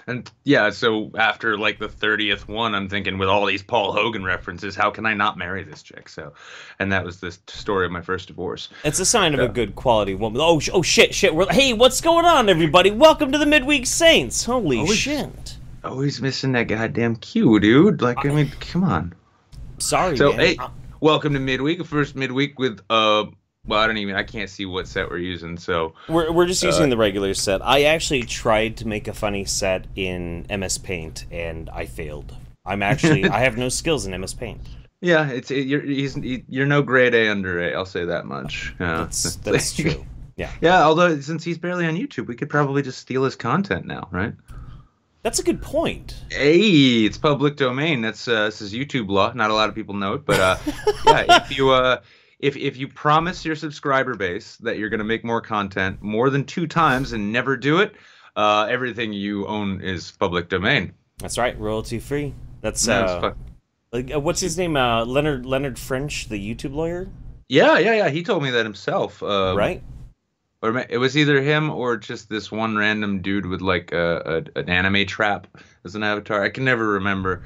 And yeah, so after like the 30th one, I'm thinking with all these Paul Hogan references, how can I not marry this chick? So, and that was the story of my first divorce. It's a sign of a Yeah. good quality woman. Oh shit. Hey, what's going on, everybody? Welcome to the MidWeek Saints. Holy Always, shit. always missing that goddamn cue, dude. Like, I mean, come on. Sorry, So, man. hey, welcome to midweek. First midweek with well, I can't see what set we're using. So We're just using the regular set. I actually tried to make a funny set in MS Paint, and I failed. I have no skills in MS Paint. yeah, you're no grade A under A. I'll say that much. Yeah, That's true. Yeah. Yeah, although since he's barely on YouTube, we could probably just steal his content now, right? That's a good point. Hey, it's public domain. This is YouTube law. Not a lot of people know it, but yeah, if you promise your subscriber base that you're going to make more content more than 2 times and never do it, everything you own is public domain. That's right, royalty free. That's what's his name? Leonard French, the YouTube lawyer. Yeah. He told me that himself. Right. Or it was either him or just this one random dude with like an anime trap as an avatar. I can never remember.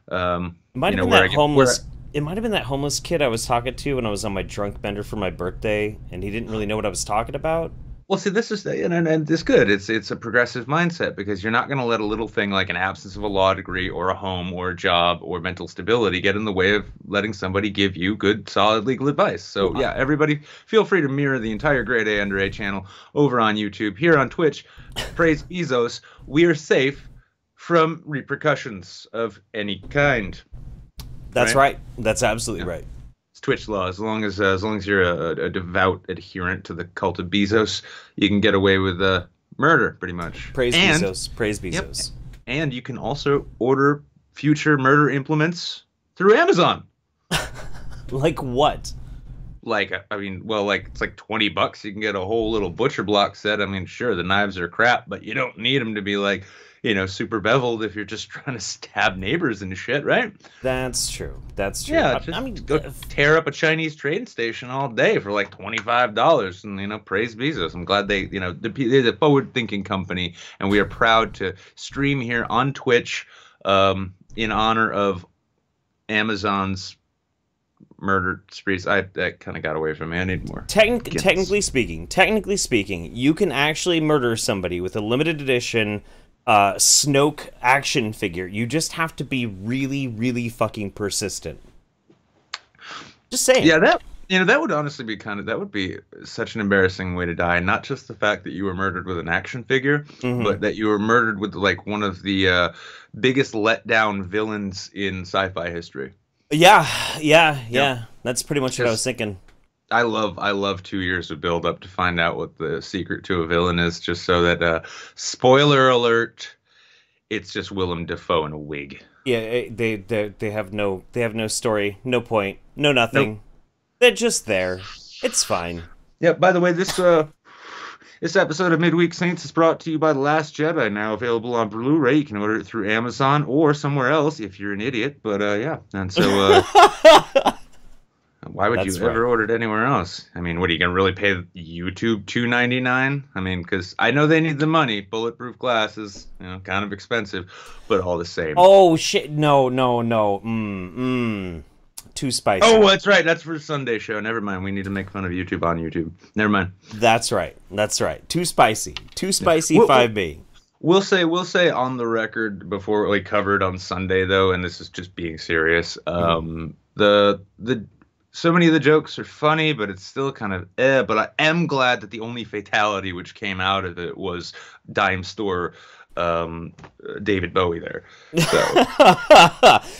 It might have been that homeless. It might have been that homeless kid I was talking to when I was on my drunk bender for my birthday, and he didn't really know what I was talking about. Well, see, this is and it's good. It's a progressive mindset because you're not going to let a little thing like an absence of a law degree or a home or a job or mental stability get in the way of letting somebody give you good, solid legal advice. So yeah, everybody feel free to mirror the entire Grade A Under A channel over on YouTube. Here on Twitch, praise Bezos, we are safe from repercussions of any kind. That's right. That's absolutely right. Twitch law. As long as you're a devout adherent to the cult of Bezos, you can get away with murder, pretty much. Praise Bezos. Praise Bezos. Yep, and you can also order future murder implements through Amazon. Like what? Like, I mean, well, like it's like $20. You can get a whole little butcher block set. I mean, sure, the knives are crap, but you don't need them to be like, super beveled if you're just trying to stab neighbors and shit, right? That's true. That's true. Yeah, just go tear up a Chinese train station all day for like $25, and praise Bezos. I'm glad they're a forward-thinking company, and we are proud to stream here on Twitch in honor of Amazon's murder sprees. That kind of got away from me. I need more. Technically speaking, you can actually murder somebody with a limited edition Snoke action figure. You just have to be really, really fucking persistent. Just saying. Yeah, that would honestly be that would be such an embarrassing way to die. Not just the fact that you were murdered with an action figure, but that you were murdered with like one of the biggest letdown villains in sci-fi history. Yeah. That's pretty much what I was thinking. I love 2 years of build up to find out what the secret to a villain is, just so that spoiler alert, it's just Willem Dafoe in a wig. Yeah, they have no story, no point, no nothing. Nope. They're just there. It's fine. Yeah. By the way, this episode of Midweek Saints is brought to you by The Last Jedi, now available on Blu-ray. You can order it through Amazon or somewhere else if you're an idiot. But yeah, and so. Why would you ever order it anywhere else? I mean, what are you gonna really pay YouTube $2.99? I mean, because I know they need the money. Bulletproof glass is, kind of expensive, but all the same. Oh shit! No. Too spicy. Oh, that's right. That's for Sunday show. Never mind. We need to make fun of YouTube on YouTube. Never mind. That's right. Too spicy. 5B. We'll say on the record before we covered on Sunday though, and this is just being serious. The so many of the jokes are funny, but it's still kind of But I am glad that the only fatality which came out of it was dime store David Bowie there. So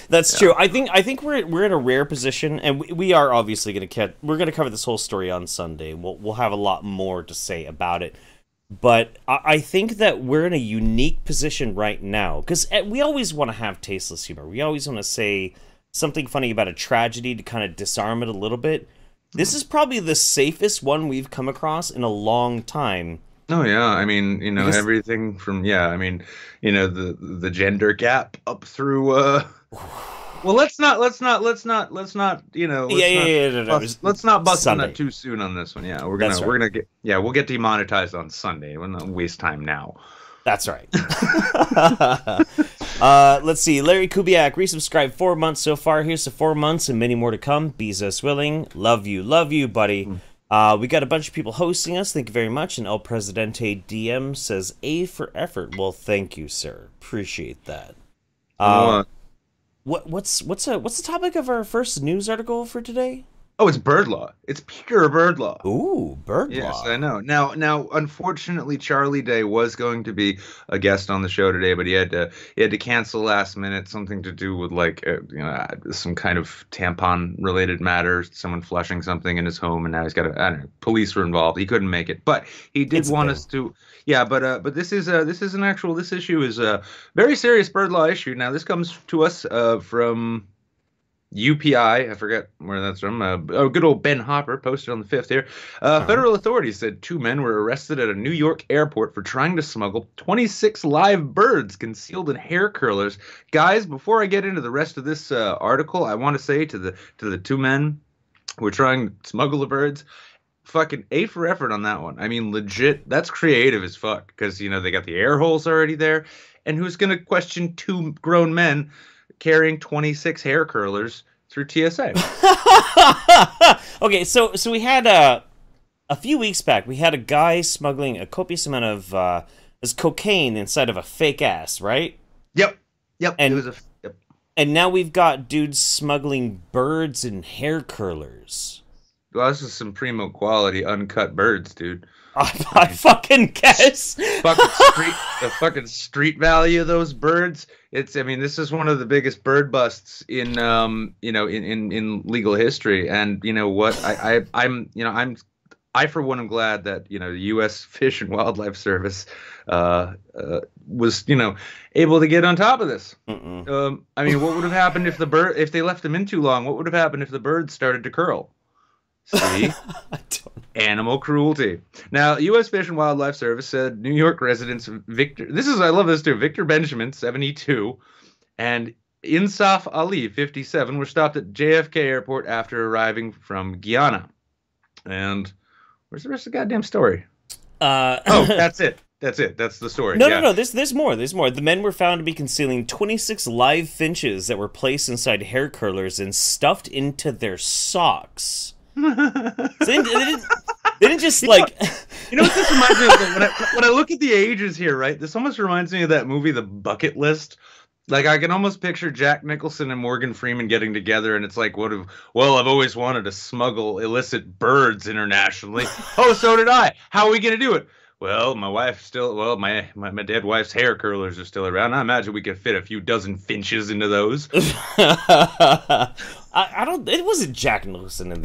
that's true. I think we're in a rare position, and we are obviously we're gonna cover this whole story on Sunday. We'll have a lot more to say about it. But I think that we're in a unique position right now because we always want to have tasteless humor. We always want to say something funny about a tragedy to kind of disarm it a little bit. This is probably the safest one we've come across in a long time. Oh yeah, I mean, because everything from the gender gap up through well, let's not bust on that too soon on this one. Yeah, we'll get demonetized on Sunday. We'll not waste time now. That's right. Let's see. Larry Kubiak, resubscribed 4 months so far. Here's to 4 months and many more to come. Bezos willing. Love you, buddy. We got a bunch of people hosting us. Thank you very much. And El Presidente DM says, A for effort. Well, thank you, sir. Appreciate that. What's the topic of our first news article for today? Oh, it's bird law. It's pure bird law. Ooh, bird law. Yes, I know. Now, unfortunately, Charlie Day was going to be a guest on the show today, but he had to cancel last minute. Something to do with some kind of tampon related matter. Someone flushing something in his home, and now he's got I don't know, police were involved. He couldn't make it, but he did want us to. Yeah, but this is an actual. This issue is a very serious bird law issue. Now, this comes to us from UPI, I forget where that's from. Good old Ben Hopper posted on the 5th here. Federal authorities said 2 men were arrested at a New York airport for trying to smuggle 26 live birds concealed in hair curlers. Guys, before I get into the rest of this article, I want to say to the 2 men who were trying to smuggle the birds, fucking A for effort on that one. I mean, legit, that's creative as fuck because, they got the air holes already there. And who's going to question 2 grown men carrying 26 hair curlers through TSA? Okay, so we had a few weeks back, we had a guy smuggling a copious amount of cocaine inside of a fake ass, right? Yep. And, it was yep. And now we've got dudes smuggling birds and hair curlers. Well, this is some primo quality uncut birds, dude. I fucking guess. The fucking street value of those birds. This is one of the biggest bird busts in in legal history. And you know what? I for one am glad that the U.S. Fish and Wildlife Service was able to get on top of this. What would have happened if they left them in too long? What would have happened if the birds started to curl? See? Animal cruelty. Now, U.S. Fish and Wildlife Service said New York residents I love this too, Victor Benjamin, 72, and Insaf Ali, 57, were stopped at JFK Airport after arriving from Guyana. And where's the rest of the goddamn story? That's it. That's the story. No. There's more. The men were found to be concealing 26 live finches that were placed inside hair curlers and stuffed into their socks. So they didn't just like. You know what this reminds me of? When I look at the ages here, right? This almost reminds me of that movie, The Bucket List. Like, I can almost picture Jack Nicholson and Morgan Freeman getting together, and it's like, I've always wanted to smuggle illicit birds internationally. Oh, so did I. How are we gonna do it? Well, my dead wife's hair curlers are still around. I imagine we could fit a few dozen finches into those. It wasn't Jack Nicholson in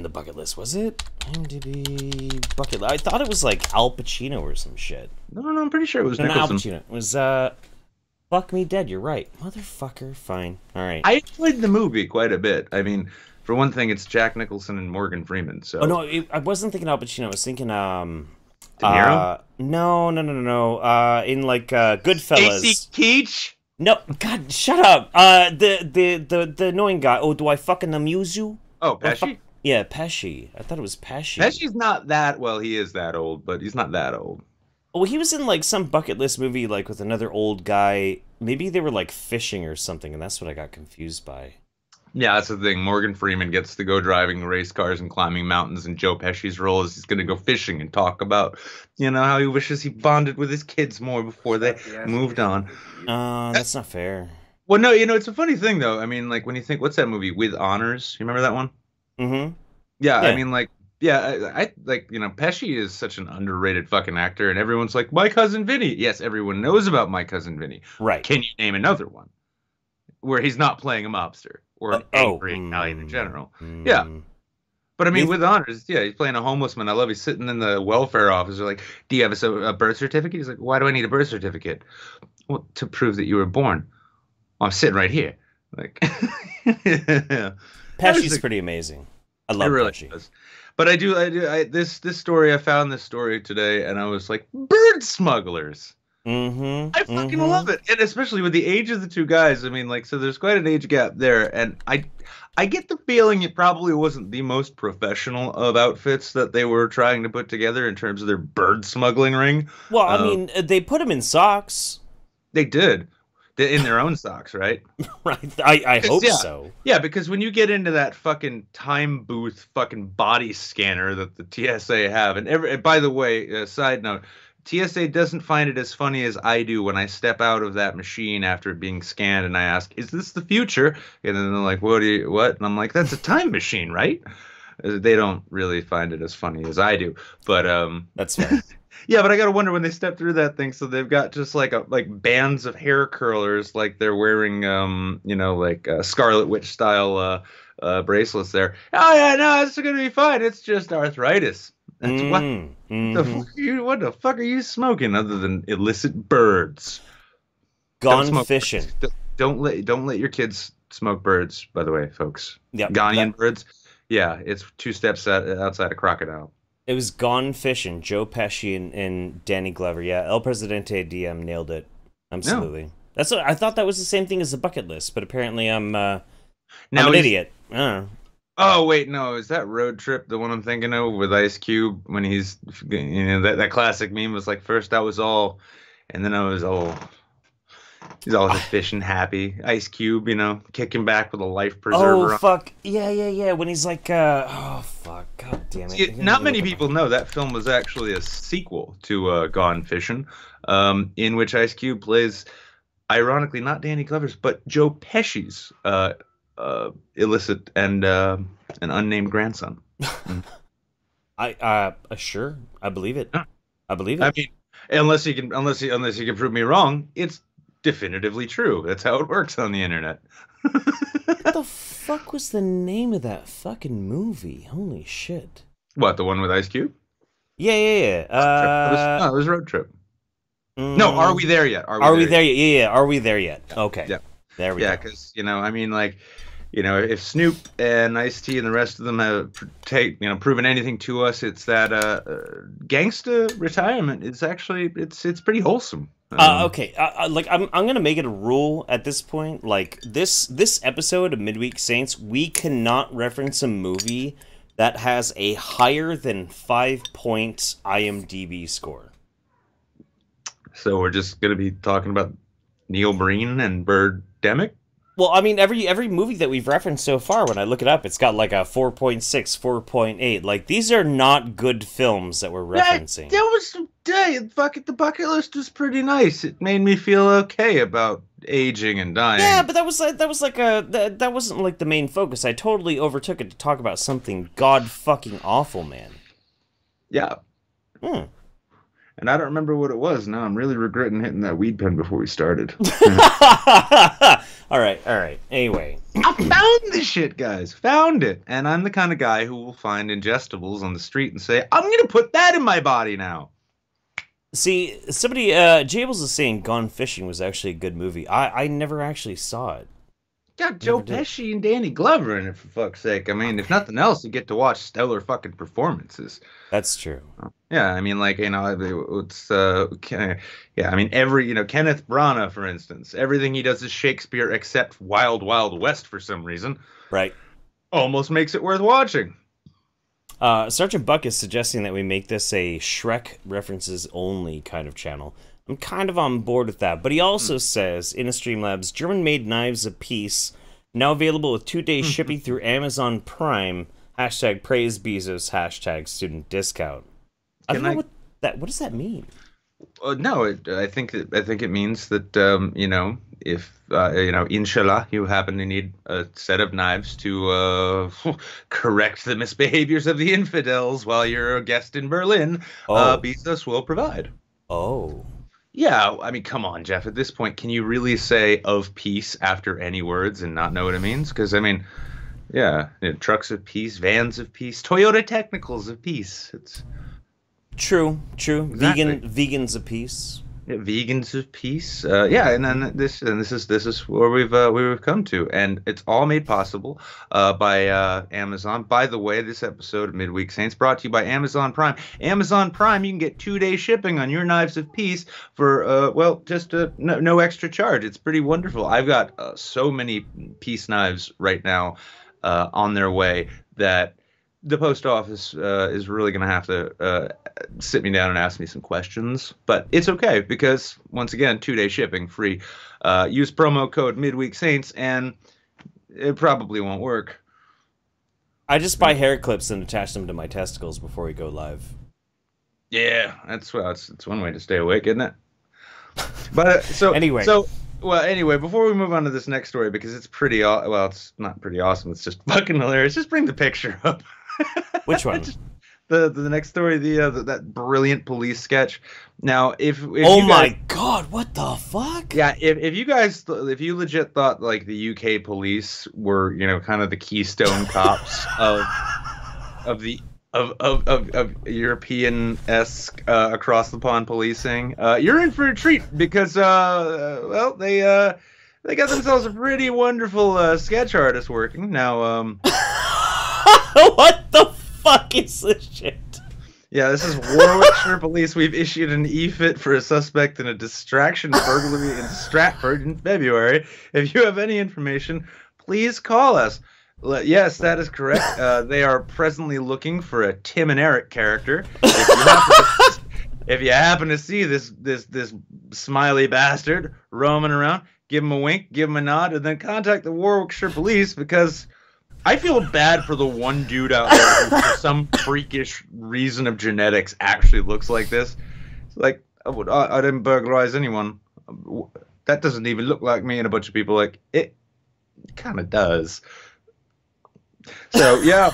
the Bucket List, was it? IMDb Bucket List. I thought it was like Al Pacino or some shit. No, I'm pretty sure it was Nicholson. Al Pacino. It was Fuck Me Dead. You're right, motherfucker. Fine. All right. I enjoyed the movie quite a bit. I mean, for one thing, it's Jack Nicholson and Morgan Freeman. So. Oh no, I wasn't thinking Al Pacino. I was thinking De Niro? No. In like Goodfellas. Stacy Keach? No, God, shut up. The annoying guy. Oh, do I fucking amuse you? Oh, Pesci? Yeah, Pesci. I thought it was Pesci. Pesci's not that, well, he is that old, but he's not that old. Well, he was in like some bucket list movie like with another old guy. Maybe they were like fishing or something, and that's what I got confused by. Yeah, that's the thing. Morgan Freeman gets to go driving race cars and climbing mountains, and Joe Pesci's role is he's going to go fishing and talk about, how he wishes he bonded with his kids more before they moved on. That's not fair. Well, no, it's a funny thing, though. I mean, like, when you think, what's that movie, With Honors? You remember that one? Mm-hmm. Yeah, I mean, like, I Pesci is such an underrated fucking actor, and everyone's like, My Cousin Vinny. Yes, everyone knows about My Cousin Vinny. Right. Can you name another one where he's not playing a mobster? Or an angry Italian in general. Yeah. But I mean, With Honors, he's playing a homeless man. I love he's sitting in the welfare office. They're like, do you have a birth certificate? He's like, why do I need a birth certificate? Well, to prove that you were born. Well, I'm sitting right here. Like, Pesci's pretty amazing. I love Pesci. Does. But I found this story today, and I was like, bird smugglers. I fucking love it, and especially with the age of the two guys. I mean, like, so there's quite an age gap there, and I get the feeling it probably wasn't the most professional of outfits that they were trying to put together in terms of their bird smuggling ring. Well, I mean, they put him in socks. They did. In their own socks, right? Right. I hope yeah, so. Yeah, because when you get into that fucking time booth fucking body scanner that the TSA have, and by the way, side note, TSA doesn't find it as funny as I do when I step out of that machine after it being scanned and I ask, "Is this the future?" And then they're like, what? And I'm like, "That's a time machine, right?" They don't really find it as funny as I do, but that's fair. Yeah, but I gotta wonder when they step through that thing. So they've got just like bands of hair curlers, like they're wearing, Scarlet Witch style bracelets there. Oh yeah, no, it's gonna be fine. It's just arthritis. That's what the fuck are you smoking other than illicit birds? Gone fishing. Don't let your kids smoke birds. By the way, folks. Yeah, Ghanaian birds. Yeah, it's 2 steps outside a crocodile. It was Gone Fishing, Joe Pesci and Danny Glover. Yeah, El Presidente DM nailed it. Absolutely. No. That's what, I thought that was the same thing as the bucket list, but apparently I'm an idiot. Oh wait, no, is that Road Trip the one I'm thinking of with Ice Cube when he's, that classic meme was like, first I was all, and then I was all. He's always fishing happy. Ice Cube, kicking back with a life preserver. Oh, fuck. Yeah. When he's like, oh, fuck. God damn it. See, not many people know that film was actually a sequel to Gone Fishing, in which Ice Cube plays, ironically, not Danny Glover's, but Joe Pesci's illicit and an unnamed grandson. Sure. I believe it. Yeah. I believe it. I mean, unless you can prove me wrong, it's definitively true. That's how it works on the internet. What the fuck was the name of that fucking movie? Holy shit. What, the one with Ice Cube? Yeah. It was Road Trip. No, Are We There Yet? Are we there yet? Yeah. Are We There Yet? Okay. Yeah. There we go. Yeah, because, I mean, like, if Snoop and Ice-T and the rest of them have proven anything to us, it's that gangsta retirement is actually, it's pretty wholesome. Okay, I'm gonna make it a rule at this point. Like this episode of Midweek Saints, we cannot reference a movie that has a higher than 5-point IMDb score. So we're just gonna be talking about Neil Breen and Birdemic. Well, I mean, every movie that we've referenced so far, when I look it up, it's got like a 4.6, 4.8. Like, these are not good films that we're referencing. The bucket list was pretty nice. It made me feel okay about aging and dying. Yeah, but that wasn't like the main focus. I totally overtook it to talk about something god fucking awful, man. Yeah. And I don't remember what it was. Now I'm really regretting hitting that weed pen before we started. All right. Anyway. I found this shit, guys. Found it. And I'm the kind of guy who will find ingestibles on the street and say, I'm going to put that in my body now. See, somebody, Jables is saying Gone Fishing was actually a good movie. I never actually saw it. Got Joe Pesci and Danny Glover in it, for fuck's sake. I mean, if nothing else, you get to watch stellar fucking performances. That's true. Yeah, I mean, like, it's, I mean, Kenneth Branagh, for instance, everything he does is Shakespeare except Wild Wild West for some reason. Right. Almost makes it worth watching. Sergeant Buck is suggesting that we make this a Shrek references only kind of channel. I'm kind of on board with that, but he also says, in a Streamlabs, German-made knives of peace, now available with 2-day shipping through Amazon Prime, hashtag praise Bezos, hashtag student discount. I don't know what does that mean? No, I think it means that, if, inshallah, you happen to need a set of knives to correct the misbehaviors of the infidels while you're a guest in Berlin, Bezos will provide. Oh. Yeah, I mean, come on, Jeff. At this point, can you really say "of peace" after any words and not know what it means? Because, I mean, yeah, trucks of peace, vans of peace, Toyota Technicals of peace. It's true. Exactly. Vegans of peace. Yeah, vegans of peace. Yeah, and then this is where we've come to, and it's all made possible by Amazon. By the way, this episode of Midweek Saints brought to you by Amazon Prime. Amazon Prime, you can get 2-day shipping on your knives of peace for well, just no extra charge. It's pretty wonderful. I've got so many peace knives right now on their way that the post office is really going to have to sit me down and ask me some questions. But it's okay because, once again, 2-day shipping free. Use promo code Midweek Saints and it probably won't work. I just buy hair clips and attach them to my testicles before we go live. Yeah, that's it's one way to stay awake, isn't it? But anyway. Anyway, before we move on to this next story, because it's pretty well, it's not pretty awesome. It's just fucking hilarious. Just bring the picture up. Which one? The next story, that brilliant police sketch. Now, if oh my god, what the fuck? Yeah, if you legit thought like the UK police were, kind of the Keystone Cops of European-esque across the pond policing, you're in for a treat because well, they got themselves a pretty wonderful sketch artist working now. What the fuck is this shit? Yeah, this is Warwickshire Police. We've issued an e-fit for a suspect in a distraction burglary in Stratford in February. If you have any information, please call us. Yes, that is correct. They are presently looking for a Tim and Eric character. If you happen to see this smiley bastard roaming around, give him a wink, give him a nod, and then contact the Warwickshire Police, because I feel bad for the one dude out there who, for some freakish reason of genetics, actually looks like this. It's like, I didn't burglarize anyone. That doesn't even look like me. And a bunch of people like, it kind of does. So, yeah.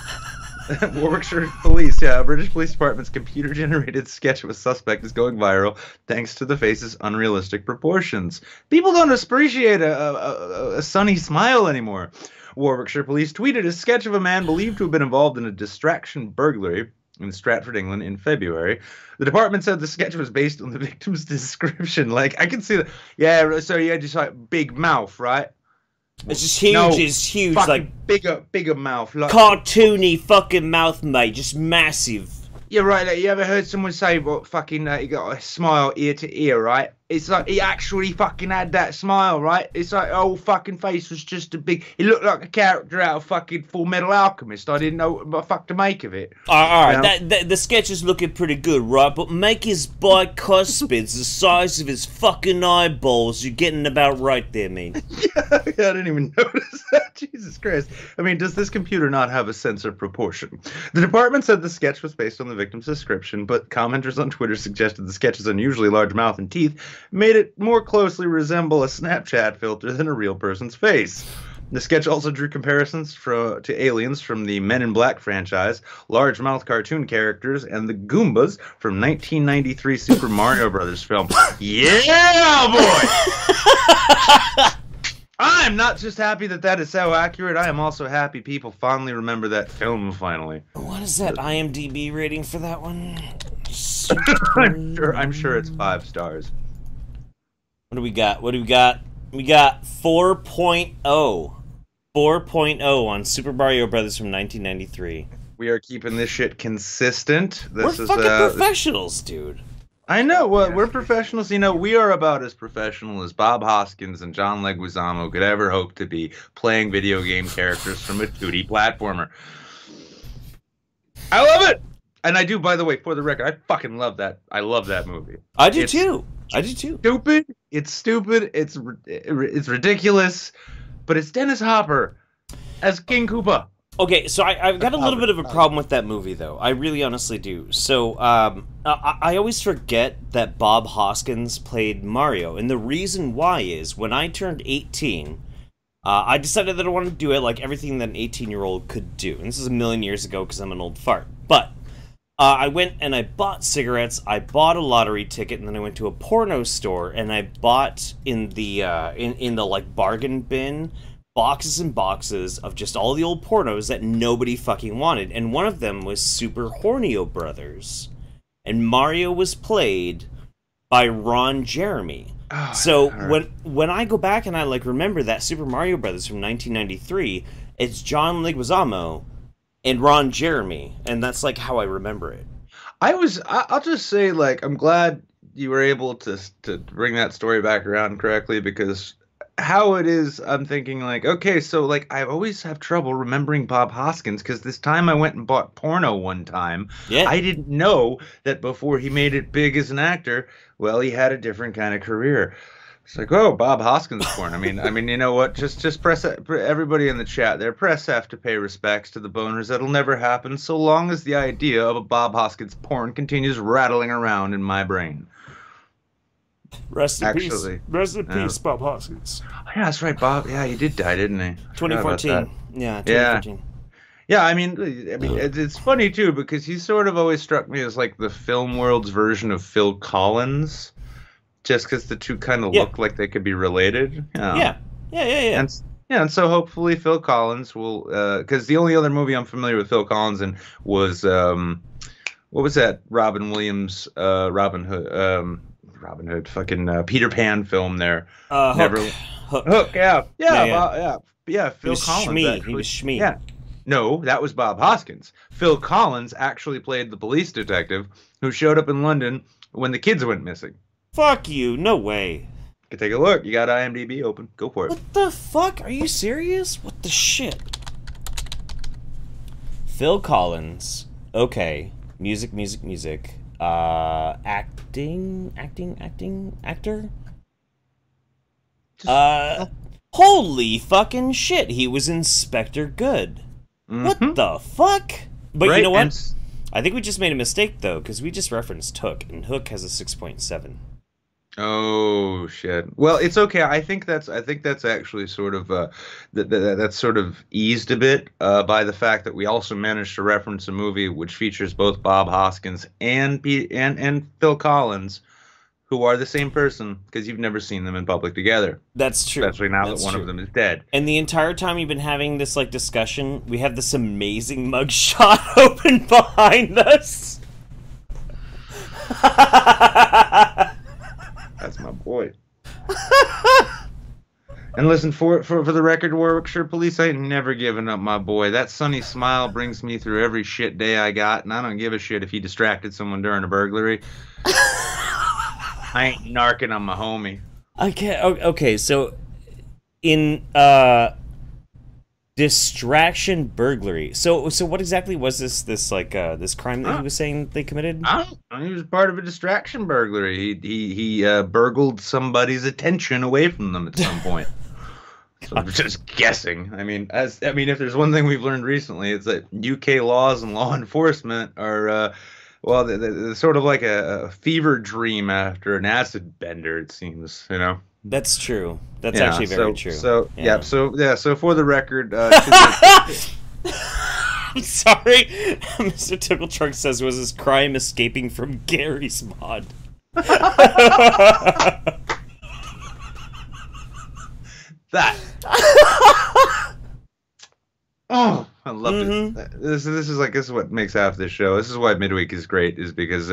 Warwickshire Police, British Police Department's computer-generated sketch of a suspect is going viral thanks to the face's unrealistic proportions. People don't appreciate a sunny smile anymore. Warwickshire Police tweeted a sketch of a man believed to have been involved in a distraction burglary in Stratford, England in February. The department said the sketch was based on the victim's description. Like, I can see that. Yeah, so you had just like big mouth, right? It's just huge, No, it's huge, fucking like bigger mouth. Like, cartoony fucking mouth, mate, just massive. yeah, right. Like, you ever heard someone say, "What fucking you got a smile ear to ear," right? It's like he actually fucking had that smile, right? It's like whole fucking face was just a big. He looked like a character out of fucking Full Metal Alchemist. I didn't know what the fuck to make of it. All right, the sketch is looking pretty good, right? But make his bicuspids the size of his fucking eyeballs. You're getting about right there, mate. Yeah, I didn't even notice that. Jesus Christ. I mean, does this computer not have a sense of proportion? The department said the sketch was based on the victim's description, but commenters on Twitter suggested the sketch's unusually large mouth and teeth made it more closely resemble a Snapchat filter than a real person's face. The sketch also drew comparisons to aliens from the Men in Black franchise, largemouth cartoon characters, and the Goombas from 1993 Super Mario Brothers film. Yeah, boy! I'm not just happy that is so accurate. I am also happy people fondly remember that film finally. What is that IMDb rating for that one? I'm sure it's 5 stars. What do we got? We got 4.0. 4.0 on Super Mario Brothers from 1993. We are keeping this shit consistent. We're fucking professionals, dude. I know. Well, we're professionals. We are about as professional as Bob Hoskins and John Leguizamo could ever hope to be, playing video game characters from a 2D platformer. I love it! And I do, by the way, for the record, I fucking love that. I love that movie. I do too. Stupid. It's stupid. It's ridiculous. But it's Dennis Hopper as King Koopa. Okay, so I've got a little bit of a problem with that movie, though. I really honestly do. So, I always forget that Bob Hoskins played Mario. And the reason why is, when I turned 18, I decided that I wanted to do it like everything that an 18-year-old could do. And this is a million years ago because I'm an old fart. But I went and I bought cigarettes, I bought a lottery ticket, and then I went to a porno store, and I bought in the like bargain bin boxes and boxes of just all the old pornos that nobody fucking wanted. And one of them was Super Hornio Brothers. And Mario was played by Ron Jeremy. Oh, So right. when I go back and I like remember that Super Mario Brothers from 1993, it's John Leguizamo and Ron Jeremy, and that's like how I remember it. I'll just say, like, I'm glad you were able to bring that story back around correctly, because how it is, I'm thinking like, okay, so like I always have trouble remembering Bob Hoskins, because this time I went and bought porno one time. Yeah. I didn't know that before he made it big as an actor, well, he had a different kind of career. It's like, oh, Bob Hoskins porn. I mean, you know what? Just press everybody in the chat there. Press F to pay respects to the boners. That'll never happen so long as the idea of a Bob Hoskins porn continues rattling around in my brain. Rest in peace. Actually, Rest in peace, Bob Hoskins. yeah, that's right, Bob. Yeah, he did die, didn't he? I forgot about 2014. that. Yeah, 2014. Yeah, I mean, it's funny too, because he sort of always struck me as like the film world's version of Phil Collins, just because the two kind of look like they could be related. Yeah. And yeah, and so hopefully Phil Collins will, because the only other movie I'm familiar with Phil Collins in was what was that Robin Williams Robin Hood fucking Peter Pan film there. Hook, yeah. Phil Collins. He was Shmee. Yeah. No, that was Bob Hoskins. Phil Collins actually played the police detective who showed up in London when the kids went missing. Fuck you, no way. You can take a look. You got IMDb open. Go for it. What the fuck? Are you serious? What the shit? Phil Collins. Okay. Music. Actor? Holy fucking shit. He was Inspector Good. What the fuck? But right, you know what? I think we just made a mistake, though, because we just referenced Hook, and Hook has a 6.7. Oh shit. Well, it's okay. I think that's actually sort of that's sort of eased a bit by the fact that we also managed to reference a movie which features both Bob Hoskins and Phil Collins, who are the same person, because you've never seen them in public together. That's true. Especially now that one of them is dead. And the entire time you've been having this like discussion, we have this amazing mugshot open behind us. That's my boy. And listen, for the record, Warwickshire Police, I ain't never giving up my boy. That sunny smile brings me through every shit day I got, and I don't give a shit if he distracted someone during a burglary. I ain't narking on my homie. Okay, so in distraction burglary. So what exactly was this like this crime that he was saying they committed? He was part of a distraction burglary. He burgled somebody's attention away from them at some point. So I'm just guessing. I mean, if there's one thing we've learned recently, it's that UK laws and law enforcement are well, they're sort of like a fever dream after an acid bender, it seems, you know. That's true. That's actually very true. So for the record, I'm sorry. Mr. Tickle Trunk says, was his crime escaping from Gary's mod? That. Oh, I love it. This is what makes half this show. This is why Midweek is great, is because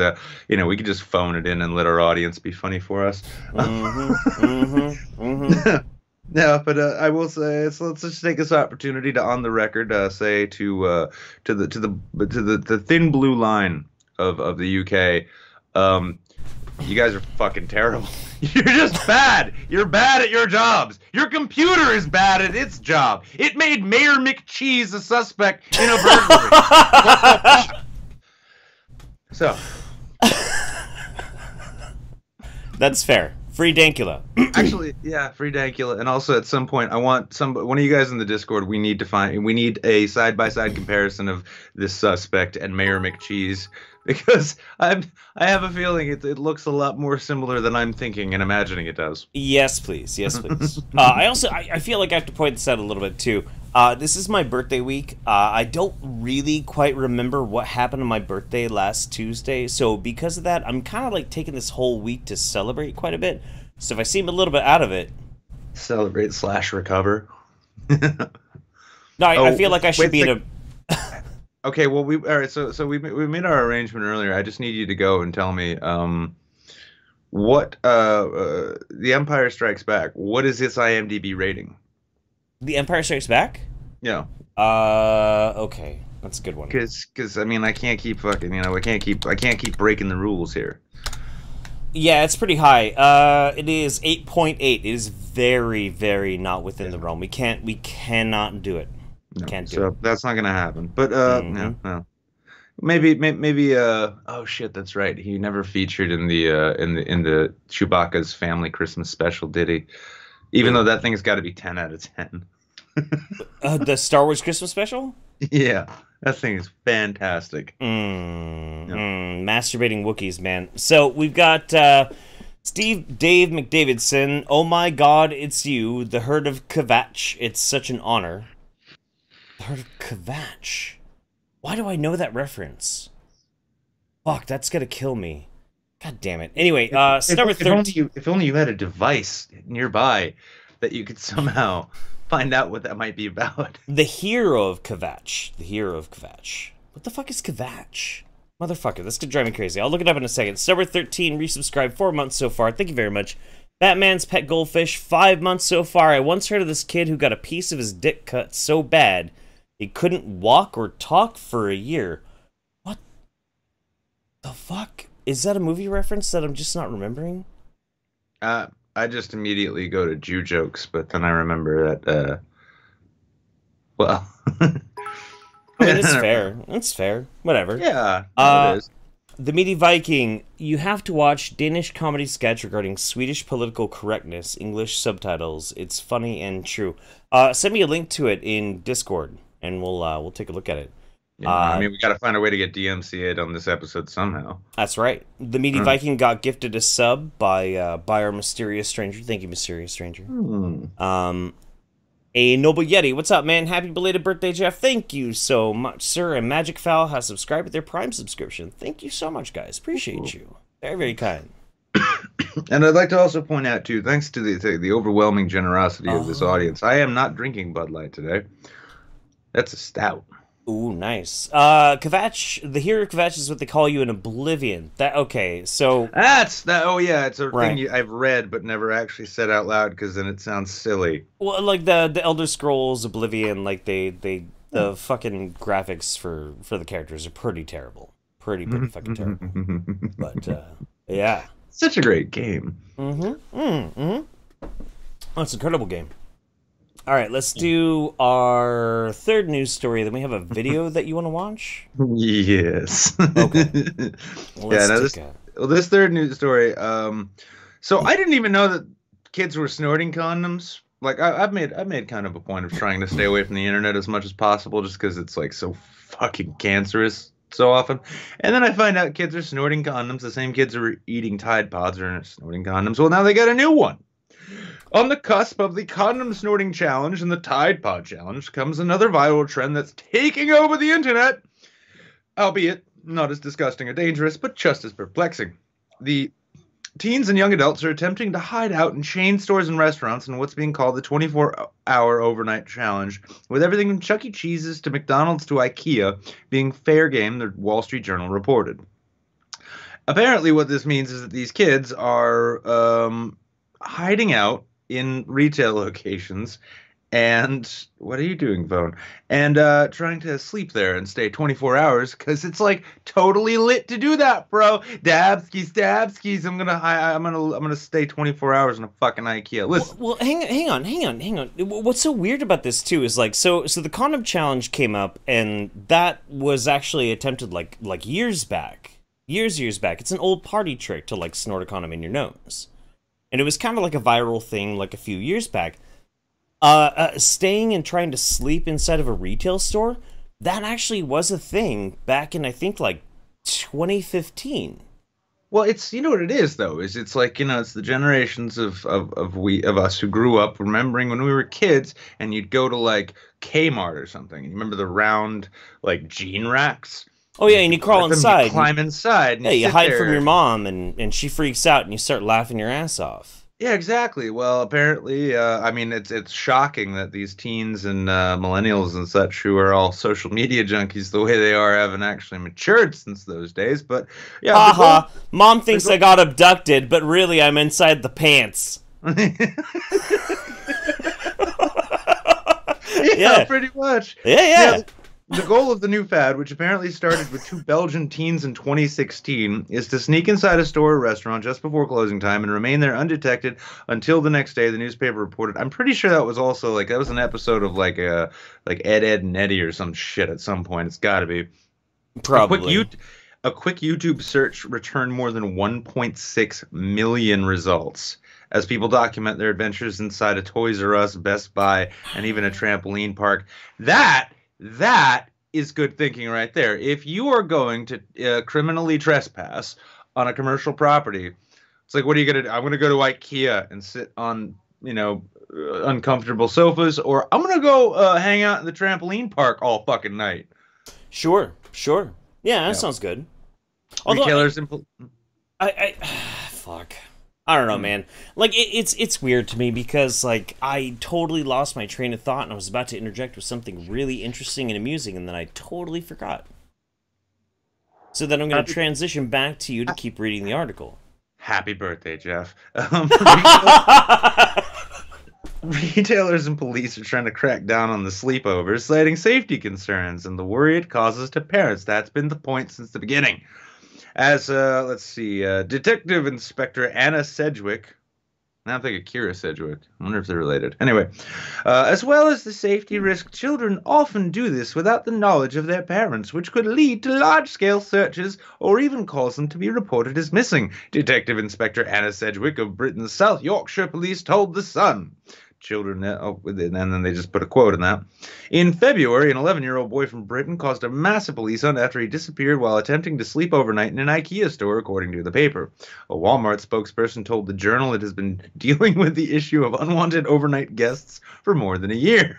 we can just phone it in and let our audience be funny for us. Yeah, but I will say, let's just take this opportunity to, on the record, say to the thin blue line of the UK, you guys are fucking terrible. You're just bad. You're bad at your jobs. Your computer is bad at its job. It made Mayor McCheese a suspect in a burglary. So. That's fair. Free Dankula. Actually, yeah, free Dankula. And also at some point, I want one of you guys in the Discord, we need a side-by-side comparison of this suspect and Mayor McCheese. Because I have a feeling it looks a lot more similar than I'm thinking and imagining it does. Yes, please. Yes, please. I feel like I have to point this out a little bit, too. This is my birthday week. I don't really quite remember what happened on my birthday last Tuesday. So because of that, I'm kind of like taking this whole week to celebrate quite a bit. So if I seem a little bit out of it... Celebrate/recover. No, I feel like I should be in a... Okay, well, all right. So we made our arrangement earlier. I just need you to go and tell me What The Empire Strikes Back? What is its IMDb rating? The Empire Strikes Back? Yeah, Okay, that's a good one. because I mean I can't keep fucking I can't keep breaking the rules here. Yeah, it's pretty high. It is 8.8. It is very, very not within the realm. We cannot do it. No, Can't do so it. that's not gonna happen. But no, Hmm. no. Maybe oh shit, that's right. He never featured in the Chewbacca's family Christmas special, did he? Even though Who? that thing's got to be 10 out of 10. The Star Wars Christmas special? Yeah, that thing is fantastic. Yeah. Masturbating Wookiees, man. So we've got Dave McDavidson. Oh my God, it's you, the Herd of Kvatch. It's such an honor. The Herd of Kvatch. Why do I know that reference? Fuck, that's gonna kill me. God damn it. Anyway, number 13. If only you had a device nearby that you could somehow find out what that might be about. The Hero of Kvatch. The Hero of Kvatch. What the fuck is Kvatch? Motherfucker, this could drive me crazy. I'll look it up in a second. Number 13, resubscribed 4 months so far. Thank you very much. Batman's Pet Goldfish, 5 months so far. I once heard of this kid who got a piece of his dick cut so bad he couldn't walk or talk for a year. What the fuck? Is that a movie reference that I'm just not remembering? I just immediately go to Jew jokes, but then I remember that, well, I mean, it's fair. It's fair. Whatever. yeah, no, it is. The Meaty Viking. You have to watch Danish comedy sketch regarding Swedish political correctness, English subtitles. It's funny and true. Send me a link to it in Discord, and we'll take a look at it. Yeah, I mean, we got to find a way to get DMCA'd on this episode somehow. That's right. The Meaty Viking got gifted a sub by our mysterious stranger. Thank you, mysterious stranger. A Noble Yeti. What's up, man? Happy belated birthday, Jeff. Thank you so much, sir. And Magic Fowl has subscribed with their Prime subscription. Thank you so much, guys. Appreciate you. Very, very kind. And I'd like to also point out, too, thanks to the overwhelming generosity of this audience, I am not drinking Bud Light today. That's a stout. Ooh, nice. Kvatch, the Hero of Kvatch is what they call you in Oblivion. Okay, so... That's that. Oh, yeah, it's a Right. thing I've read but never actually said out loud because then it sounds silly. Well, like the Elder Scrolls Oblivion, like the fucking graphics for the characters are pretty terrible. Pretty fucking terrible. But, yeah. Such a great game. Oh, it's an incredible game. All right, let's do our third news story. Then we have a video that you want to watch. Yes. Okay. This third news story. So I didn't even know that kids were snorting condoms. Like I've made kind of a point of trying to stay away from the internet as much as possible, just because it's like so fucking cancerous so often. And then I find out kids are snorting condoms. The same kids who are eating Tide Pods are snorting condoms. Well, now they got a new one. On the cusp of the condom snorting challenge and the Tide Pod challenge comes another viral trend that's taking over the internet, albeit not as disgusting or dangerous, but just as perplexing. The teens and young adults are attempting to hide out in chain stores and restaurants in what's being called the 24-hour overnight challenge, with everything from Chuck E. Cheese's to McDonald's to IKEA being fair game, the Wall Street Journal reported. Apparently what this means is that these kids are hiding out in retail locations and what are you doing, phone? And trying to sleep there and stay 24 hours because it's like totally lit to do that, bro. Dabskis. I'm gonna stay 24 hours in a fucking IKEA. Listen. Well, hang on. What's so weird about this too is like so the condom challenge came up and that was actually attempted like years back. Years back. It's an old party trick to like snort a condom in your nose. And it was kind of like a viral thing like a few years back. Staying and trying to sleep inside of a retail store, that actually was a thing back in, I think, like 2015. Well, it's, you know what it is, though, is it's like, you know, it's the generations of us who grew up remembering when we were kids and you'd go to like Kmart or something. And you remember the round, like, jean racks? Oh, yeah, and you crawl inside. You climb inside. And yeah, you hide from your mom, and she freaks out, and you start laughing your ass off. Yeah, exactly. Well, apparently, I mean, it's shocking that these teens and millennials and such who are all social media junkies the way they are haven't actually matured since those days. But yeah, Haha, mom the thinks I goal. got abducted, but really I'm inside the pants. Yeah, Yeah. pretty much. Yeah, Yeah, yeah. the goal of the new fad, which apparently started with two Belgian teens in 2016, is to sneak inside a store or restaurant just before closing time and remain there undetected until the next day. The newspaper reported. I'm pretty sure that was also like that was an episode of like Ed and Eddie or some shit at some point. It's got to be a quick Probably. a quick YouTube search returned more than 1.6 million results as people document their adventures inside a Toys R Us, Best Buy, and even a trampoline park. That is good thinking right there. If you are going to criminally trespass on a commercial property, it's like, what are you gonna do? I'm gonna go to IKEA and sit on, uncomfortable sofas, or I'm gonna go hang out in the trampoline park all fucking night. Sure, sure. Yeah, that Yeah, sounds good. Although retailers and fuck. I don't know, man. Like it's weird to me because like I totally lost my train of thought and I was about to interject with something really interesting and amusing and then I totally forgot. So then I'm going to transition back to you to keep reading the article. Happy birthday, Jeff. Retailers and police are trying to crack down on the sleepovers, citing safety concerns and the worry it causes to parents. That's been the point since the beginning. As, let's see, Detective Inspector Anna Sedgwick. Now I'm thinking Kira Sedgwick. I wonder if they're related. Anyway, as well as the safety risk, children often do this without the knowledge of their parents, which could lead to large-scale searches or even cause them to be reported as missing. Detective Inspector Anna Sedgwick of Britain's South Yorkshire Police told The Sun. Children, and then they just put a quote in that. In February, an 11-year-old boy from Britain caused a massive police hunt after he disappeared while attempting to sleep overnight in an IKEA store, according to the paper. A Walmart spokesperson told the Journal it has been dealing with the issue of unwanted overnight guests for more than a year.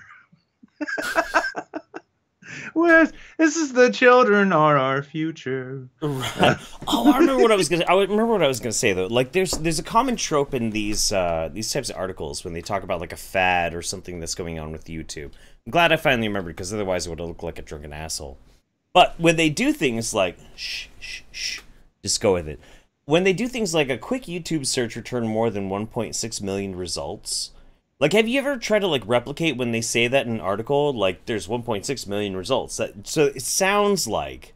Whereas this is the children are our future. Right. Oh, I remember what I was gonna. I remember what I was gonna say though. Like, there's a common trope in these types of articles when they talk about like a fad or something that's going on with YouTube. I'm glad I finally remembered because otherwise it would have looked like a drunken asshole. But when they do things like shh, just go with it. When they do things like a quick YouTube search returned more than 1.6 million results. Like, have you ever tried to, like, replicate when they say that in an article? Like, there's 1.6 million results. So it sounds like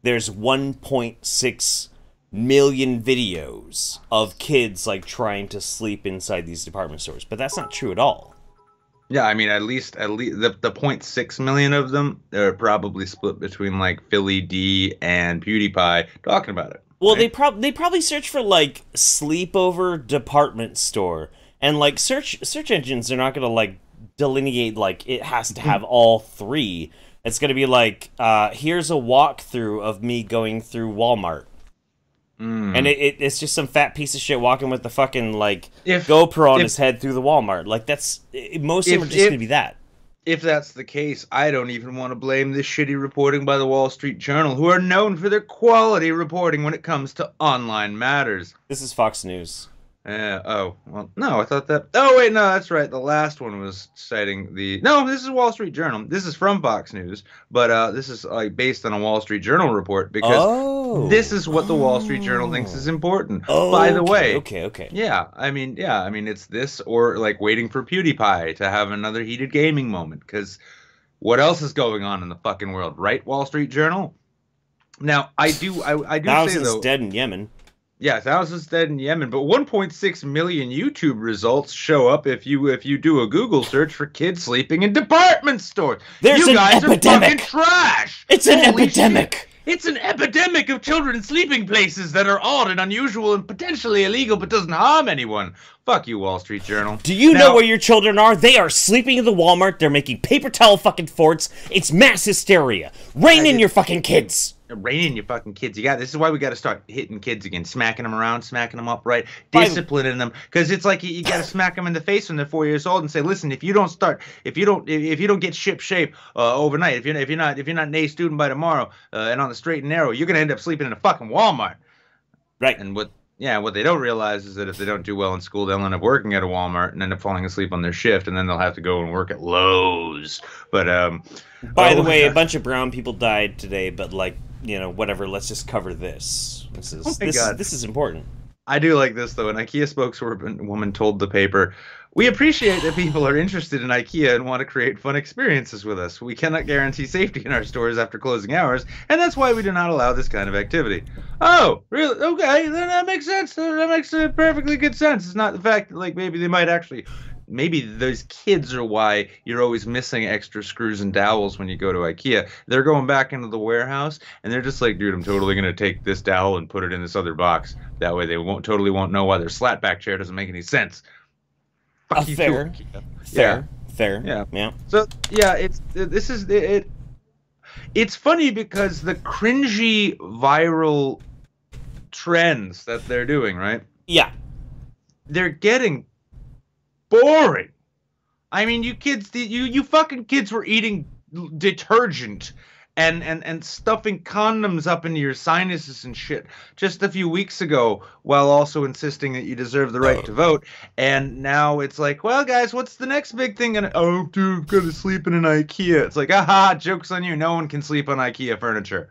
there's 1.6 million videos of kids, like, trying to sleep inside these department stores. But that's not true at all. Yeah, I mean, at least the point 0.6 million of them are probably split between, like, Philly D and PewDiePie talking about it. Well, Right? they probably search for, like, sleepover department store. And, like, search engines are not going to, like, delineate, like, it has to have all three. It's going to be like, here's a walkthrough of me going through Walmart. And it's just some fat piece of shit walking with the fucking, like, GoPro on his head through the Walmart. Like, most of them are just going to be that. If that's the case, I don't even want to blame this shitty reporting by the Wall Street Journal, who are known for their quality reporting when it comes to online matters. This is Fox News. Oh, well, no, I thought that. Oh, wait, no, that's right. The last one was citing the. No, this is Wall Street Journal. This is from Fox News, but this is like based on a Wall Street Journal report because this is what the Wall Street Journal thinks is important. Oh, by the way, okay. Yeah, I mean, it's this or like waiting for PewDiePie to have another heated gaming moment because what else is going on in the fucking world, right? Wall Street Journal. Now, I do Thousands say though. dead in Yemen. Yeah, thousands dead in Yemen, but 1.6 million YouTube results show up if you do a Google search for kids sleeping in department stores. There's you an guys epidemic. are fucking trash. It's an Holy epidemic. Shit. It's an epidemic of children sleeping places that are odd and unusual and potentially illegal, but doesn't harm anyone. Fuck you, Wall Street Journal. Do you know where your children are? They are sleeping in the Walmart. They're making paper towel fucking forts. It's mass hysteria. Rein in your fucking kids. Rein in your fucking kids. This is why we got to start hitting kids again, smacking them around, smacking them up, right? Disciplining them, because it's like you got to smack them in the face when they're 4 years old and say, listen, if you don't get ship shape overnight, if you're not an A student by tomorrow and on the straight and narrow, you're gonna end up sleeping in a fucking Walmart. Right. And Yeah, what they don't realize is that if they don't do well in school, they'll end up working at a Walmart and end up falling asleep on their shift, and then they'll have to go and work at Lowe's. But By the way, a bunch of brown people died today, but like, whatever. Let's just cover this. This is important. I do like this though. An IKEA spokeswoman told the paper, "We appreciate that people are interested in IKEA and want to create fun experiences with us. We cannot guarantee safety in our stores after closing hours, and that's why we do not allow this kind of activity." Oh, really? Okay, then that makes sense. That makes perfectly good sense. It's not the fact that like maybe those kids are why you're always missing extra screws and dowels when you go to IKEA. They're going back into the warehouse and they're just like, dude, I'm totally gonna take this dowel and put it in this other box. That way they won't know why their slat back chair doesn't make any sense. Fuck you, fair. IKEA. Fair. Yeah. So yeah, it's funny because the cringy viral trends that they're doing, right? Yeah. They're getting boring. I mean, you fucking kids were eating detergent and stuffing condoms up into your sinuses and shit just a few weeks ago, while also insisting that you deserve the right to vote. And now it's like, well, guys, what's the next big thing? And oh, dude, I'm gonna sleep in an IKEA. It's like, aha, joke's on you. No one can sleep on IKEA furniture.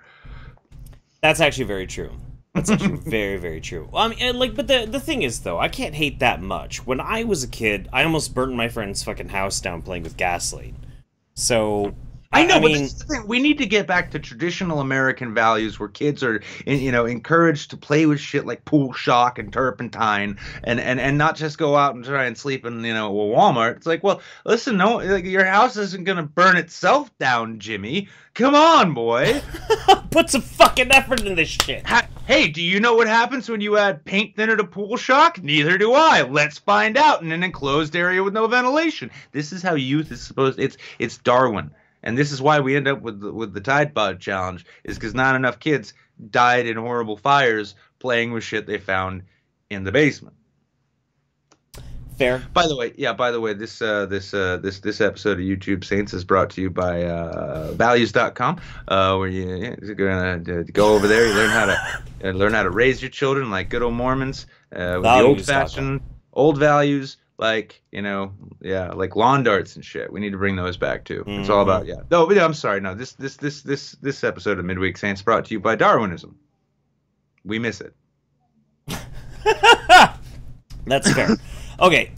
That's actually very true. That's actually very, very true. Well, I mean, but the thing is, though, I can't hate that much. When I was a kid, I almost burnt my friend's fucking house down playing with gasoline. So I know, but this is the thing. We need to get back to traditional American values where kids are, encouraged to play with shit like pool shock and turpentine, and not just go out and try and sleep in, a Walmart. It's like, well, listen, no, like, your house isn't gonna burn itself down, Jimmy. Come on, boy. Put some fucking effort in this shit. Hey, do you know what happens when you add paint thinner to pool shock? Neither do I. Let's find out in an enclosed area with no ventilation. This is how youth is supposed. It's Darwin. And this is why we end up with the Tide Pod challenge, is because not enough kids died in horrible fires playing with shit they found in the basement. Fair. By the way, this episode of YouTube Saints is brought to you by values.com, where you're gonna go over there. You learn how to raise your children like good old Mormons, with the old-fashioned old values. Like, like lawn darts and shit. We need to bring those back too. Mm-hmm. It's all about No, but I'm sorry. No, this episode of Midweek Saints brought to you by Darwinism. We miss it. That's fair. Okay,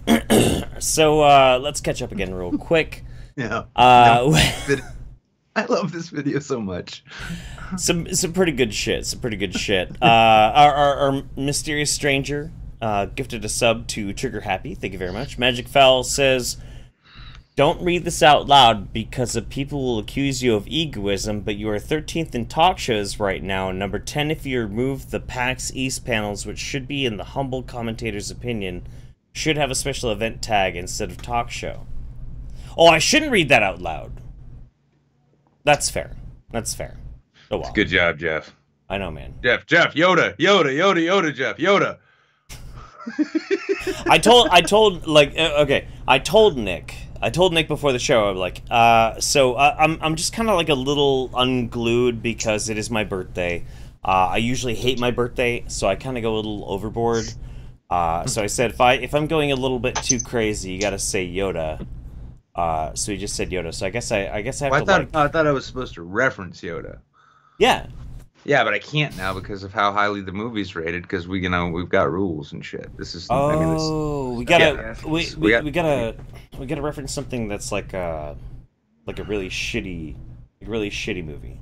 so let's catch up again real quick. Yeah. I love this video so much. Some pretty good shit. Our mysterious stranger gifted a sub to Trigger Happy. Thank you very much. Magic Fowl says, "Don't read this out loud because people will accuse you of egoism, but you are 13th in talk shows right now, number 10 if you remove the PAX East panels, which should be, in the humble commentator's opinion, should have a special event tag instead of talk show." Oh, I shouldn't read that out loud. That's fair. Oh, well. Good job, Jeff. I know, man. Jeff, Yoda, Jeff, Yoda. I told Nick before the show. I'm like, I'm just kind of like a little unglued because it is my birthday. I usually hate my birthday, so I kind of go a little overboard. So I said, if I'm going a little bit too crazy, you gotta say Yoda. So he just said Yoda. So I guess I have to. I thought I was supposed to reference Yoda. Yeah. Yeah, but I can't now because of how highly the movie's rated. Because we've got rules and shit. This is. We gotta reference something that's like a really shitty movie.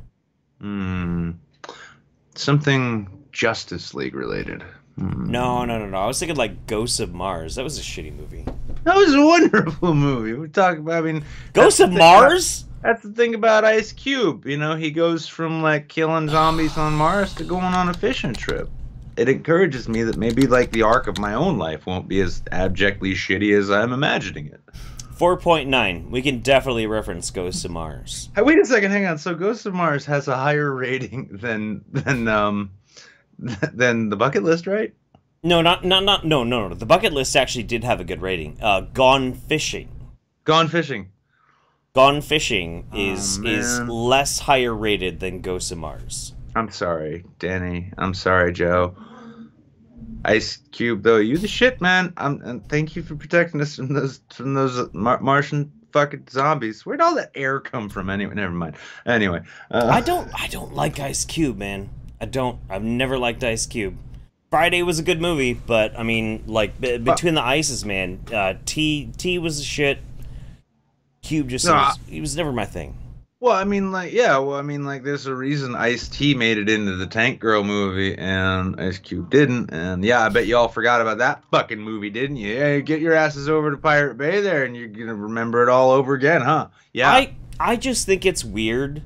Something Justice League related. No. I was thinking like Ghosts of Mars. That was a shitty movie. That was a wonderful movie. We're talking about. Ghosts of Mars. That's the thing about Ice Cube. He goes from like killing zombies on Mars to going on a fishing trip. It encourages me that maybe like the arc of my own life won't be as abjectly shitty as I'm imagining it. 4.9. We can definitely reference Ghosts of Mars. Hey, wait a second, hang on. So Ghosts of Mars has a higher rating than the Bucket List, right? No. The Bucket List actually did have a good rating. Gone Fishing. Gone Fishing is less higher rated than Ghosts of Mars. I'm sorry, Danny. I'm sorry, Joe. Ice Cube, though, you the shit, man. And thank you for protecting us from those Martian fucking zombies. Where'd all that air come from? Anyway, never mind. Anyway, I don't like Ice Cube, man. I've never liked Ice Cube. Friday was a good movie, but I mean, like between the ices, man. T was a shit. Cube just he was never my thing. Well, I mean, like, yeah, well, I mean, like, there's a reason Ice-T made it into the Tank Girl movie and Ice Cube didn't. And yeah, I bet you all forgot about that fucking movie, didn't you? Yeah, get your asses over to Pirate Bay there and you're gonna remember it all over again, huh? Yeah. I just think it's weird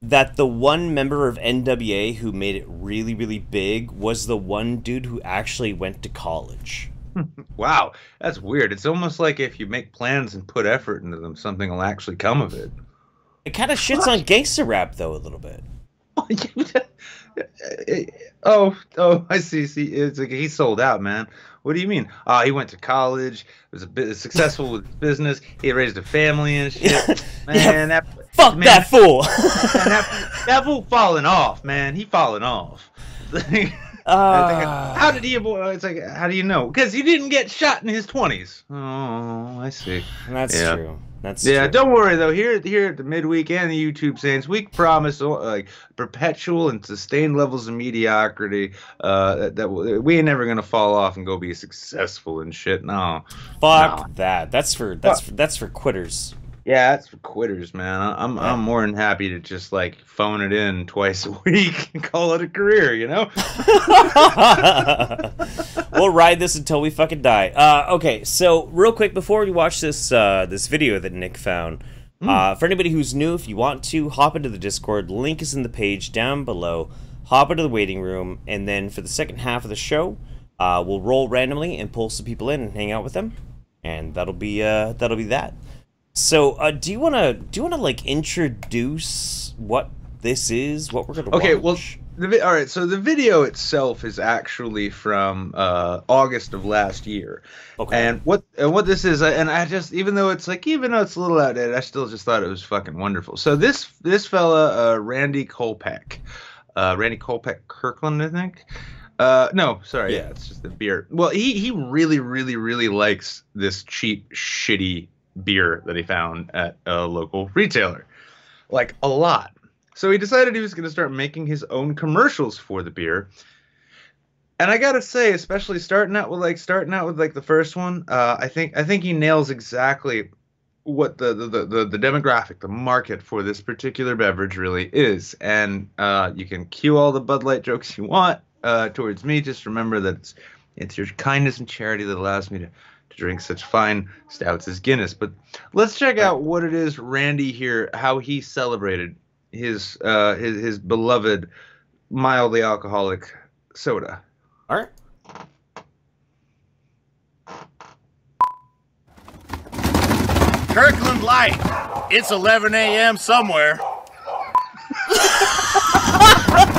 that the one member of NWA who made it really, really big was the one dude who actually went to college. Wow, that's weird. It's almost like if you make plans and put effort into them, something will actually come of it. It kind of shits on gangster rap, though, a little bit. Oh, I see. See, it's like he sold out, man. What do you mean? He went to college, was a bit successful with his business. He raised a family and shit. Man, yeah, that fool. That fool falling off, man. He falling off. How did he avoid? It's like, how do you know? Because he didn't get shot in his 20s. Oh, I see. That's true. That's true. Don't worry though. Here at the Midweek and the YouTube Saints, we promise like perpetual and sustained levels of mediocrity. That we ain't never gonna fall off and go be successful and shit. No, fuck that. That's for quitters. Yeah, that's for quitters, man. I'm more than happy to just like phone it in twice a week and call it a career, you know? We'll ride this until we fucking die. Okay, so real quick before we watch this this video that Nick found, for anybody who's new, if you want to hop into the Discord, link is in the page down below. Hop into the waiting room, and then for the second half of the show, we'll roll randomly and pull some people in and hang out with them, and that'll be that. So, do you wanna like introduce what this is, what we're gonna watch? Okay, well, all right. So the video itself is actually from August of last year. Okay. And what this is, and I just even though it's a little outdated, I still just thought it was fucking wonderful. So this fella, Randy Kolpeck, Kirkland, I think. No, sorry, yeah, it's just the beer. Well, he really, really, really likes this cheap, shitty beer that he found at a local retailer, like a lot. So he decided he was going to start making his own commercials for the beer. And I gotta say, especially starting out with the first one, I think he nails exactly what the demographic, the market for this particular beverage really is. And you can cue all the Bud Light jokes you want towards me. Just remember that it's your kindness and charity that allows me to drink such fine stouts as Guinness. But let's check out what it is Randy here, how he celebrated his beloved mildly alcoholic soda. All right. Kirkland Light. It's 11 a.m. somewhere.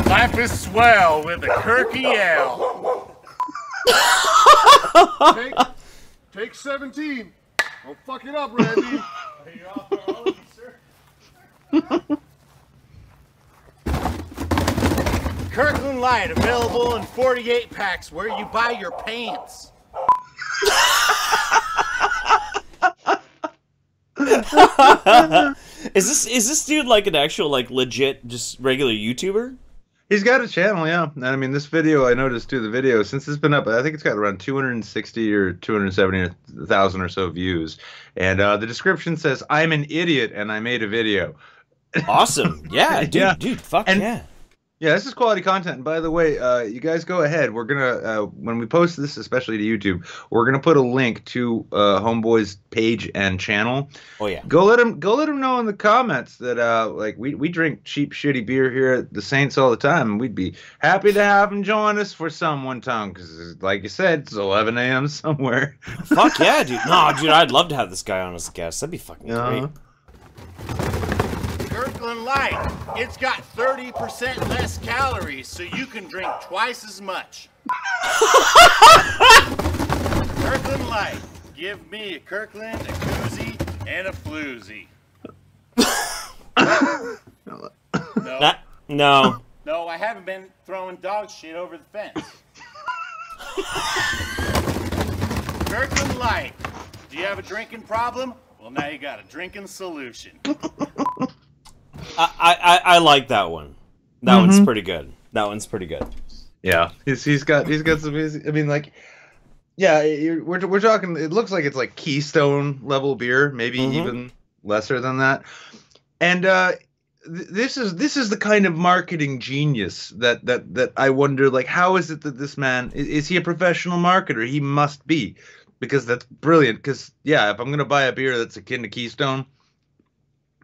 Life is swell with a Kirky Ale. Take 17. Don't fuck it up, Randy. You're off the road, sir. Kirkland Light, available in 48 packs where you buy your pants. Is this dude like an actual, like, legit, just regular YouTuber? He's got a channel, yeah. And I mean, this video, I noticed too, the video, since it's been up, I think it's got around 260 or 270,000 or so views. And the description says, "I'm an idiot and I made a video." Awesome. Yeah, dude, fuck yeah. Yeah, this is quality content. And by the way, you guys go ahead. We're gonna when we post this, especially to YouTube, we're gonna put a link to Homeboy's page and channel. Oh yeah. Go let him know in the comments that like we drink cheap, shitty beer here at the Saints all the time, and we'd be happy to have him join us for some one time because, like you said, it's 11 a.m. somewhere. Fuck yeah, dude. No, dude, I'd love to have this guy on as a guest. That'd be fucking great. Kirkland Light. It's got 30% less calories, so you can drink twice as much. Kirkland Light. Give me a Kirkland, a koozie, and a floozy. No. No, I haven't been throwing dog shit over the fence. Kirkland Light. Do you have a drinking problem? Well, now you got a drinking solution. I like that one. That one's pretty good. That one's pretty good. Yeah, he's got some. I mean, like, yeah, we're talking. It looks like it's like Keystone level beer, maybe even lesser than that. And this is the kind of marketing genius that I wonder, like, how is it that this man is he a professional marketer? He must be, because that's brilliant. Because yeah, if I'm gonna buy a beer that's akin to Keystone.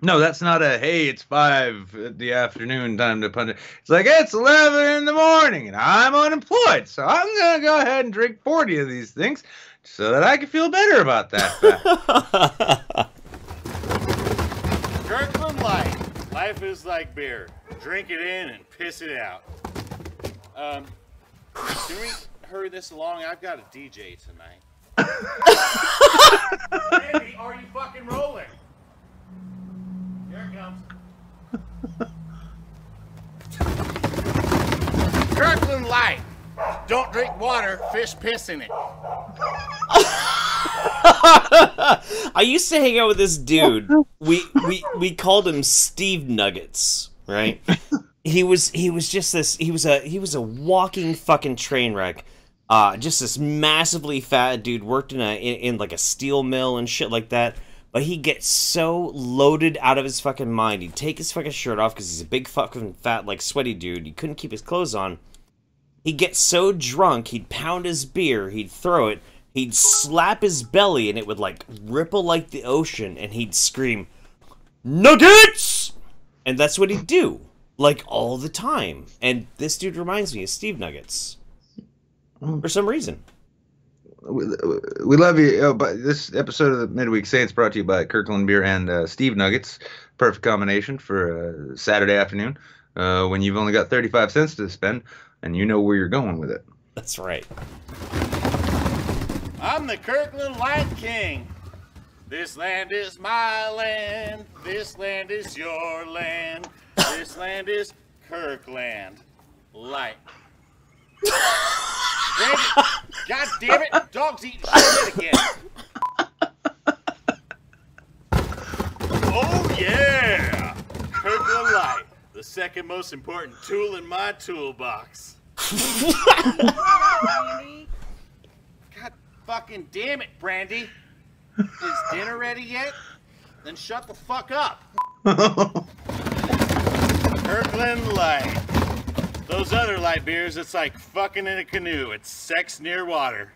No, that's not a, hey, it's 5 in the afternoon, time to punch it. It's like, it's 11 in the morning, and I'm unemployed, so I'm going to go ahead and drink 40 of these things so that I can feel better about that. Kirkland Light. Life is like beer. Drink it in and piss it out. Can we hurry this along? I've got a DJ tonight. Randy, are you fucking rolling? Here it comes. Kirkland Light. Don't drink water, fish piss in it. I used to hang out with this dude. We called him Steve Nuggets, right? He was just this. He was a walking fucking train wreck. Just this massively fat dude, worked in like a steel mill and shit like that. But he'd get so loaded out of his fucking mind. He'd take his fucking shirt off because he's a big fucking fat, like, sweaty dude. He couldn't keep his clothes on. He'd get so drunk, he'd pound his beer, he'd throw it, he'd slap his belly, and it would, like, ripple like the ocean, and he'd scream, "Nuggets!" And that's what he'd do, like, all the time. And this dude reminds me of Steve Nuggets. For some reason. We love you. But this episode of the Midweek Saints brought to you by Kirkland Beer and Steve Nuggets. Perfect combination for a Saturday afternoon when you've only got 35 cents to spend and you know where you're going with it. That's right. I'm the Kirkland Light King. This land is my land. This land is your land. This land is Kirkland Light. Randy, God damn it! Dog's eating shit again. Oh yeah, Kirkland Light, the second most important tool in my toolbox. God fucking damn it, Brandy! Is dinner ready yet? Then shut the fuck up. Kirkland Light. Those other light beers, it's like fucking in a canoe. It's sex near water.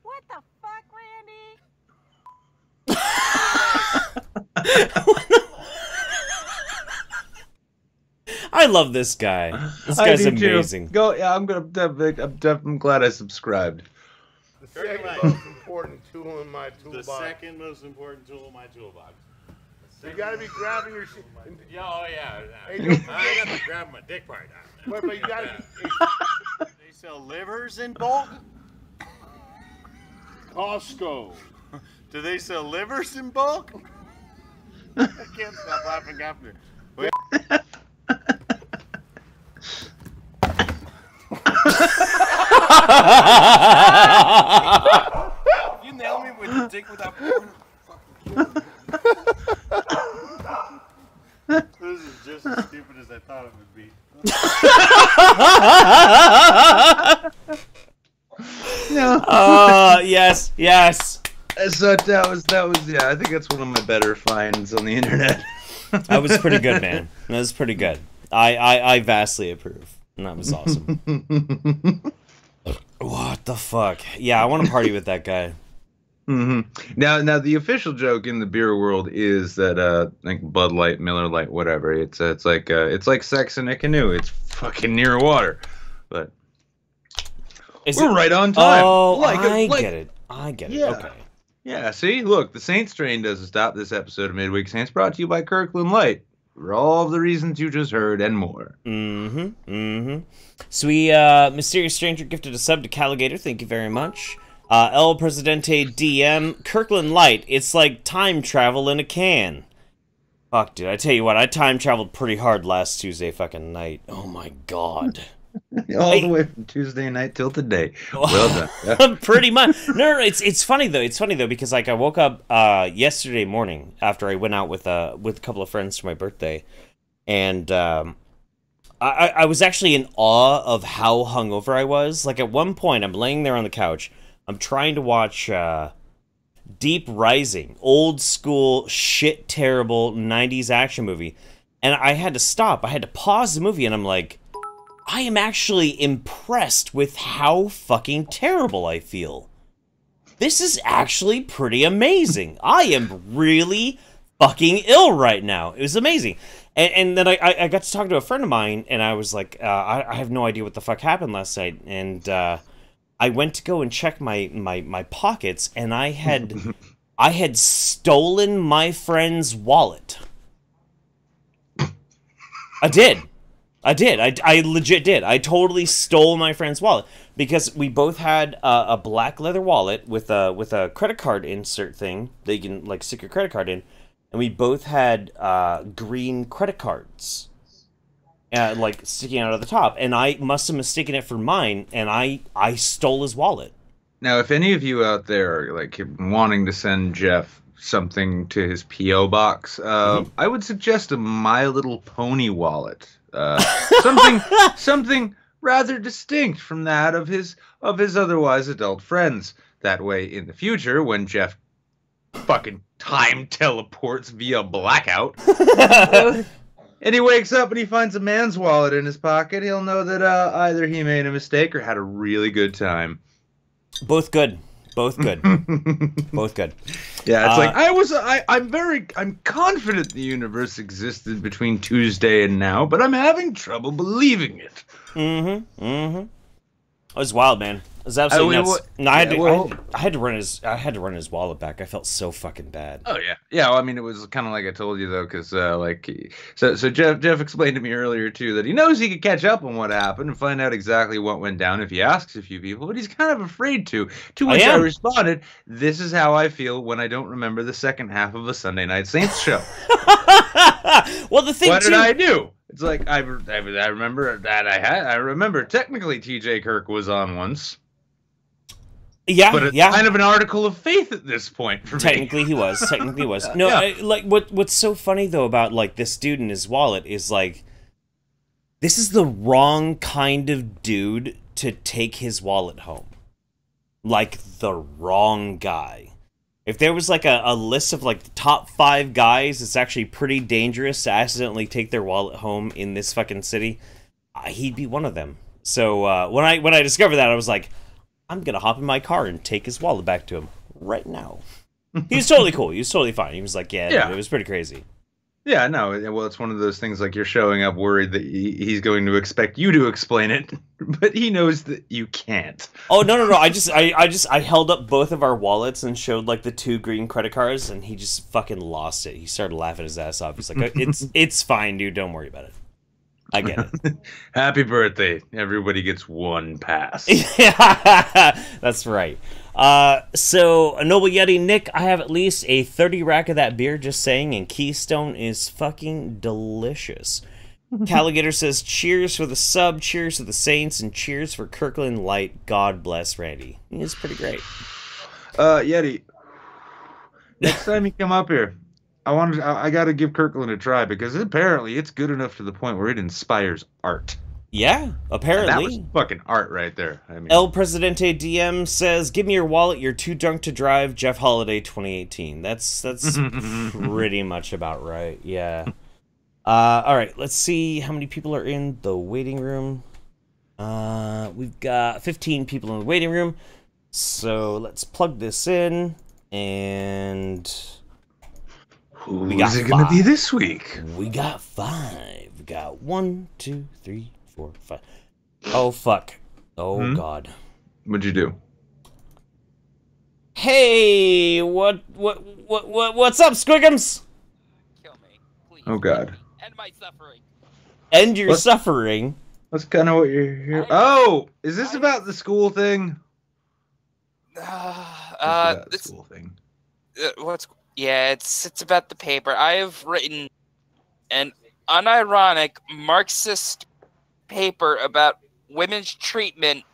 What the fuck, Randy? I love this guy. This guy's amazing. Go, yeah, I'm glad I subscribed. The second most important tool in my toolbox. The second most important tool in my toolbox. You gotta be grabbing your shit. Yeah, oh yeah. Hey, don't I got to grab my dick part now. Wait, but you gotta be. They sell livers in bulk? Costco. Do they sell livers in bulk? I can't stop laughing after. Wait. You nail me with the dick without fucking. This is just as stupid as I thought it would be. No. Yes, yes. So that was yeah. I think that's one of my better finds on the internet. That was pretty good, man. That was pretty good. I vastly approve. And that was awesome. What the fuck? Yeah, I want to party with that guy. Mm-hmm. Now the official joke in the beer world is that like Bud Light, Miller Light, whatever. It's like sex in a canoe. It's fucking near water, but we're right on time. Oh, I get it. I get it. Yeah. Okay. Yeah. See, look, the Saints train doesn't stop. This episode of Midweek Saints brought to you by Kirkland Light. For all of the reasons you just heard and more. So we, Mysterious Stranger gifted a sub to Caligator. Thank you very much. El Presidente DM, Kirkland Light. It's like time travel in a can. Fuck, dude. I tell you what, I time traveled pretty hard last Tuesday fucking night. Oh my god. All the way from Tuesday night till today. Well done. Yeah. Pretty much. No, it's funny though. It's funny though because like I woke up yesterday morning after I went out with a couple of friends for my birthday, and I was actually in awe of how hungover I was. Like at one point, I'm laying there on the couch. I'm trying to watch Deep Rising, old school shit terrible 90s action movie, and I had to stop. I had to pause the movie, and I'm like, I am actually impressed with how fucking terrible I feel. This is actually pretty amazing. I am really fucking ill right now. It was amazing. And then I got to talk to a friend of mine, and I was like, I have no idea what the fuck happened last night. And I went to go and check my pockets, and I had stolen my friend's wallet. I did. I legit did. I totally stole my friend's wallet because we both had a black leather wallet with a credit card insert thing that you can like stick your credit card in, and we both had green credit cards, like sticking out of the top. And I must have mistaken it for mine, and I stole his wallet. Now, if any of you out there are like wanting to send Jeff something to his PO box, I would suggest a My Little Pony wallet. Something rather distinct from that of his otherwise adult friends. That way, in the future, when Jeff fucking time teleports via blackout, and he wakes up and he finds a man's wallet in his pocket, he'll know that either he made a mistake or had a really good time. Both good. Both good. Both good. Yeah, it's like I'm confident the universe existed between Tuesday and now, but I'm having trouble believing it. It was wild, man. It was absolutely nuts. I had to run his wallet back. I felt so fucking bad. Oh yeah, yeah. Well, I mean, it was kind of like I told you though, because so Jeff explained to me earlier too that he knows he could catch up on what happened and find out exactly what went down if he asks a few people, but he's kind of afraid to. To which I responded, "This is how I feel when I don't remember the second half of a Sunday Night Saints show." Well, the thing what did I do? It's like I remember that I remember technically T.J. Kirk was on once. Yeah, but it's kind of an article of faith at this point for Technically me. he was. Technically he was. No, like what's so funny though about like this dude and his wallet is like, this is the wrong kind of dude to take his wallet home. Like the wrong guy. If there was like a list of like the top 5 guys, it's actually pretty dangerous to accidentally take their wallet home in this fucking city. He'd be one of them. So when I discovered that, I was like, I'm gonna hop in my car and take his wallet back to him right now. He was totally cool. He was totally fine. He was like, yeah. It was pretty crazy. Yeah, no, well, it's one of those things like you're showing up worried that he's going to expect you to explain it, but he knows that you can't. Oh, no. I held up both of our wallets and showed like the 2 green credit cards, and he just fucking lost it. He started laughing his ass off. He's like, it's fine, dude. Don't worry about it. I get it. Happy birthday. Everybody gets 1 pass. Yeah, that's right. So, Noble Yeti, Nick, I have at least a 30 rack of that beer, just saying, and Keystone is fucking delicious. Caligator says, cheers for the sub, cheers to the Saints, and cheers for Kirkland Light. God bless Randy. He's pretty great. Yeti, next time you come up here, I got to give Kirkland a try because apparently it's good enough to the point where it inspires art. Yeah, apparently. And that was fucking art right there. I mean, El Presidente DM says, give me your wallet, you're too drunk to drive, Jeff Holiday 2018. That's pretty much about right, yeah. Alright, let's see how many people are in the waiting room. We've got 15 people in the waiting room. So let's plug this in, and... Who's it going to be this week? We got 5. We got 1, 2, 3, 4, 5. Oh, fuck. Oh, God. What'd you do? Hey, what's up, Squiggums? Kill me, please. Oh, God. End my suffering. End your suffering? That's kind of what you're here. Oh, is this about the school thing? The school thing. Yeah, it's about the paper. I have written an unironic Marxist paper about women's treatment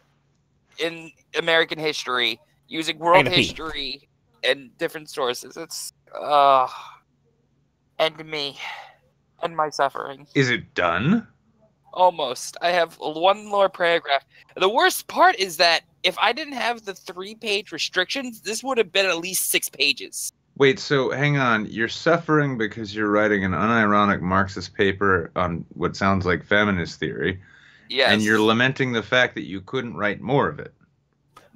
in American history using world history and different sources. It's end me. End my suffering. Is it done? Almost. I have one more paragraph. The worst part is that if I didn't have the 3-page restrictions, this would have been at least 6 pages. Wait, so hang on. You're suffering because you're writing an unironic Marxist paper on what sounds like feminist theory. Yes. And you're lamenting the fact that you couldn't write more of it.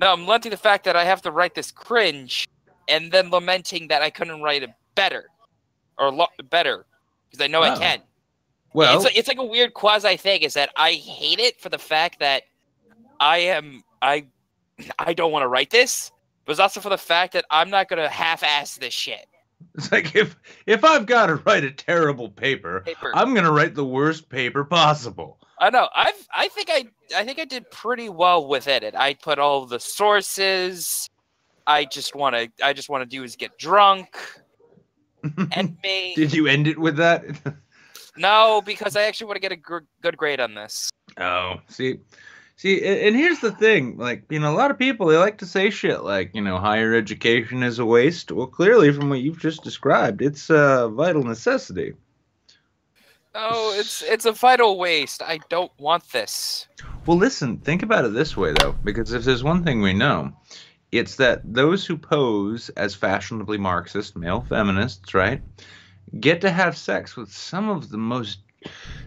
No, I'm lamenting the fact that I have to write this cringe, and then lamenting that I couldn't write it better. Or better. Because I know I can. Well, it's like a weird quasi thing. Is that I hate it for the fact that I don't want to write this, but it's also for the fact that I'm not gonna half-ass this shit. it's like if I've got to write a terrible paper, I'm gonna write the worst paper possible. I know. I think I did pretty well with it. I put all the sources. I just want to do is get drunk. And me. Did you end it with that? No, because I actually want to get a good grade on this. Oh, see, and here's the thing, like, a lot of people, they like to say shit like, higher education is a waste. Well, clearly, from what you've just described, it's a vital necessity. Oh, it's a vital waste. I don't want this. Well, listen, think about it this way, though, because if there's one thing we know, it's that those who pose as fashionably Marxist, male feminists, right, get to have sex with some of the most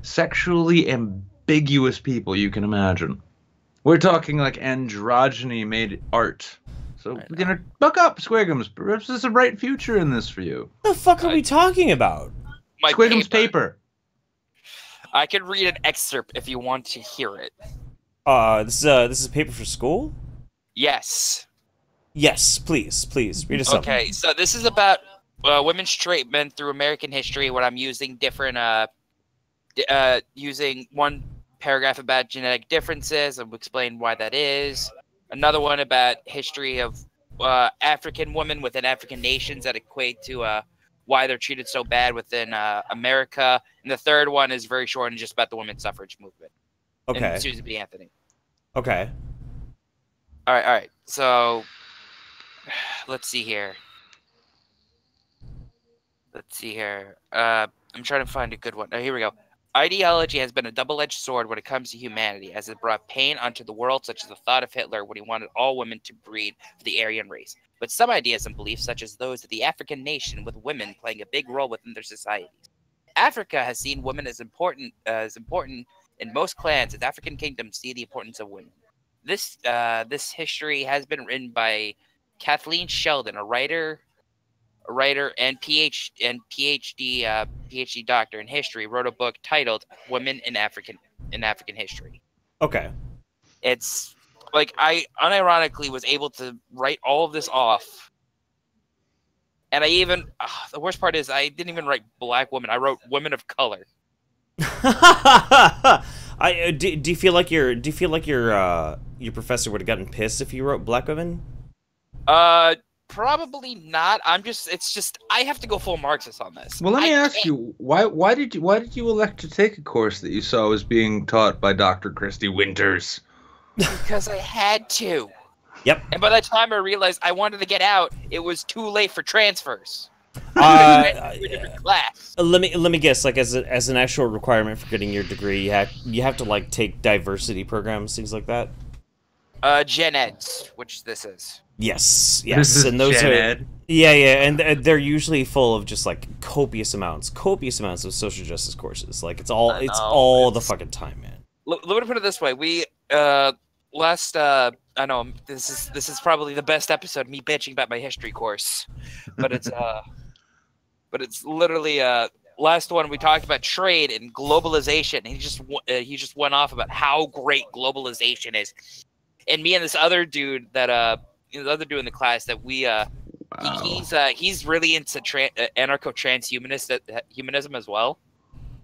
sexually ambiguous people you can imagine. We're talking like androgyny-made art. So, buck up, Squiggums. Perhaps there's a bright future in this for you. What the fuck are we talking about? Squiggums paper. I can read an excerpt if you want to hear it. This is a paper for school? Yes. Yes, please, read us something. Okay, so this is about women's treatment through American history, when I'm using different, using one paragraph about genetic differences, and we'll explain why that is. Another one about history of African women within African nations that equate to why they're treated so bad within America. And the third one is very short and just about the women's suffrage movement. Okay. And Susan B. Anthony. Okay. All right. So, let's see here. I'm trying to find a good one. Oh, here we go. Ideology has been a double-edged sword when it comes to humanity, as it brought pain onto the world, such as the thought of Hitler when he wanted all women to breed for the Aryan race. But some ideas and beliefs, such as those of the African nation, with women playing a big role within their societies. Africa has seen women as important in most clans, as African kingdoms see the importance of women. This history has been written by Kathleen Sheldon, a writer and PhD doctor in history, wrote a book titled "Women in African History." Okay. It's like I unironically was able to write all of this off, and I even the worst part is I didn't even write black women. I wrote women of color. Do you feel like your professor would have gotten pissed if you wrote black women? Probably not. It's just I have to go full Marxist on this. Well, let me ask you, why did you elect to take a course that you saw was being taught by Dr. Christy Winters? Because I had to. Yep. And by the time I realized I wanted to get out, it was too late for transfers. Class. Let me guess. Like as an actual requirement for getting your degree, you have to like take diversity programs, things like that. Gen Eds, which this is. Yes, This is and those Gen are Ed? yeah, and they're usually full of just like copious amounts of social justice courses. Like it's all the fucking time, man. Let me put it this way: we last I know this is probably the best episode of me bitching about my history course, but it's literally last one we talked about trade and globalization. And he just went off about how great globalization is, and me and this other dude that the other dude in the class that we he's really into anarcho-transhumanism as well.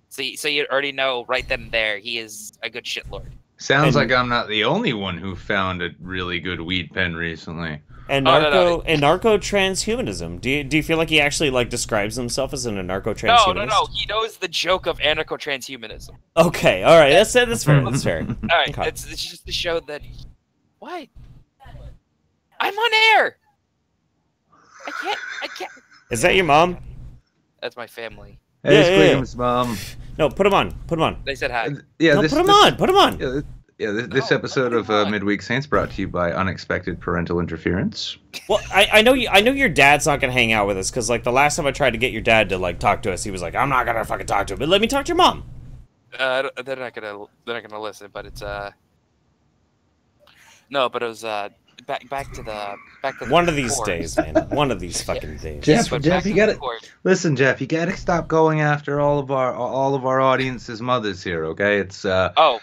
So you already know right then and there he is a good shitlord. Sounds like I'm not the only one who found a really good weed pen recently. Anarcho-transhumanism. Do you feel like he actually like describes himself as an anarcho-transhumanist? No. He knows the joke of anarcho-transhumanism. Okay, all right. That's fair. That's fair. All right, Okay. it's just to show that. What? I'm on air. I can't. Is that your mom? That's my family. Hey, Yeah, yeah, Spriggans, Mom. No, put him on. Put him on. They said hi. Yeah, No, put him on. Put him on. This episode of Midweek Saints brought to you by unexpected parental interference. Well, I know your dad's not gonna hang out with us because like the last time I tried to get your dad to like talk to us, he was like, "I'm not gonna fucking talk to him." But let me talk to your mom. They're not gonna listen. But it's no. But it was back to the One of these course. days, man. One of these fucking days. Jeff, But Jeff, back you to the gotta course. listen. Jeff, you gotta stop going after all of our audience's mothers here. Okay, it's Oh,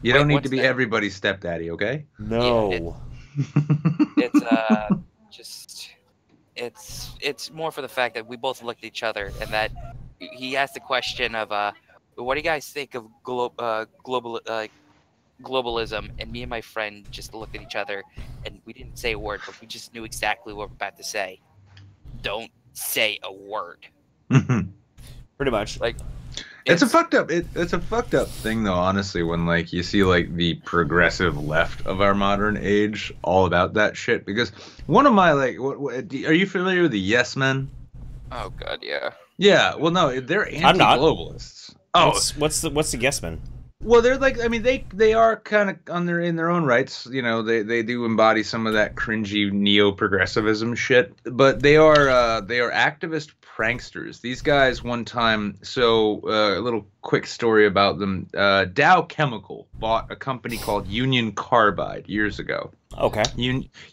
you don't wait, need what's to be that? everybody's stepdaddy. Okay. No. it's it's more for the fact that we both looked at each other and that he asked the question of what do you guys think of globalism, and me and my friend just looked at each other and we didn't say a word, but we just knew exactly what we're about to say. Don't say a word. Pretty much. Like It's a fucked up. It's a fucked up thing, though. Honestly, when like you see like the progressive left of our modern age all about that shit. Because one of my like, are you familiar with the Yes Men? Oh god, yeah. Yeah. Well, no, they're I'm not. anti-globalists. Oh, What's the yes man? well, they're like. I mean, they are kind of in their own rights. You know, they do embody some of that cringy neo-progressivism shit. But they are activist pranksters. These guys one time. So a little quick story about them. Dow Chemical bought a company called Union Carbide years ago. Okay.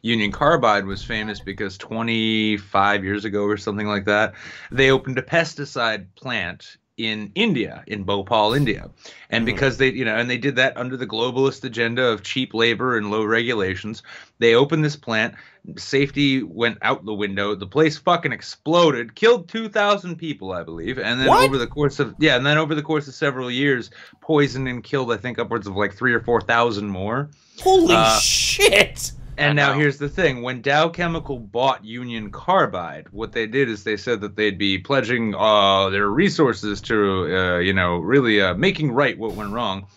Union Carbide was famous because 25 years ago or something like that, they opened a pesticide plant in India, in Bhopal, India. And because they, and they did that under the globalist agenda of cheap labor and low regulations, they opened this plant, safety went out the window, the place fucking exploded, killed 2,000 people, I believe, and then over the course of several years, poisoned and killed, I think, upwards of like 3,000 or 4,000 more. Holy shit! And now here's the thing. When Dow Chemical bought Union Carbide, what they did is they said that they'd be pledging their resources to, really making right what went wrong.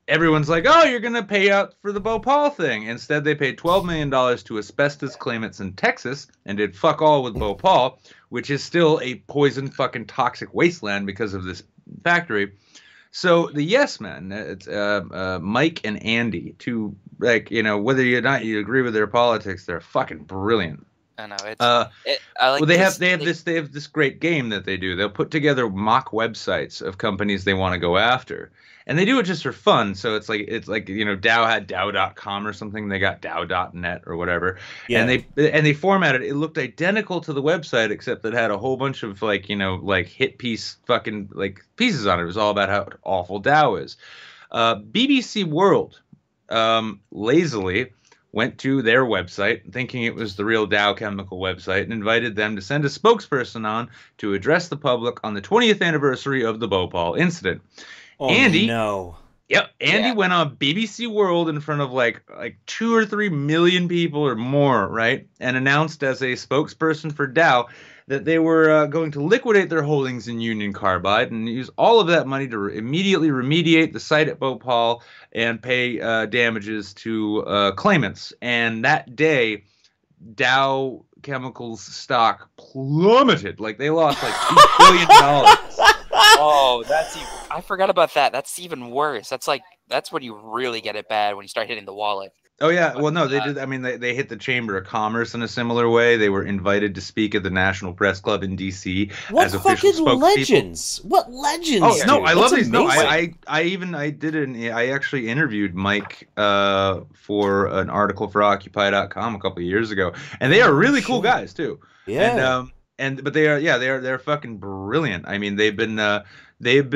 Everyone's like, oh, you're going to pay out for the Bhopal thing. Instead, they paid $12 million to asbestos claimants in Texas and did fuck all with Bhopal, which is still a poison fucking toxic wasteland because of this factory. So the Yes Men, it's Mike and Andy, two, like, whether you agree with their politics, they're fucking brilliant. I know They have this great game that they do. They'll put together mock websites of companies they want to go after, and they do it just for fun. So it's like Dow had Dow.com or something. They got Dow.net or whatever, and they formatted it. It looked identical to the website except it had a whole bunch of hit piece fucking like pieces on it. It was all about how awful Dow is. BBC World lazily went to their website thinking it was the real Dow Chemical website and invited them to send a spokesperson on to address the public on the 20th anniversary of the Bhopal incident. Oh, Andy, no. Yep, Andy went on BBC World in front of like 2 or 3 million people or more, right? And announced as a spokesperson for Dow that they were going to liquidate their holdings in Union Carbide and use all of that money to immediately remediate the site at Bhopal and pay damages to claimants. And that day, Dow Chemicals stock plummeted. Like they lost like $2 billion. Oh, I forgot about that. That's even worse. That's when you really get it bad, when you start hitting the wallet. Oh yeah, well no, they did. I mean, they hit the Chamber of Commerce in a similar way. They were invited to speak at the National Press Club in D.C. as official spokespeople. Legends? What legends? Oh no, I love That's these. No, amazing. I actually interviewed Mike for an article for Occupy.com a couple of years ago, and they are really cool guys too. Yeah. But they're fucking brilliant. I mean, they have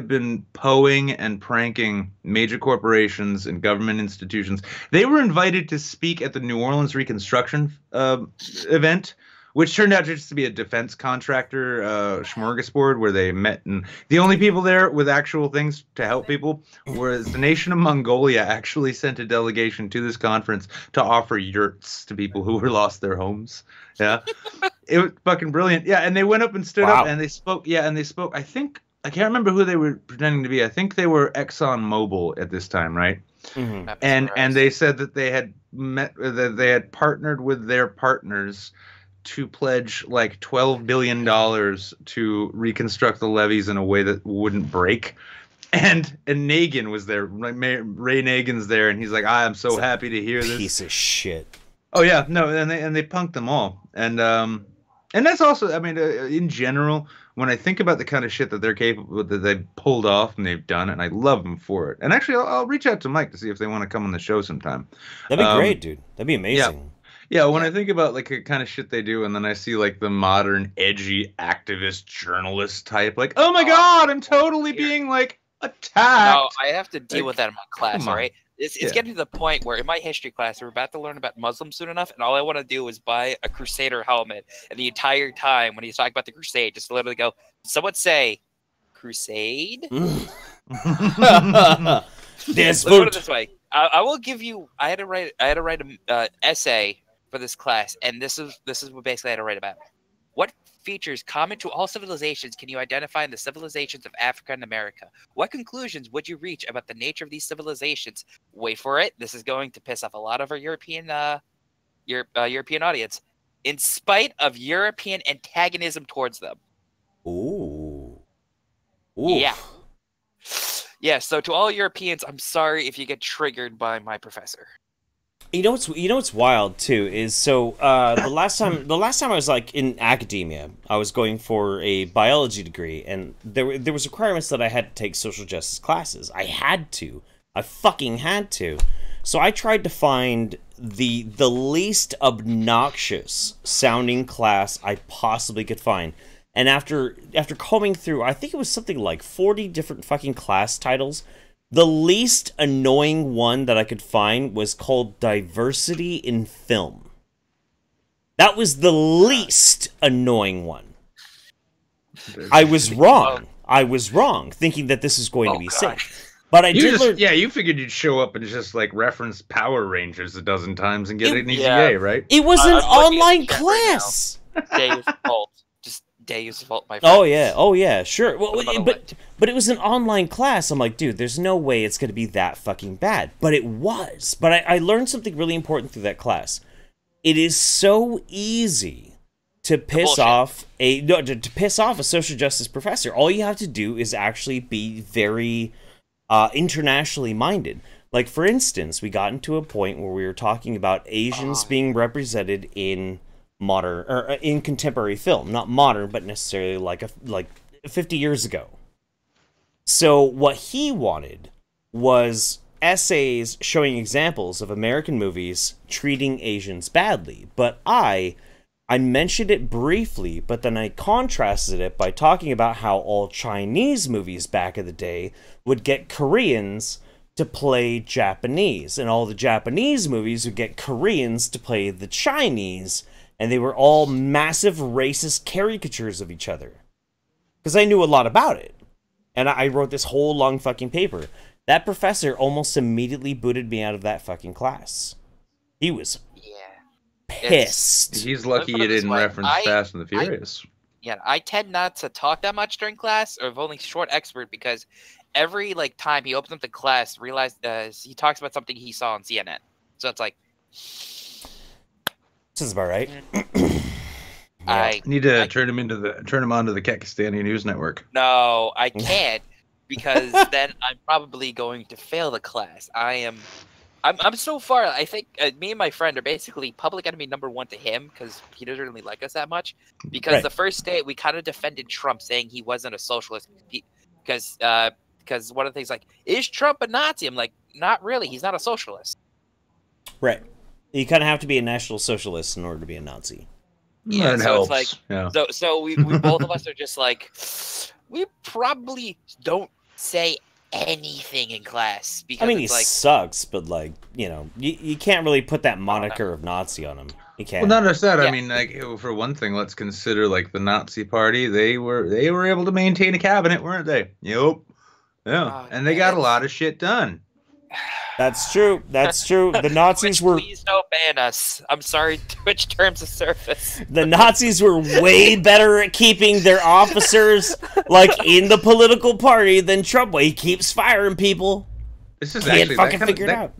been poing and pranking major corporations and government institutions. They were invited to speak at the New Orleans Reconstruction event which turned out just to be a defense contractor smorgasbord where they met, and the only people there with actual things to help people was the nation of Mongolia actually sent a delegation to this conference to offer yurts to people who were lost their homes. Yeah, it was fucking brilliant. Yeah, and they went up and stood up and they spoke. Yeah, and they spoke. I think I can't remember who they were pretending to be. I think they were ExxonMobil at this time, right? Mm-hmm. And they said that they had partnered with their partners to pledge like $12 billion to reconstruct the levees in a way that wouldn't break. And Nagin was there. Ray Nagin's there, and he's like, "I'm so happy to hear this." Piece of shit. Oh yeah, no, and they punked them all, and that's also, I mean, in general, when I think about the kind of shit that they're capable, that they've pulled off and they've done, and I love them for it. And actually, I'll reach out to Mike to see if they want to come on the show sometime. That'd be great, dude. That'd be amazing. Yeah, when I think about like the kind of shit they do, and then I see like the modern edgy activist journalist type, like, oh my god, I'm totally being like attacked. No, I have to deal with that in my class, all right? It's getting to the point where in my history class, we're about to learn about Muslims soon enough, and all I want to do is buy a Crusader helmet. And the entire time when he's talking about the Crusade, just literally go, someone say, Crusade? Let's put it this way. I will give you, I had to write an essay for this class, and this is what basically I had to write about. What features common to all civilizations can you identify in the civilizations of Africa and America? What conclusions would you reach about the nature of these civilizations? Wait for it. This is going to piss off a lot of our European audience. In spite of European antagonism towards them. Ooh. Yeah. Yeah, so to all Europeans, I'm sorry if you get triggered by my professor. You know what's wild too is the last time I was like in academia, I was going for a biology degree, and there was requirements that I had to take social justice classes. I fucking had to. So I tried to find the least obnoxious sounding class I possibly could find. And after combing through, I think it was something like 40 different fucking class titles, the least annoying one that I could find was called Diversity in Film. That was the least annoying one. I was wrong. Thinking that this is going to be safe. But you figured you'd show up and just like reference Power Rangers a dozen times and get an easy A, right? It was an online class. Dave's fault. Just Dave's fault, my friend. Oh yeah, sure. Well, but it was an online class. I'm like, dude, there's no way it's going to be that fucking bad. But it was. But I learned something really important through that class. It is so easy to piss off a social justice professor. All you have to do is actually be very internationally minded. Like, for instance, we got into a point where we were talking about Asians being represented in modern or in contemporary film, not modern, but necessarily like 50 years ago. So what he wanted was essays showing examples of American movies treating Asians badly. But I mentioned it briefly, but then I contrasted it by talking about how all Chinese movies back in the day would get Koreans to play Japanese, and all the Japanese movies would get Koreans to play the Chinese, and they were all massive racist caricatures of each other. Because I knew a lot about it. And I wrote this whole long fucking paper. That professor almost immediately booted me out of that fucking class. He was pissed. He's lucky you didn't reference Fast and the Furious. I tend not to talk that much during class, or only short expert, because every time he opens up the class, he talks about something he saw on CNN. So it's like, this is about right. I need to turn him onto the Kekistani News Network. No, I can't, because then I'm probably going to fail the class. I'm so far. I think me and my friend are basically public enemy number one to him, because he doesn't really like us that much. Because the first day we kind of defended Trump, saying he wasn't a socialist, because one of the things is Trump a Nazi? I'm like, not really. He's not a socialist. Right. You kind of have to be a National Socialist in order to be a Nazi. Yeah, that so helps. It's so we both of us are just like, we probably don't say anything in class because I mean, he it's like sucks, but like, you know, you can't really put that moniker of Nazi on him. You can't. Well, not just that. Yeah. I mean, like for one thing, let's consider like the Nazi Party. They were able to maintain a cabinet, weren't they? Yep. Yeah, and they got a lot of shit done. That's true. That's true. The Nazis were. Please don't ban us. I'm sorry, Twitch terms of service. The Nazis were way better at keeping their officers like in the political party than Trump. He keeps firing people. This is Can't actually fucking that figure it that, out.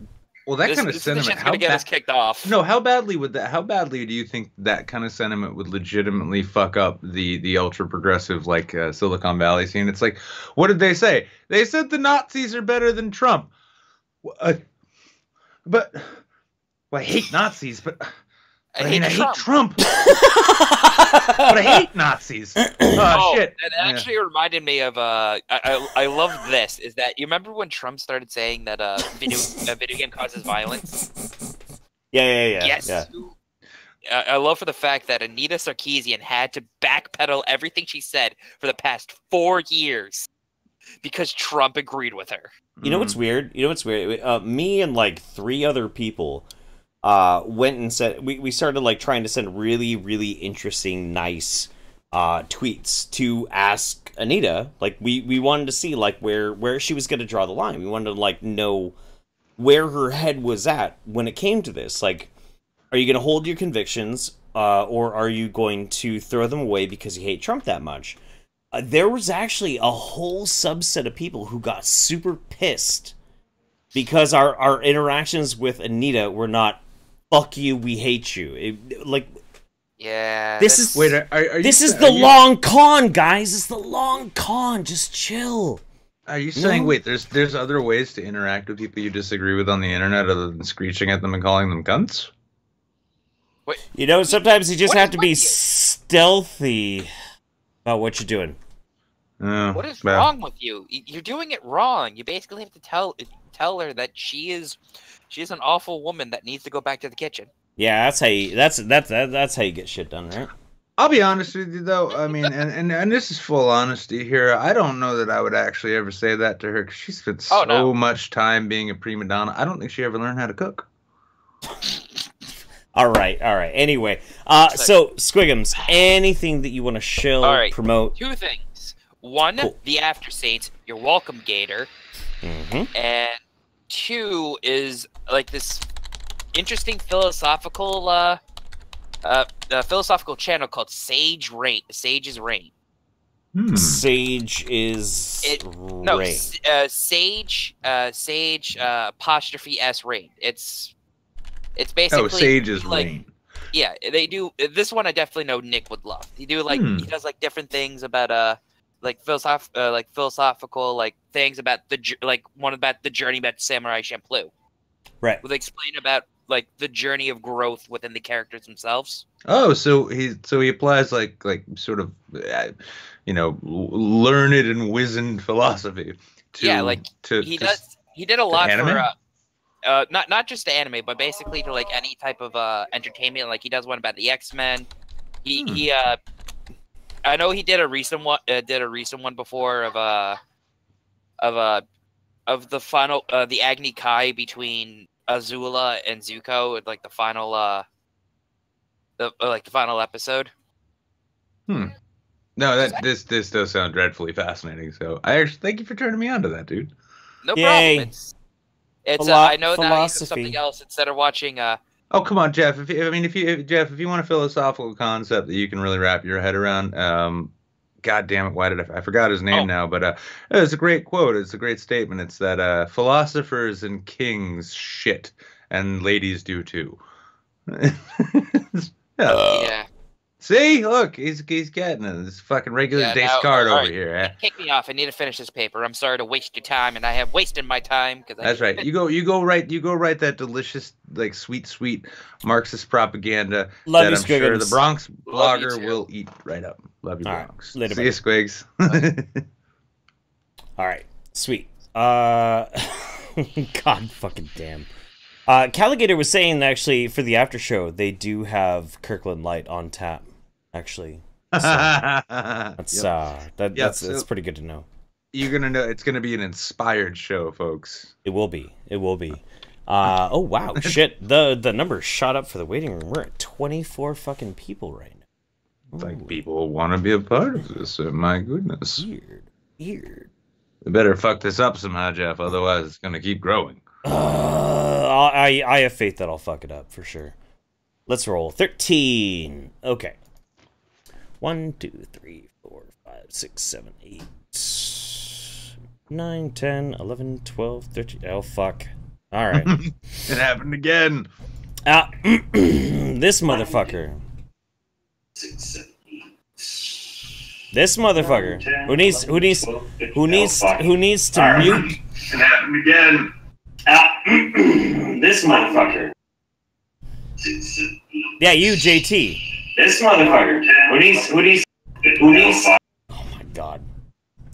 Well, that kind of This sentiment. shit's gonna get us kicked off. No, how badly would that? How badly do you think that kind of sentiment would legitimately fuck up the ultra progressive like Silicon Valley scene? It's like, what did they say? They said the Nazis are better than Trump. But well, I hate Nazis, but I hate Trump. But I hate Nazis. Oh shit! That actually reminded me of I love this. Is that you remember when Trump started saying that a video game causes violence? Yeah. Yes. Yeah. I love for the fact that Anita Sarkeesian had to backpedal everything she said for the past 4 years because Trump agreed with her. You know what's weird? Me and like 3 other people went and said we started like trying to send really, really interesting, nice tweets to ask Anita. Like we wanted to see like where she was going to draw the line. We wanted to like know where her head was at when it came to this. Like, are you going to hold your convictions, or are you going to throw them away because you hate Trump that much? There was actually a whole subset of people who got super pissed because our interactions with Anita were not "fuck you, we hate you." This is the long con, guys. It's the long con. Just chill. Are you saying there's other ways to interact with people you disagree with on the internet other than screeching at them and calling them cunts? Wait, you know, sometimes you just have to be stealthy about what you're doing. What is wrong with you? You're doing it wrong. You basically have to tell her that she's an awful woman that needs to go back to the kitchen. Yeah, that's how you get shit done, right? I'll be honest with you though. I mean, and this is full honesty here. I don't know that I would actually ever say that to her because she spent so much time being a prima donna. I don't think she ever learned how to cook. All right. Anyway, so Squiggums, anything that you want to promote? 2 things. 1, the After Saints. You're welcome, Gator. Mm-hmm. And 2 is like this interesting philosophical channel called Sage Rain. Sage's Rain. Sage is rain. Sage apostrophe S Rain. It's basically Sage is like, rain. Yeah, they do this one. I definitely know Nick would love. He does like different things about philosophical like things about one about the journey about Samurai Champloo. Right. Would explain about like the journey of growth within the characters themselves. Oh, so he applies like sort of learned and wizened philosophy to he did a lot for not just the anime, but basically to like any type of entertainment. Like he does one about the X-Men. I know he did a recent one before of the final the Agni Kai between Azula and Zuko, like the final episode. No, this does sound dreadfully fascinating. So I actually thank you for turning me on to that, dude. No problem. It's I know now you something else instead of watching. Oh come on, Jeff. If you want a philosophical concept that you can really wrap your head around, God damn it, why did I forgot his name now? But it's a great quote. It's a great statement. It's that philosophers and kings shit, and ladies do too. Yeah. See, look, he's getting it. This fucking regular Descartes over here. Eh? Kick me off. I need to finish this paper. I'm sorry to waste your time, and I have wasted my time. That's right. You go write that delicious, like sweet Marxist propaganda that I'm sure the Bronx blogger will eat right up. Love you, Bronx. Later, see you, Squigs. All right, sweet. God fucking damn. Caligator was saying actually for the after show they do have Kirkland Light on tap. Actually, so that's pretty good to know. you're gonna know it's gonna be an inspired show, folks. It will be. It will be. Oh wow, shit! The number shot up for the waiting room. We're at 24 fucking people right now. It's like people want to be a part of this. My goodness. Weird. We better fuck this up somehow, Jeff. Otherwise, it's gonna keep growing. I have faith that I'll fuck it up for sure. Let's roll 13. Okay. 1, 2, 3, 4, 5, 6, 7, 8, 9, 10, 11, 12, 13. Oh fuck. All right. It happened again. This motherfucker. This motherfucker who needs to mute. It happened again. This motherfucker. Yeah, you, JT. This motherfucker who needs. Oh my god.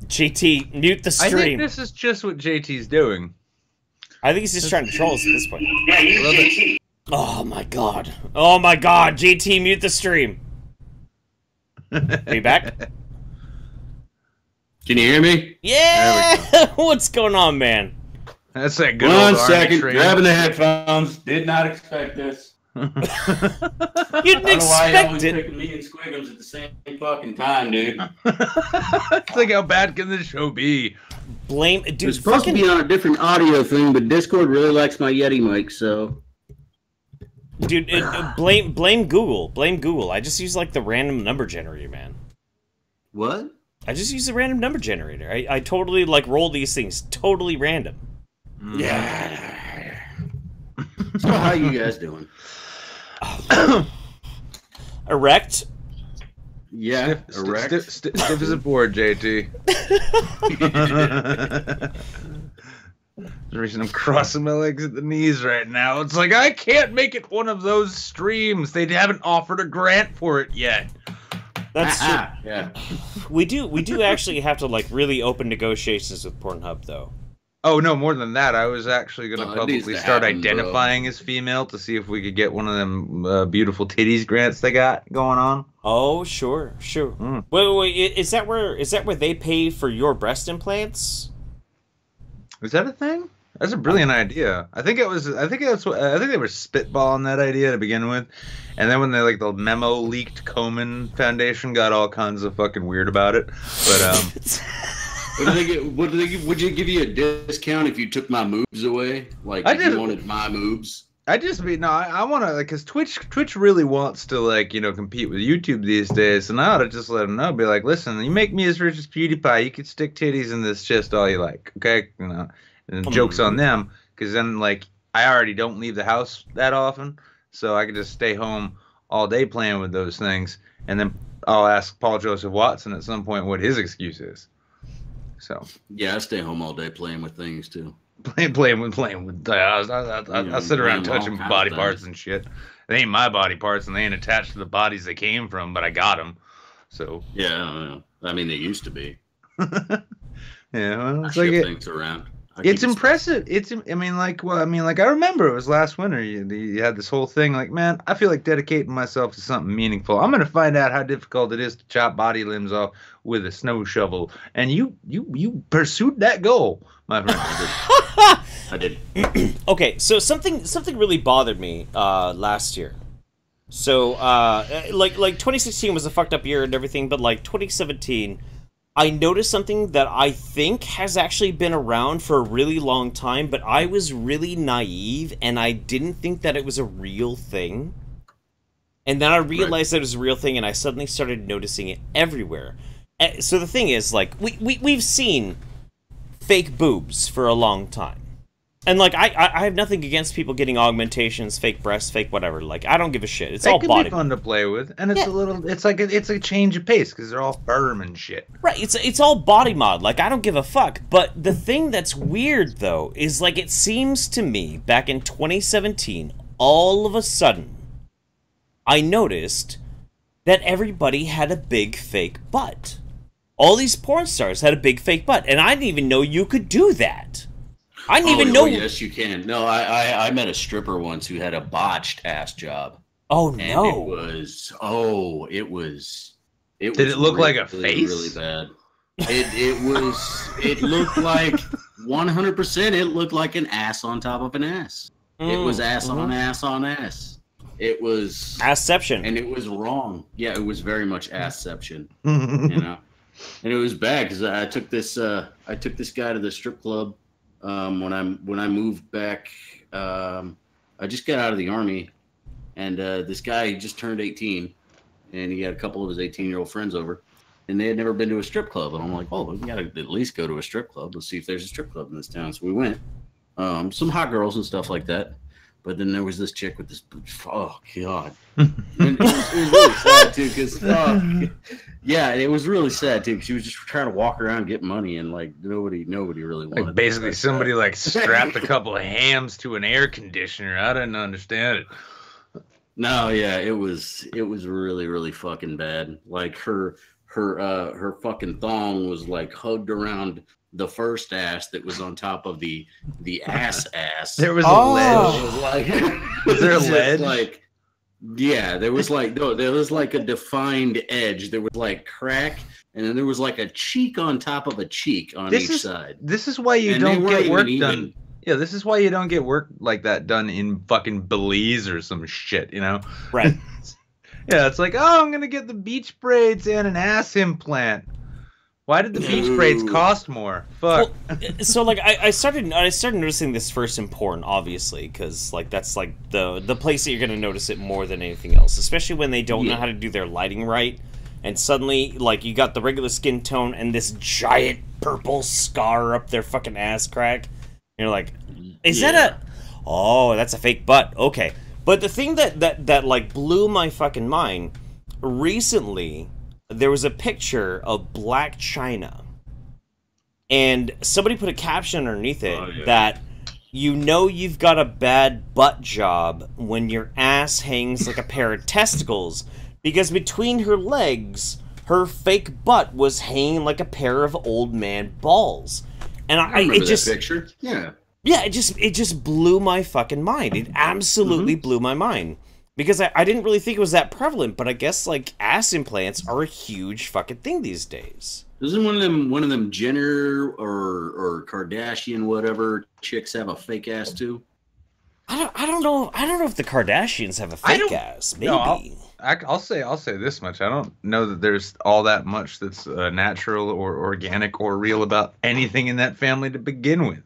JT, mute the stream. I think this is just what JT's doing. I think he's just trying to troll us at this point. Yeah, you, JT. Oh my god. Oh my god, JT, mute the stream. Are you back? Can you hear me? Yeah! What's going on, man? That's that good One old second, train. grabbing the headphones. Did not expect this. You didn't I don't know why you expect always it. picking me and Spriggans at the same fucking time, dude. It's like, how bad can this show be? Blame, It's dude. supposed Fucking, to be on a different audio thing, but Discord really likes my Yeti mic, so. dude. Blame Google. Blame Google. I just use like the random number generator, man. What? I just use the random number generator. I totally like roll these things totally random. Yeah. So how you guys doing? Erect. Yeah, erect. Stiff as a board, JT. The reason I'm crossing my legs at the knees right now. It's like, I can't make it one of those streams. They haven't offered a grant for it yet. That's true. Yeah. We do actually have to like really open negotiations with Pornhub though. Oh, no, more than that. I was actually going No, to it needs publicly to start happen, identifying as female to see if we could get one of them beautiful titties grants they got going on. Oh, sure. Wait, is that where they pay for your breast implants? Is that a thing? That's a brilliant idea. I think they were spitballing that idea to begin with, and then when they the memo leaked, Komen Foundation got all kinds of fucking weird about it. But Would you give you a discount if you took my moves away? Like if you wanted my moves? I want to because Twitch really wants to compete with YouTube these days, and I ought to just let them know, be like, listen, you make me as rich as PewDiePie, you can stick titties in this chest all you like, okay? And joke's on them, because then I already don't leave the house that often, so I can just stay home all day playing with those things, and then I'll ask Paul Joseph Watson at some point what his excuse is. So yeah, I stay home all day playing with things too. Playing with. I sit around touching body parts and shit. They ain't my body parts, and they ain't attached to the bodies they came from, but I got them. So yeah, I mean they used to be. Yeah, well, it's I ship things around. It's impressive. I remember it was last winter. You had this whole thing. Like, man, I feel like dedicating myself to something meaningful. I'm gonna find out how difficult it is to chop body limbs off with a snow shovel. And you pursued that goal, my friend. I did. Okay, so something really bothered me last year. So 2016 was a fucked up year and everything, but 2017. I noticed something that I think has actually been around for a really long time, but I was really naive and I didn't think that it was a real thing. And then I realized that it was a real thing, and I suddenly started noticing it everywhere. So the thing is, we've seen fake boobs for a long time. And I have nothing against people getting augmentations, fake breasts, fake whatever. I don't give a shit. It's all body. It could be fun to play with, and it's it's a change of pace because they're all firm and shit. Right, it's all body mod. I don't give a fuck. But the thing that's weird though is it seems to me back in 2017, all of a sudden, I noticed that everybody had a big fake butt. All these porn stars had a big fake butt, and I didn't even know you could do that. I didn't even know. Yes, you can. No, I met a stripper once who had a botched ass job. Oh and no! It was. Did it look like a face? Really bad. It looked like 100%. It looked like an ass on top of an ass. It was ass on ass on ass. It was assception, and it was wrong. Yeah, it was very much assception. You know, and it was bad because I took this guy to the strip club when I moved back. I just got out of the army, and this guy just turned 18, and he had a couple of his 18-year-old friends over, and they had never been to a strip club. And I'm like, oh, we gotta at least go to a strip club. Let's see if there's a strip club in this town. So we went. Some hot girls and stuff like that. But then there was this chick with this, oh god, and it was really sad too, because yeah, it was really sad too, because she was just trying to walk around and get money, and like nobody really wanted. Like basically, somebody like strapped a couple of hams to an air conditioner. I didn't understand it. No, yeah, it was really fucking bad. Like her fucking thong was like hugged around the first ass that was on top of the ass. There was a ledge. It was like, was there a ledge? Like, yeah, there was like a defined edge. There was like crack, and then there was like a cheek on top of a cheek on each side. This is why you don't get work done. Yeah, this is why you don't get work like that done in fucking Belize or some shit, you know? Right. Yeah, it's like, oh, I'm gonna get the beach braids and an ass implant. Why did the beach braids cost more? Fuck. Well, so like I started noticing this first in porn, obviously, because like that's like the place that you're gonna notice it more than anything else, especially when they don't know how to do their lighting right, and suddenly like you got the regular skin tone and this giant purple scar up their fucking ass crack. And you're like, is that a? Oh, that's a fake butt. Okay, but the thing that like blew my fucking mind recently. There was a picture of Black China, and somebody put a caption underneath it that you know you've got a bad butt job when your ass hangs like a pair of testicles, because between her legs, her fake butt was hanging like a pair of old man balls. And I remember that picture. Yeah, it just blew my fucking mind. It absolutely blew my mind. Because I didn't really think it was that prevalent, but I guess like ass implants are a huge fucking thing these days. Doesn't one of them Jenner or Kardashian whatever chicks have a fake ass too? I don't know if the Kardashians have a fake ass. Maybe. No, I'll say this much. I don't know that there's all that much that's natural or organic or real about anything in that family to begin with.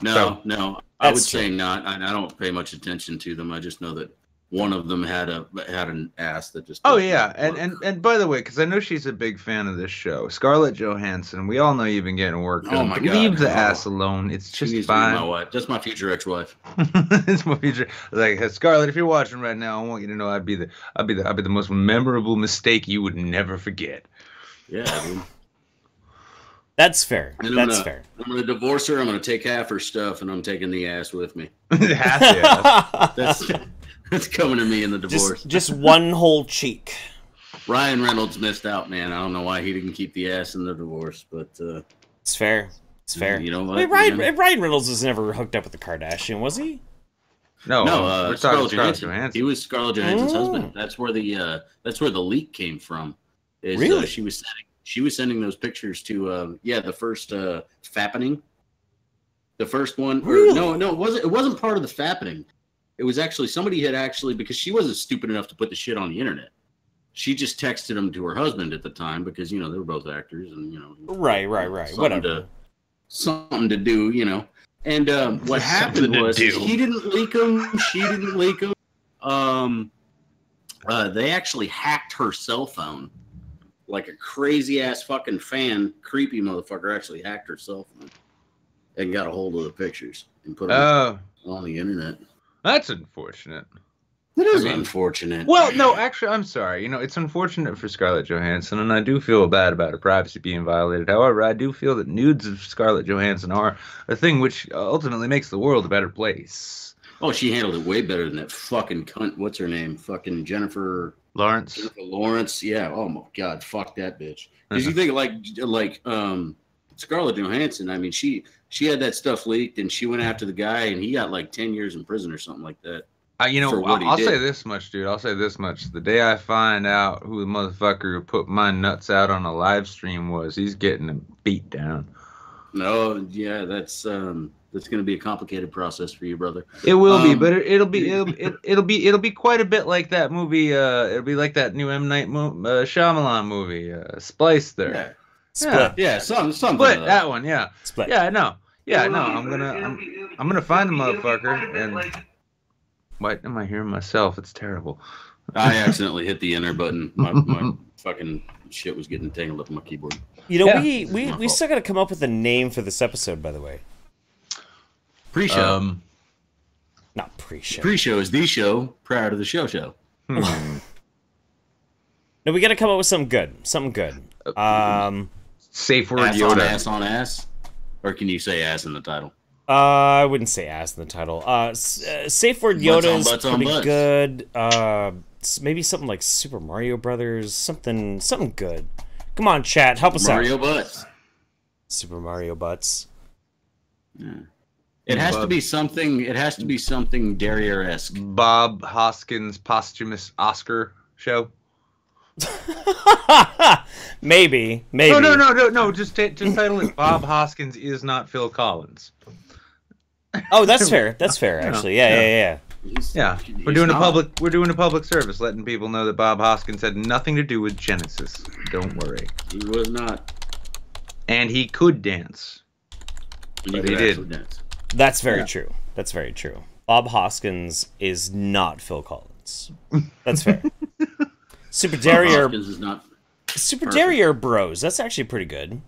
No, I would say not. I don't pay much attention to them. I just know that one of them had an ass that just. Oh yeah, and by the way, because I know she's a big fan of this show, Scarlett Johansson. We all know you've been getting work done. Oh my God! Leave the ass alone. It's just fine. My wife, just my future ex-wife. It's my future. Like Scarlett, if you're watching right now, I want you to know I'd be the most memorable mistake you would never forget. Yeah, dude. That's fair. That's fair. I'm gonna divorce her. I'm gonna take half her stuff, and I'm taking the ass with me. Half the ass. That's coming to me in the divorce. Just one whole cheek. Ryan Reynolds missed out, man. I don't know why he didn't keep the ass in the divorce, but it's fair. It's fair. You know what? Wait, Ryan Reynolds was never hooked up with a Kardashian, was he? No, we're talking Scarlett Johansson. He was Scarlett Johansson's husband. That's where the leak came from. Really? She was sending those pictures to the first fappening. The first one. Really? No, it wasn't part of the fappening. It was actually somebody had because she wasn't stupid enough to put the shit on the internet. She just texted him to her husband at the time because they were both actors and right. Something to do, And what happened was he didn't leak them. She didn't leak them. They actually hacked her cell phone, like a crazy ass fucking creepy motherfucker actually hacked her cell phone and got a hold of the pictures and put them on the internet. That's unfortunate. It is unfortunate. Well, no, actually, I'm sorry. It's unfortunate for Scarlett Johansson, and I do feel bad about her privacy being violated. However, I do feel that nudes of Scarlett Johansson are a thing which ultimately makes the world a better place. Oh, she handled it way better than that fucking cunt. What's her name? Fucking Jennifer Lawrence. Yeah. Oh my God. Fuck that bitch. Because you think like Scarlett Johansson. I mean, she had that stuff leaked, and she went after the guy, and he got like 10 years in prison or something like that. I'll say this much, dude. I'll say this much. The day I find out who the motherfucker who put my nuts out on a live stream was, he's getting him beat down. No, yeah, that's going to be a complicated process for you, brother. It will be, but it'll be quite a bit like that movie. It'll be like that new M. Night Shyamalan movie, Splice. There, yeah. Split. Yeah, something. Split, that one, yeah. Split. Yeah, no. I'm gonna find the motherfucker and. What am I hearing myself? It's terrible. I accidentally hit the enter button. My fucking shit was getting tangled up in my keyboard. You know, we still got to come up with a name for this episode, by the way. Pre-show. Not pre-show. Pre-show is the show prior to the show. No, we got to come up with something good. Safe word ass Yoda. On ass on ass? Or can you say ass in the title? I wouldn't say ass in the title. Safe word Yoda is pretty good. Maybe something like Super Mario Brothers. Something good. Come on, chat, help us out. Mario Butts. Super Mario Butts. Yeah. It has to be something. It has to be something Derriere-esque. Bob Hoskins posthumous Oscar show. Maybe. No. Just title it "Bob Hoskins is not Phil Collins." Oh, that's fair. That's fair, actually. Yeah. Yeah, we're doing a public service, letting people know that Bob Hoskins had nothing to do with Genesis. Don't worry. He was not. And he could dance. But he did. Dance. That's very true. That's very true. Bob Hoskins is not Phil Collins. That's fair. Super Derriere is not. Super Derriere Bros. That's actually pretty good.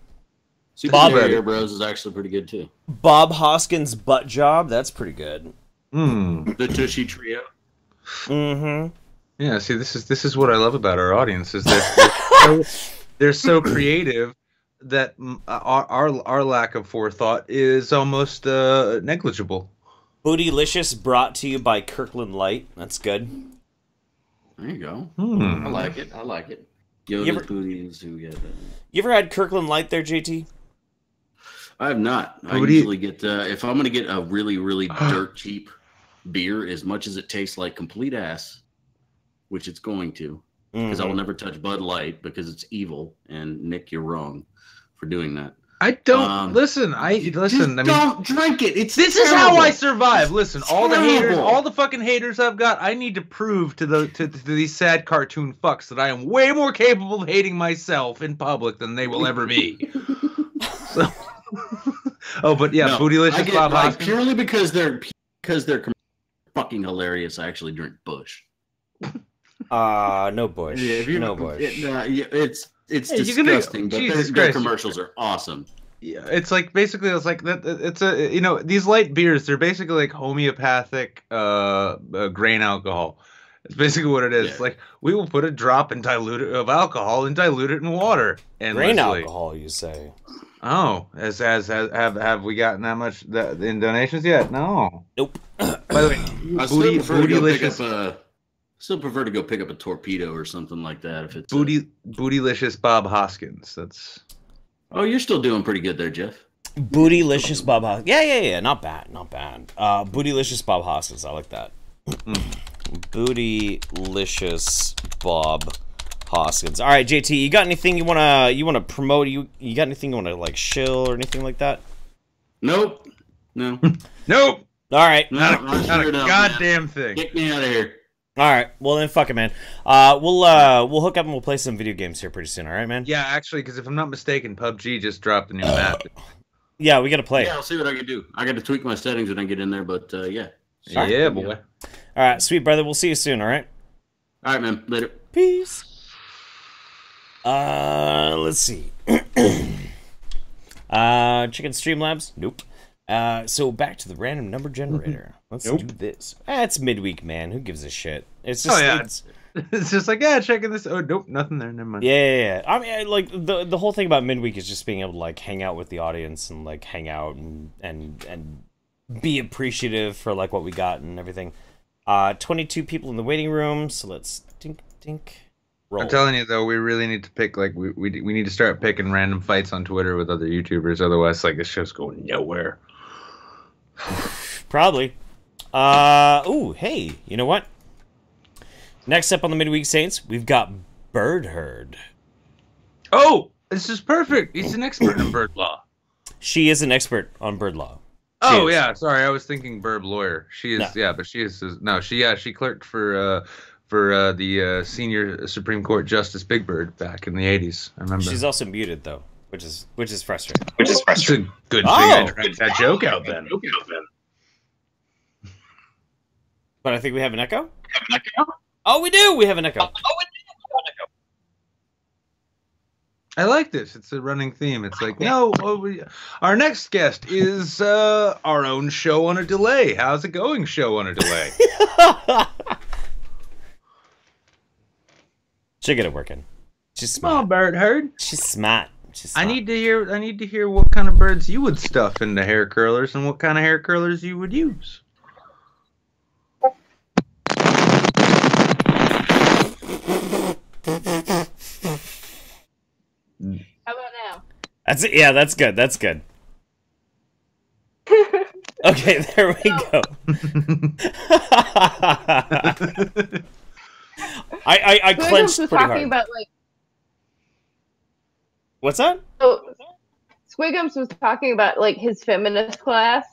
Super Derriere Bros is actually pretty good too. Bob Hoskins Butt Job. That's pretty good. The Tushy Trio. Mm-hmm. Yeah. See, this is what I love about our audience is they're so creative that our lack of forethought is almost negligible. Bootylicious brought to you by Kirkland Light. That's good. There you go. I like it. Yoda's booties who get that. You ever had Kirkland Light there, JT? I have not. I usually get if I'm gonna get a really, really dirt cheap beer, as much as it tastes like complete ass, which it's going to, because I will never touch Bud Light because it's evil. And Nick, you're wrong for doing that. I don't listen. I mean, don't drink it. This is how I survive. Listen, all the haters, all the fucking haters I've got, I need to prove to these sad cartoon fucks that I am way more capable of hating myself in public than they will ever be. So, but yeah, Bootylicious Bob Hoskins. Purely because they're fucking hilarious. I actually drink Bush. No Bush. Yeah, no Bush. It's disgusting, but their commercials are awesome. Yeah, it's like basically it's a these light beers, they're basically like homeopathic grain alcohol. It's basically what it is. Yeah. Like we will put a drop of alcohol and dilute it in water. Grain alcohol, you say? Oh, have we gotten that much in donations yet? No. Nope. By the way, still prefer to go pick up a torpedo or something like that if it's Bootylicious Bob Hoskins. That's. Oh, you're still doing pretty good there, Jeff. Bootylicious Bob Hoskins. Yeah. Not bad. Bootylicious Bob Hoskins. I like that. Bootylicious Bob Hoskins. All right, JT, you got anything you wanna promote? You got anything you wanna like shill or anything like that? Nope. No. Nope. All right. Not a goddamn thing. Get me out of here. All right, well then, fuck it, man. We'll hook up and we'll play some video games here pretty soon. All right, man. Yeah, actually, because if I'm not mistaken, PUBG just dropped a new map. Yeah, we gotta play. Yeah, I'll see what I can do. I got to tweak my settings when I get in there, but yeah. Sorry. Yeah, boy. All right, sweet brother. We'll see you soon. All right. All right, man. Later. Peace. Let's see. Chicken Streamlabs? Nope. So back to the random number generator. Let's do this. It's midweek, man. Who gives a shit? It's just it's just like, checking this. Oh, nope, nothing there. Never mind. Yeah. I mean, like the whole thing about midweek is just being able to like hang out with the audience and like hang out and be appreciative for like what we got and everything. 22 people in the waiting room. So let's dink. Roll. I'm telling you though, we really need to pick like we need to start picking random fights on Twitter with other YouTubers. Otherwise, like this show's going nowhere. Probably. Ooh, hey, you know what? Next up on the Midweek Saints, we've got Bird Herd. Oh, this is perfect. He's an expert in bird law. She is an expert on bird law. Oh yeah, sorry, I was thinking burb lawyer. She is, yeah, but she is no, she clerked for the senior Supreme Court Justice Big Bird back in the 80s. I remember. She's also muted though, which is frustrating. It's a good thing I dragged that joke out then. But I think we have an echo. Oh, we do. We have an echo. I like this. It's a running theme. It's like, no, our next guest is our own show on a delay. How's it going, show on a delay? She'll get it working. She's smart. Small bird herd. She's smart. I need to hear what kind of birds you would stuff into hair curlers and what kind of hair curlers you would use. How about now? That's it. Yeah, that's good. That's good. Okay, there we go. I clenched pretty hard. About, like... What's that? So, Squiggums was talking about like his feminist class,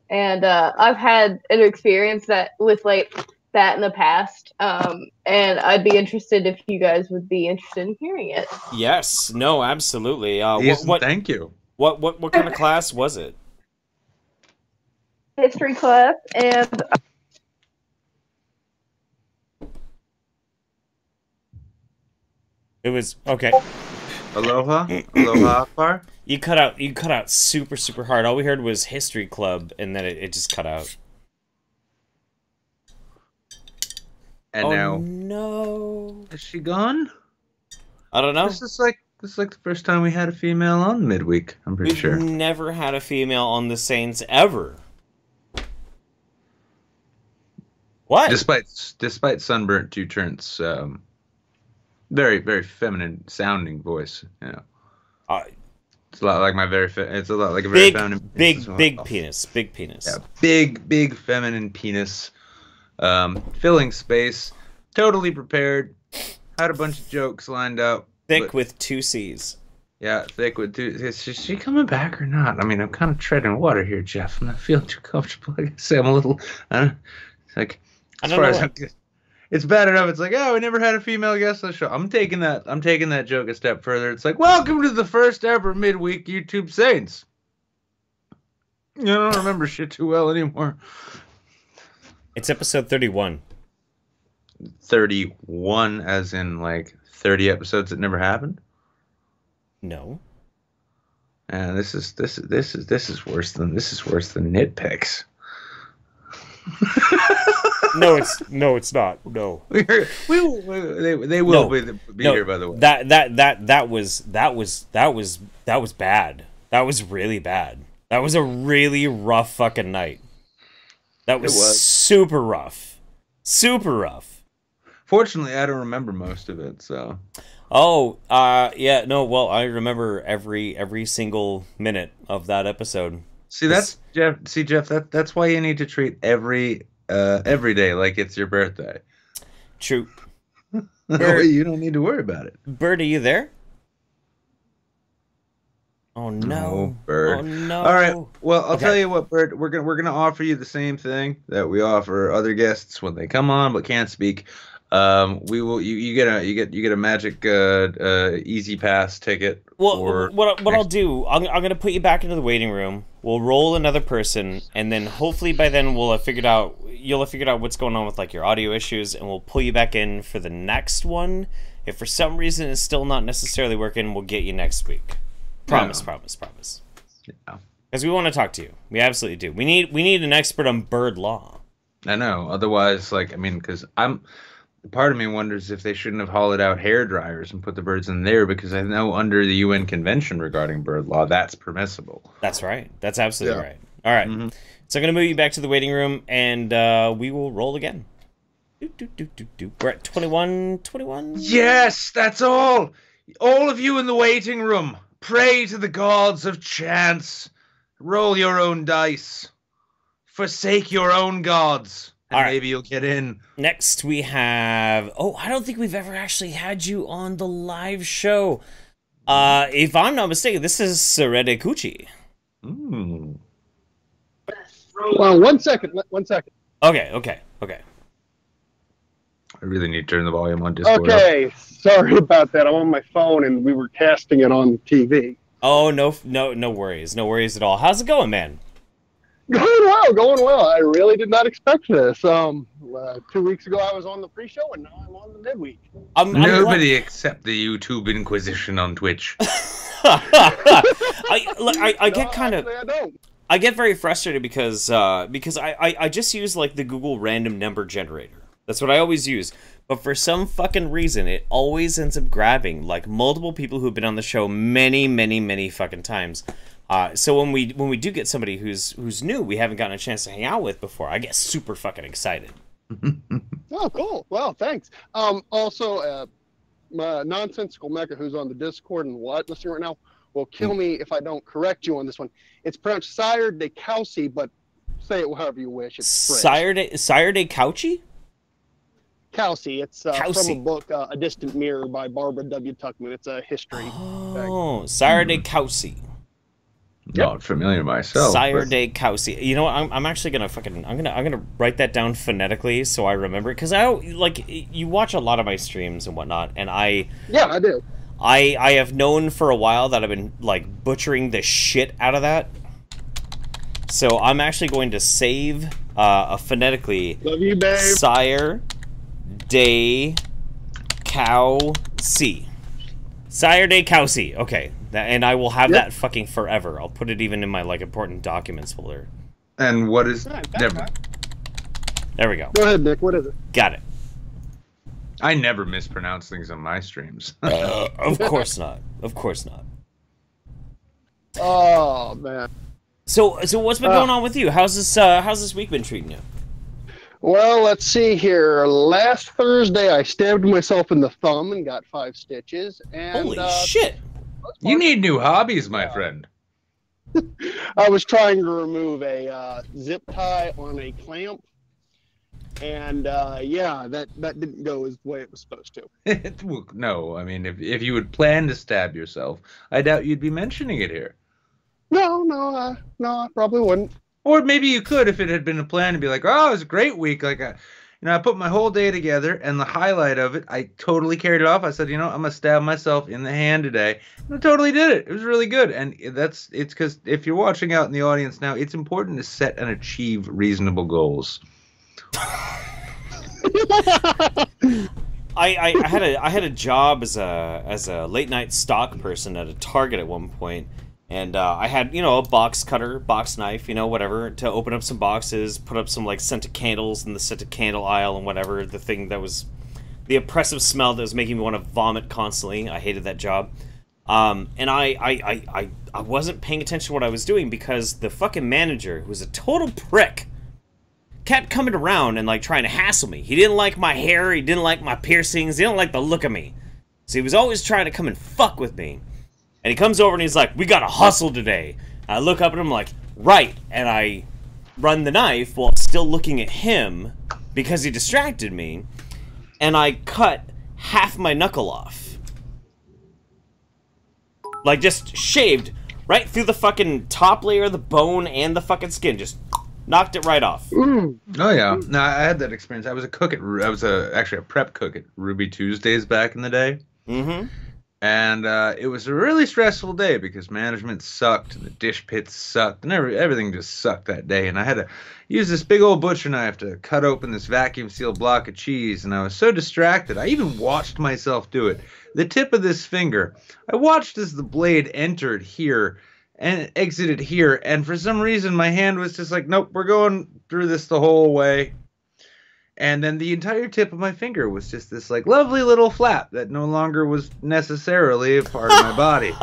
and I've had an experience with like that in the past, and I'd be interested if you guys would be interested in hearing it. Yes. No. Absolutely. Yes, thank you. What kind of class was it? History class, and it was okay. Aloha Akbar. You cut out super hard. All we heard was history club, and then it just cut out. And now, no, is she gone? I don't know. This is like the first time we had a female on midweek. I'm pretty sure. We've never had a female on the Saints ever. What? Despite sunburnt two turns, very very feminine sounding voice. You know, it's a lot like it's a lot like a very feminine. Big penis. Yeah, big feminine penis. Filling space. Totally prepared. Had a bunch of jokes lined up. Thick with 2 C's. Yeah, thick with 2. Is she coming back or not? I mean, I'm kind of treading water here, Jeff. I'm not feeling too comfortable. I guess I'm a little. It's like. As far as it's bad enough. It's like, oh, we never had a female guest on the show. I'm taking that joke a step further. It's like, welcome to the first ever midweek YouTube Saints. I don't remember shit too well anymore. It's episode 31. 31, as in like 30 episodes that never happened. No. And this is worse than nitpicks. No, it's not. No. They will be here, by the way. That was bad. That was really bad. That was a really rough fucking night. That was super rough. Super rough. Fortunately, I don't remember most of it, so. Yeah, no, well, I remember every single minute of that episode. See, Jeff, that's why you need to treat every day like it's your birthday. True. Bird, you don't need to worry about it. Bird, are you there? Oh no, Bird. Oh no. All right. Well, I'll tell you what, Bird. We're gonna offer you the same thing that we offer other guests when they come on but can't speak. We will. You get a magic easy pass ticket. Well, what I'll do, I'm gonna put you back into the waiting room. We'll roll another person, and then hopefully by then you'll have figured out what's going on with like your audio issues, and we'll pull you back in for the next one. If for some reason it's still not necessarily working, we'll get you next week. Promise. Yeah. Because we want to talk to you. We absolutely do. We need an expert on bird law. I know. Otherwise, because part of me wonders if they shouldn't have hollowed out hair dryers and put the birds in there, because I know under the UN Convention regarding bird law, that's permissible. That's right. That's absolutely right. All right. Mm-hmm. So I'm going to move you back to the waiting room, and we will roll again. We're at 21. Yes, that's all. All of you in the waiting room, pray to the gods of chance. Roll your own dice. forsake your own gods, and maybe you'll get in. Next we have... Oh, I don't think we've ever actually had you on the live show. If I'm not mistaken, this is Serede Kuchi. Well, 1 second. 1 second. Okay. I really need to turn the volume on Discord. Okay, sorry about that. I'm on my phone, and we were casting it on TV. Oh, no worries. No worries at all. How's it going, man? Going well. I really did not expect this. 2 weeks ago, I was on the pre-show, and now I'm on the midweek. Nobody except the YouTube Inquisition on Twitch. I get kind of... I get very frustrated because I just use like the Google random number generator. That's what I always use. But for some fucking reason, it always ends up grabbing like multiple people who've been on the show many fucking times. So when we do get somebody who's new, we haven't gotten a chance to hang out with before, I get super fucking excited. Oh, cool. Well, thanks. Also, Nonsensical Mecha, who's on the Discord and listening right now, will kill me if I don't correct you on this one. It's pronounced Sire de Couchy, but say it however you wish. It's Sire de Couchy? Couchy. It's from a book, A Distant Mirror by Barbara W. Tuckman. It's a history. Oh, Sire de Couchy. Not familiar myself. Sire de Couchy. You know what? I'm actually gonna I'm gonna write that down phonetically so I remember it, because you watch a lot of my streams and whatnot, and I do. I have known for a while that I've been like butchering the shit out of that. So I'm actually going to save phonetically. Love you, babe. Sire de Couchy. Sire de Couchy. Okay. And I will have that fucking forever. I'll put it even in my like important documents folder. And what is... There we go. Go ahead, Nick. What is it? Got it. I never mispronounce things on my streams. Of course not. Of course not. Oh, man. So what's been going on with you? How's this week been treating you? Well, let's see here. Last Thursday, I stabbed myself in the thumb and got 5 stitches. And, holy shit! You need new hobbies, my friend. I was trying to remove a zip tie on a clamp. And, that didn't go as the way it was supposed to. No, I mean, if you would plan to stab yourself, I doubt you'd be mentioning it here. No, I probably wouldn't. Or maybe you could if it had been a plan to be like, oh, it was a great week. Like, I put my whole day together, and the highlight of it, I totally carried it off. I said, I'm going to stab myself in the hand today. And I totally did it. It was really good. And it's because if you're watching out in the audience now, it's important to set and achieve reasonable goals. I had a job as a late night stock person at a Target at one point, and I had a box cutter, box knife, whatever, to open up some boxes, put up some like scented candles in the scented candle aisle and whatever, the thing that was the oppressive smell that was making me want to vomit constantly. I hated that job. And I wasn't paying attention to what I was doing because the fucking manager, who was a total prick, kept coming around and like trying to hassle me. He didn't like my hair, he didn't like my piercings, he didn't like the look of me. So he was always trying to come and fuck with me. And he comes over and he's like, we gotta hustle today. And I look up at him like, right. And I run the knife while still looking at him because he distracted me. And I cut half my knuckle off. Like just shaved right through the fucking top layer of the bone and the fucking skin. Just knocked it right off. Oh yeah, no, I had that experience. I was actually a prep cook at Ruby Tuesdays back in the day. Mm-hmm. And it was a really stressful day because management sucked and the dish pits sucked and everything just sucked that day. And I had to use this big old butcher knife to cut open this vacuum sealed block of cheese. And I was so distracted, I even watched myself do it. The tip of this finger, I watched as the blade entered here and exited here. And for some reason, my hand was just like, nope, we're going through this the whole way. And then the entire tip of my finger was just this like lovely little flap that no longer was necessarily a part of my body.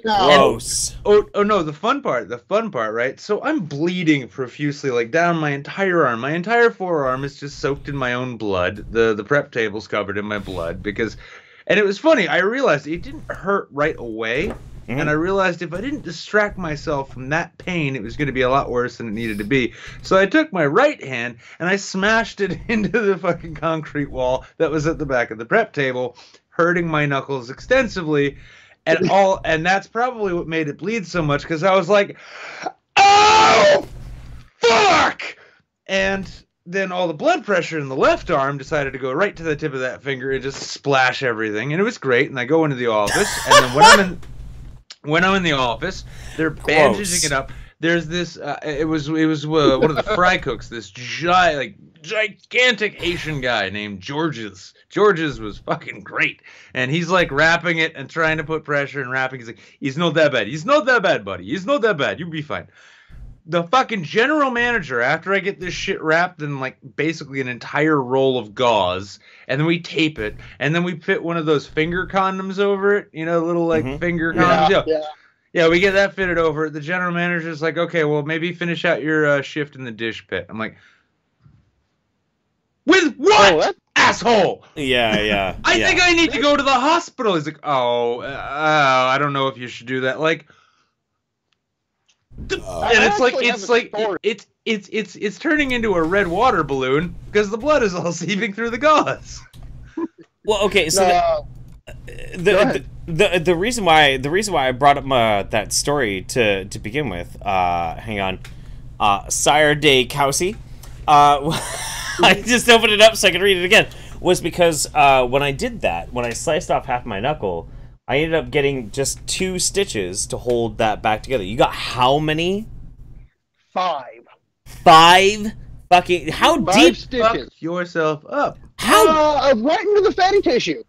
Gross. Oh no, the fun part, right? So I'm bleeding profusely, like down my entire arm. My entire forearm is just soaked in my own blood. The prep table's covered in my blood and it was funny. I realized it didn't hurt right away. And I realized if I didn't distract myself from that pain, it was going to be a lot worse than it needed to be. So I took my right hand and I smashed it into the fucking concrete wall that was at the back of the prep table, hurting my knuckles extensively. And that's probably what made it bleed so much, because I was like, oh, fuck! And then all the blood pressure in the left arm decided to go right to the tip of that finger and just splash everything. And it was great. And I go into the office, and then when I'm in the office, they're bandaging it up. There's this. It was one of the fry cooks. This gigantic Haitian guy named Georges. Georges was fucking great, and he's like wrapping it and trying to put pressure and wrapping. He's like, "He's not that bad. He's not that bad, buddy. He's not that bad. You'll be fine." The fucking general manager, after I get this shit wrapped in like basically an entire roll of gauze, and then we tape it, and then we fit one of those finger condoms over it, little like finger condoms. Yeah, we get that fitted over it. The general manager's like, okay, well, maybe finish out your shift in the dish pit. I'm like, with what? Asshole! Yeah. I think I need to go to the hospital. He's like, I don't know if you should do that. Like, and it's turning into a red water balloon because the blood is all seeping through the gauze. Well, okay, so the reason why I brought up that story to begin with, hang on, Sire de Cousy, I just opened it up so I could read it again, was because when I did that, when I sliced off half my knuckle, I ended up getting just 2 stitches to hold that back together. You got how many? 5. 5? Fucking, how 5 deep? stitches. Fuck yourself up. How? Right into the fatty tissue.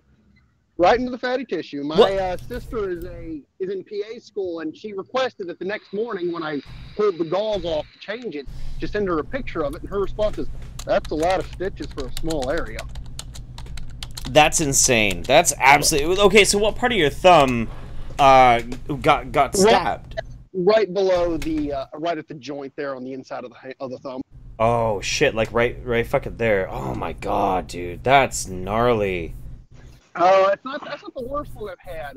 Right into the fatty tissue. My sister is in PA school, and she requested that the next morning when I pulled the gauze off to change it, just send her a picture of it, and her response is, "That's a lot of stitches for a small area." That's insane. That's absolutely okay. So, what part of your thumb got stabbed? Right below the right at the joint there on the inside of the thumb. Oh shit! Like right fucking there. Oh my god, dude, that's gnarly. Oh, that's not the worst one I've had.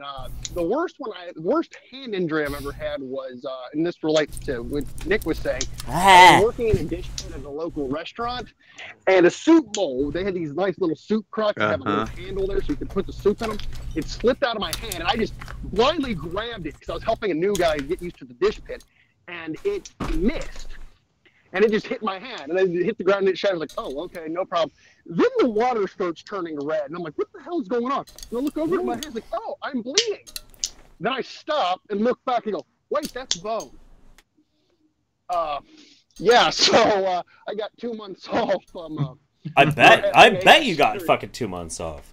The worst hand injury I've ever had was, and this relates to what Nick was saying. I was working in a dish pit at a local restaurant, and a soup bowl. They had these nice little soup crocks that have a little handle there, so you could put the soup in them. It slipped out of my hand, and I just blindly grabbed it because I was helping a new guy get used to the dish pit, and it missed. And it just hit my hand, and it hit the ground, and it shattered. I was like, oh, okay, no problem. Then the water starts turning red, and I'm like, what the hell is going on? And I look over at my hand, like, oh, I'm bleeding. Then I stop and look back and go, wait, that's bone. Yeah, so I got 2 months off. I bet you got fucking 2 months off.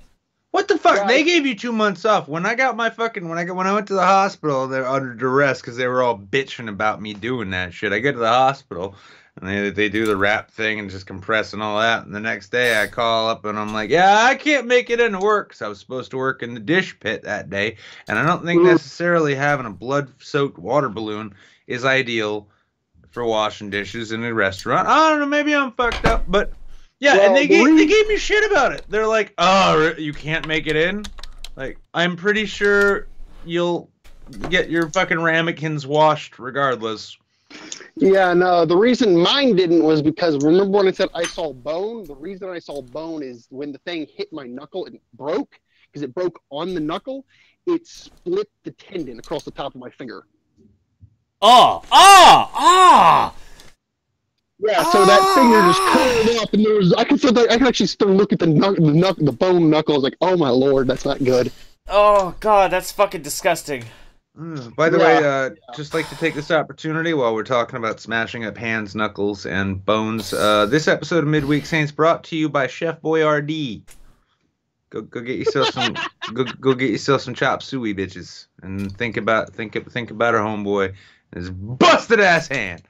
What the fuck? Right. They gave you 2 months off. When I got my fucking when I went to the hospital, they're under duress because they were all bitching about me doing that shit. I get to the hospital and they do the wrap thing and just compress and all that. And the next day I call up and I'm like, yeah, I can't make it into work because I was supposed to work in the dish pit that day. And I don't think necessarily having a blood-soaked water balloon is ideal for washing dishes in a restaurant. I don't know, maybe I'm fucked up, but yeah, well, and they gave me shit about it. They're like, oh, you can't make it in? Like, I'm pretty sure you'll get your fucking ramekins washed regardless. Yeah, no, the reason mine didn't was because, remember when I said I saw bone? The reason I saw bone is when the thing hit my knuckle, it broke. Because it broke on the knuckle, it split the tendon across the top of my finger. Yeah, so that finger just curled up, and there was I can actually still look at the bone knuckle. I was like, oh my lord, that's not good. Oh god, that's fucking disgusting. By the way, just like to take this opportunity while we're talking about smashing up hands, knuckles, and bones. This episode of Midweek Saints brought to you by Chef Boyardee. Go get yourself some go get yourself some chop suey, bitches, and think about our homeboy and his busted ass hand.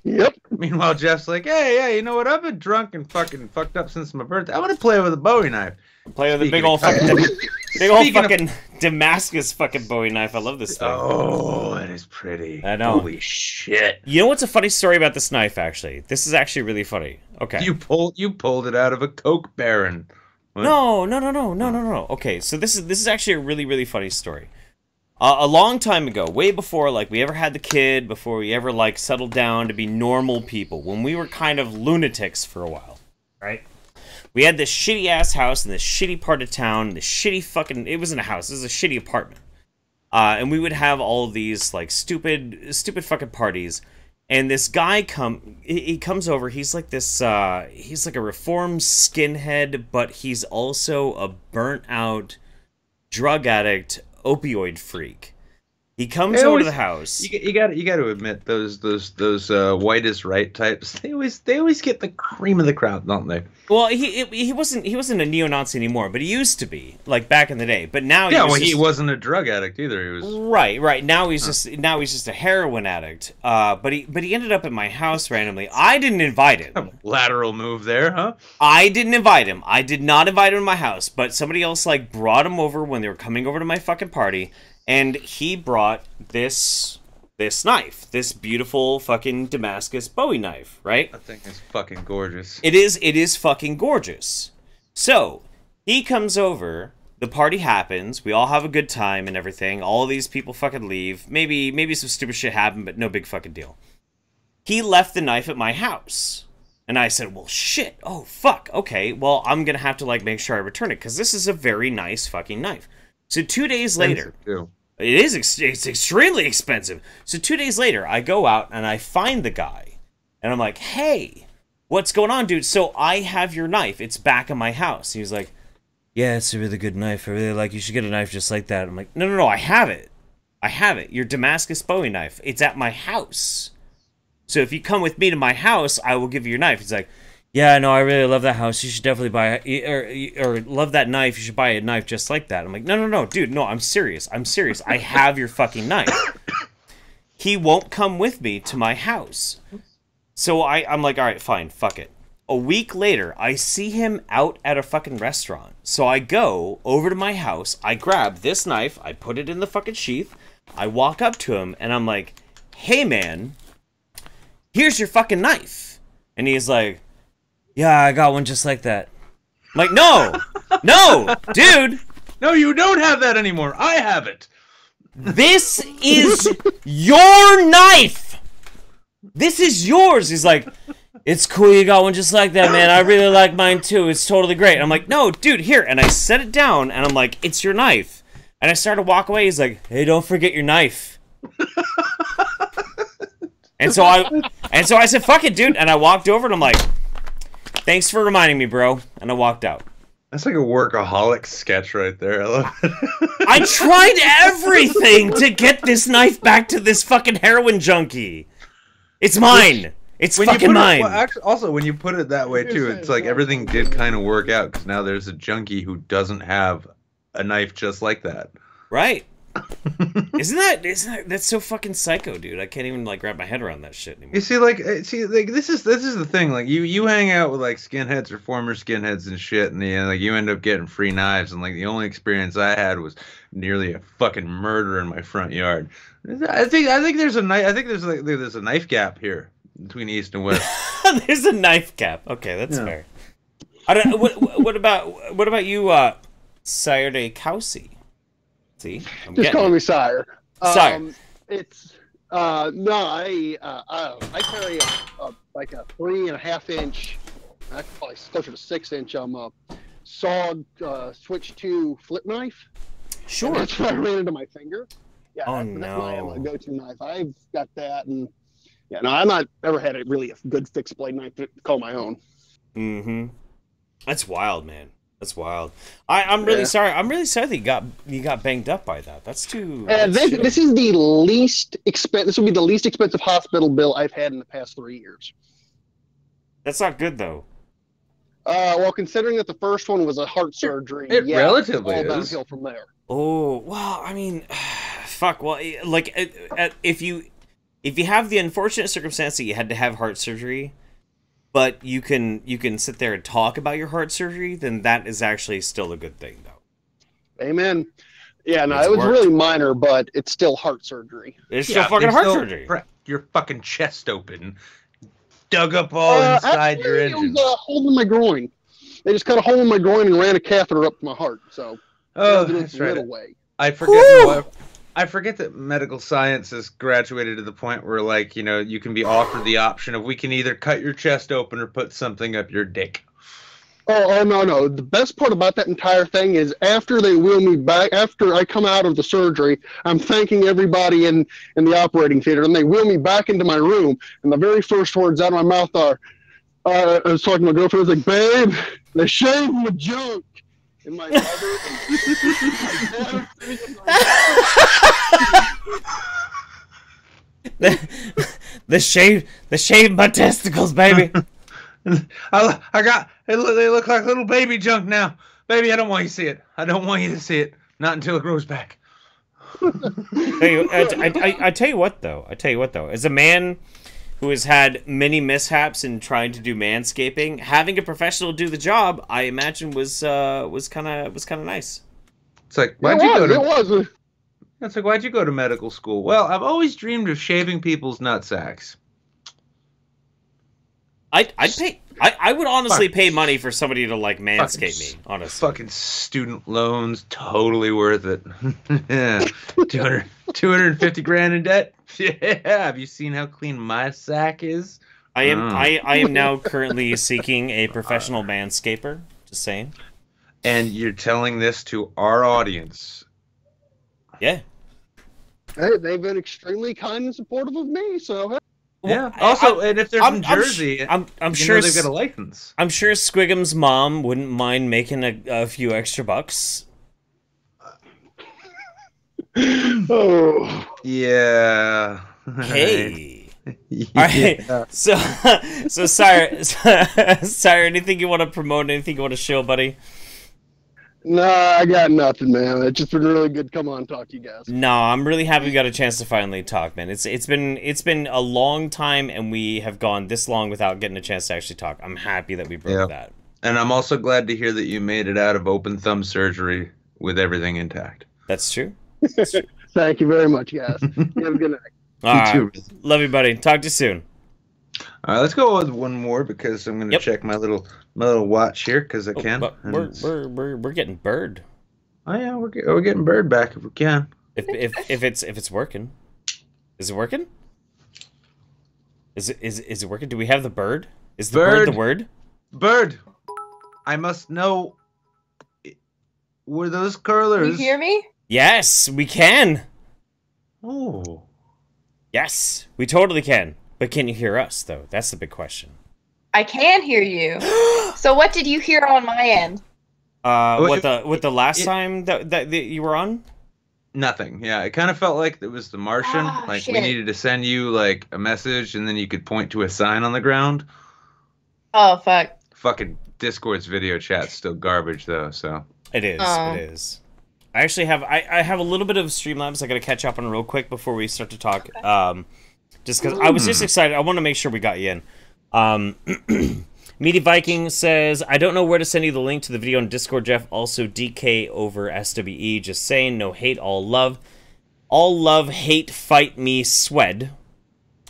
Yep. Meanwhile, Jeff's like, hey, yeah, you know what? I've been drunk and fucking fucked up since my birthday. I want to play with a Bowie knife. Play with a big old fucking Damascus fucking Bowie knife. I love this thing. Oh, that is pretty. I know. Holy shit. You know what's a funny story about this knife, actually? This is actually really funny. Okay. You pulled it out of a Coke Baron. What? No. Okay, so this is actually a really, really funny story. A long time ago, way before like we ever had the kid, before we ever like settled down to be normal people, when we were kind of lunatics for a while, right? We had this shitty ass house in this shitty part of town, this shitty fucking, it wasn't a house, it was a shitty apartment. And we would have all of these like stupid fucking parties. And this guy comes over, he's like this, he's like a reformed skinhead, but he's also a burnt out drug addict, opioid freak. He comes over to the house. You got to admit those white is right types. They always get the cream of the crop, don't they? Well, he wasn't a neo-Nazi anymore, but he used to be, like back in the day. But now he wasn't a drug addict either. He was right. Now he's just a heroin addict. But he ended up at my house randomly. I didn't invite him. Lateral move there, huh? I didn't invite him. I did not invite him to my house. But somebody else like brought him over when they were coming over to my fucking party. And he brought this knife, this beautiful fucking Damascus Bowie knife, right? I think it's fucking gorgeous. It is fucking gorgeous. So, he comes over, the party happens, we all have a good time and everything, all these people fucking leave, maybe some stupid shit happened, but no big fucking deal. He left the knife at my house. And I said, well, shit, oh, fuck, okay, well, I'm gonna have to, like, make sure I return it, because this is a very nice fucking knife. So 2 days later, it's extremely expensive. So 2 days later, I go out and I find the guy. And I'm like, hey, what's going on, dude? So I have your knife. It's back in my house. He was like, yeah, it's a really good knife. I really like you should get a knife just like that. I'm like, no, I have it. I have it. Your Damascus Bowie knife. It's at my house. So if you come with me to my house, I will give you your knife. He's like, yeah, no, I really love that house. You should definitely buy it, or love that knife. You should buy a knife just like that. I'm like, no, dude, no, I'm serious. I have your fucking knife. He won't come with me to my house. So I'm like, all right, fine, fuck it. A week later, I see him out at a fucking restaurant. So I go over to my house. I grab this knife. I put it in the fucking sheath. I walk up to him, and I'm like, hey, man, here's your fucking knife. And he's like, yeah, I got one just like that. I'm like, no, dude. No, you don't have that anymore. I have it. This is your knife. This is yours. He's like, it's cool you got one just like that, man. I really like mine too. It's totally great. I'm like, no, dude, here. And I set it down, and I'm like, it's your knife. And I started to walk away. He's like, hey, don't forget your knife. And so I said, fuck it, dude. And I walked over, and I'm like, thanks for reminding me, bro. And I walked out. That's like a workaholic sketch right there. I love it. I tried everything to get this knife back to this fucking heroin junkie. It's mine. It's fucking mine. Well, actually, also, when you put it that way, too, it's like everything did kind of work out. Because now there's a junkie who doesn't have a knife just like that. Right. Isn't that's so fucking psycho, dude? I can't even like wrap my head around that shit anymore. You see, like this is the thing. Like you hang out with like skinheads or former skinheads and shit, and like you end up getting free knives. And like the only experience I had was nearly a fucking murder in my front yard. I think there's a knife gap here between East and West. There's a knife gap. Okay, that's fair. I don't. What about you, Sire de Caussy? See, just call me Sire. Sire. It's no, I carry like a 3.5 inch, probably closer to 6 inch sawed switch 2 flip knife. Sure. And that's where I ran into my finger. Yeah. Oh that's my go-to knife. I've got that, and yeah, no, I've not ever had a good fixed blade knife to call my own. Mm-hmm. That's wild, man. That's wild. I'm really sorry. I'm really sorry that you got banged up by that. That's too. This is the least expensive. This will be the least expensive hospital bill I've had in the past 3 years. That's not good though. Well, considering that the first one was a heart surgery, it relatively all is downhill from there. Oh well, I mean, fuck. Well, like if you have the unfortunate circumstance that you had to have heart surgery, but you can sit there and talk about your heart surgery, then that is actually still a good thing, though. Amen. Yeah, no, it was really minor, but it's still heart surgery. It's still fucking heart surgery. Your fucking chest open, dug up all inside your engine. It was a hole in my groin. They just cut a hole in my groin and ran a catheter up to my heart. So that's right. Way. I forget. I forget that medical science has graduated to the point where, like, you know, you can be offered the option of we can either cut your chest open or put something up your dick. Oh, no. The best part about that entire thing is after they wheel me back, after I come out of the surgery, I'm thanking everybody in the operating theater, and they wheel me back into my room, and the very first words out of my mouth are, I was talking to my girlfriend, I was like, babe, they shaved my junk. And my mother the shave my testicles, baby. They look like little baby junk now. Baby, I don't want you to see it. I don't want you to see it. Not until it grows back. I tell you what, though. As a man who has had many mishaps in trying to do manscaping, having a professional do the job, I imagine was kind of nice. It's like, why'd you go to medical school? Well, I've always dreamed of shaving people's nutsacks. I would honestly pay money for somebody to like manscape me. Honestly, fucking student loans, totally worth it. Yeah, 250 grand in debt. Yeah, have you seen how clean my sack is? I am now currently seeking a professional manscaper. Just saying. And you're telling this to our audience. Yeah. Hey, they've been extremely kind and supportive of me, so. Yeah. Also, and if they're from Jersey, I'm sure they've got a license. I'm sure Squiggum's mom wouldn't mind making a few extra bucks. Oh. Yeah. Hey. Yeah. All right. So Sire, anything you want to promote? Anything you want to show, buddy? Nah, I got nothing, man. It's just been really good. Come on, talk to you guys. No, I'm really happy we got a chance to finally talk, man. It's been a long time, and we have gone this long without getting a chance to actually talk. I'm happy that we broke that. And I'm also glad to hear that you made it out of open thumb surgery with everything intact. That's true. Thank you very much, guys. You have a good night. All right. Love you, buddy. Talk to you soon. All right, let's go with one more because I'm going to check my little watch here because I can. But we're getting bird. Oh yeah, we're getting bird back if we can. If it's working, is it working? Is it working? Do we have the bird? Is the bird the word? Bird. I must know. Were those curlers? You hear me? Yes, we can. Oh. Yes, we totally can. But can you hear us, though? That's the big question. I can hear you. So what did you hear on my end? What the last time that you were on? Nothing. Yeah, it kind of felt like it was The Martian. Shit. We needed to send you like a message, and then you could point to a sign on the ground. Oh fuck. Fucking Discord's video chat's still garbage though. So it is. It is. I actually have I have a little bit of Streamlabs I got to catch up on real quick before we start to talk. Okay. Just because I was just excited. I want to make sure we got you in. Meaty Viking says, I don't know where to send you the link to the video on Discord, Jeff. Also, DK over SWE. Just saying, no hate, all love. All love, hate, fight me, swed.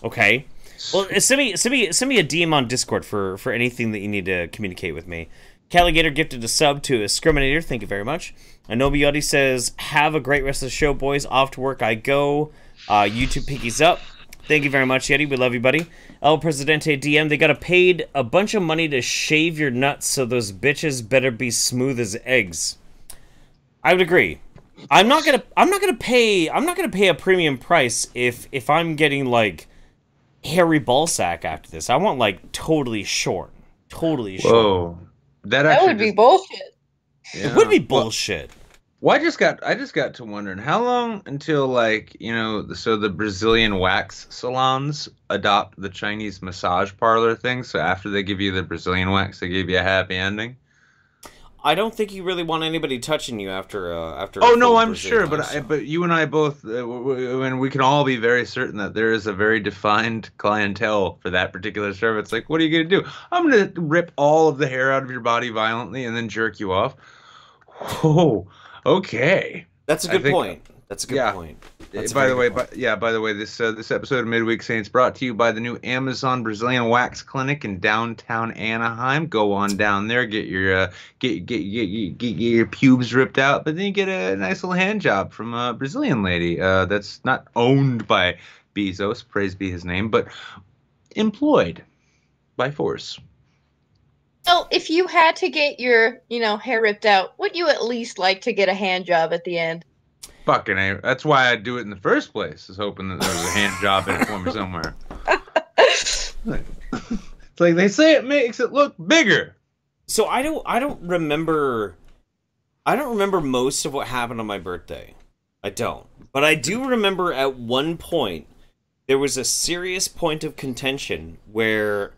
Okay. Well, send me a DM on Discord for anything that you need to communicate with me. Caligator gifted a sub to Discriminator. Thank you very much. Anobi says, have a great rest of the show, boys. Off to work I go. YouTube pinkies up. Thank you very much, Yeti. We love you, buddy. El Presidente DM, they got paid a bunch of money to shave your nuts, so those bitches better be smooth as eggs. I would agree. I'm not gonna pay a premium price if I'm getting like hairy ballsack after this. I want like totally short. Totally short. Whoa. That would be bullshit. Yeah. It would be bullshit. Well, I just got to wondering how long until the Brazilian wax salons adopt the Chinese massage parlor thing. So after they give you the Brazilian wax, they give you a happy ending. I don't think you really want anybody touching you after. Oh no, I'm sure, but you and I both, and we can all be very certain that there is a very defined clientele for that particular service. It's like, what are you gonna do? I'm gonna rip all of the hair out of your body violently and then jerk you off. Whoa. Okay. That's a good point. That's a good point. By the way, this episode of Midweek Saints brought to you by the new Amazon Brazilian Wax Clinic in downtown Anaheim. Go on down there, get your pubes ripped out, but then you get a nice little hand job from a Brazilian lady that's not owned by Bezos, praise be his name, but employed by force. Well, if you had to get your, hair ripped out, would you at least like to get a hand job at the end? Fucking A. That's why I do it in the first place, is hoping that there was a hand job in it for me somewhere. It's like they say it makes it look bigger. So I don't remember most of what happened on my birthday. I don't. But I do remember at one point there was a serious point of contention where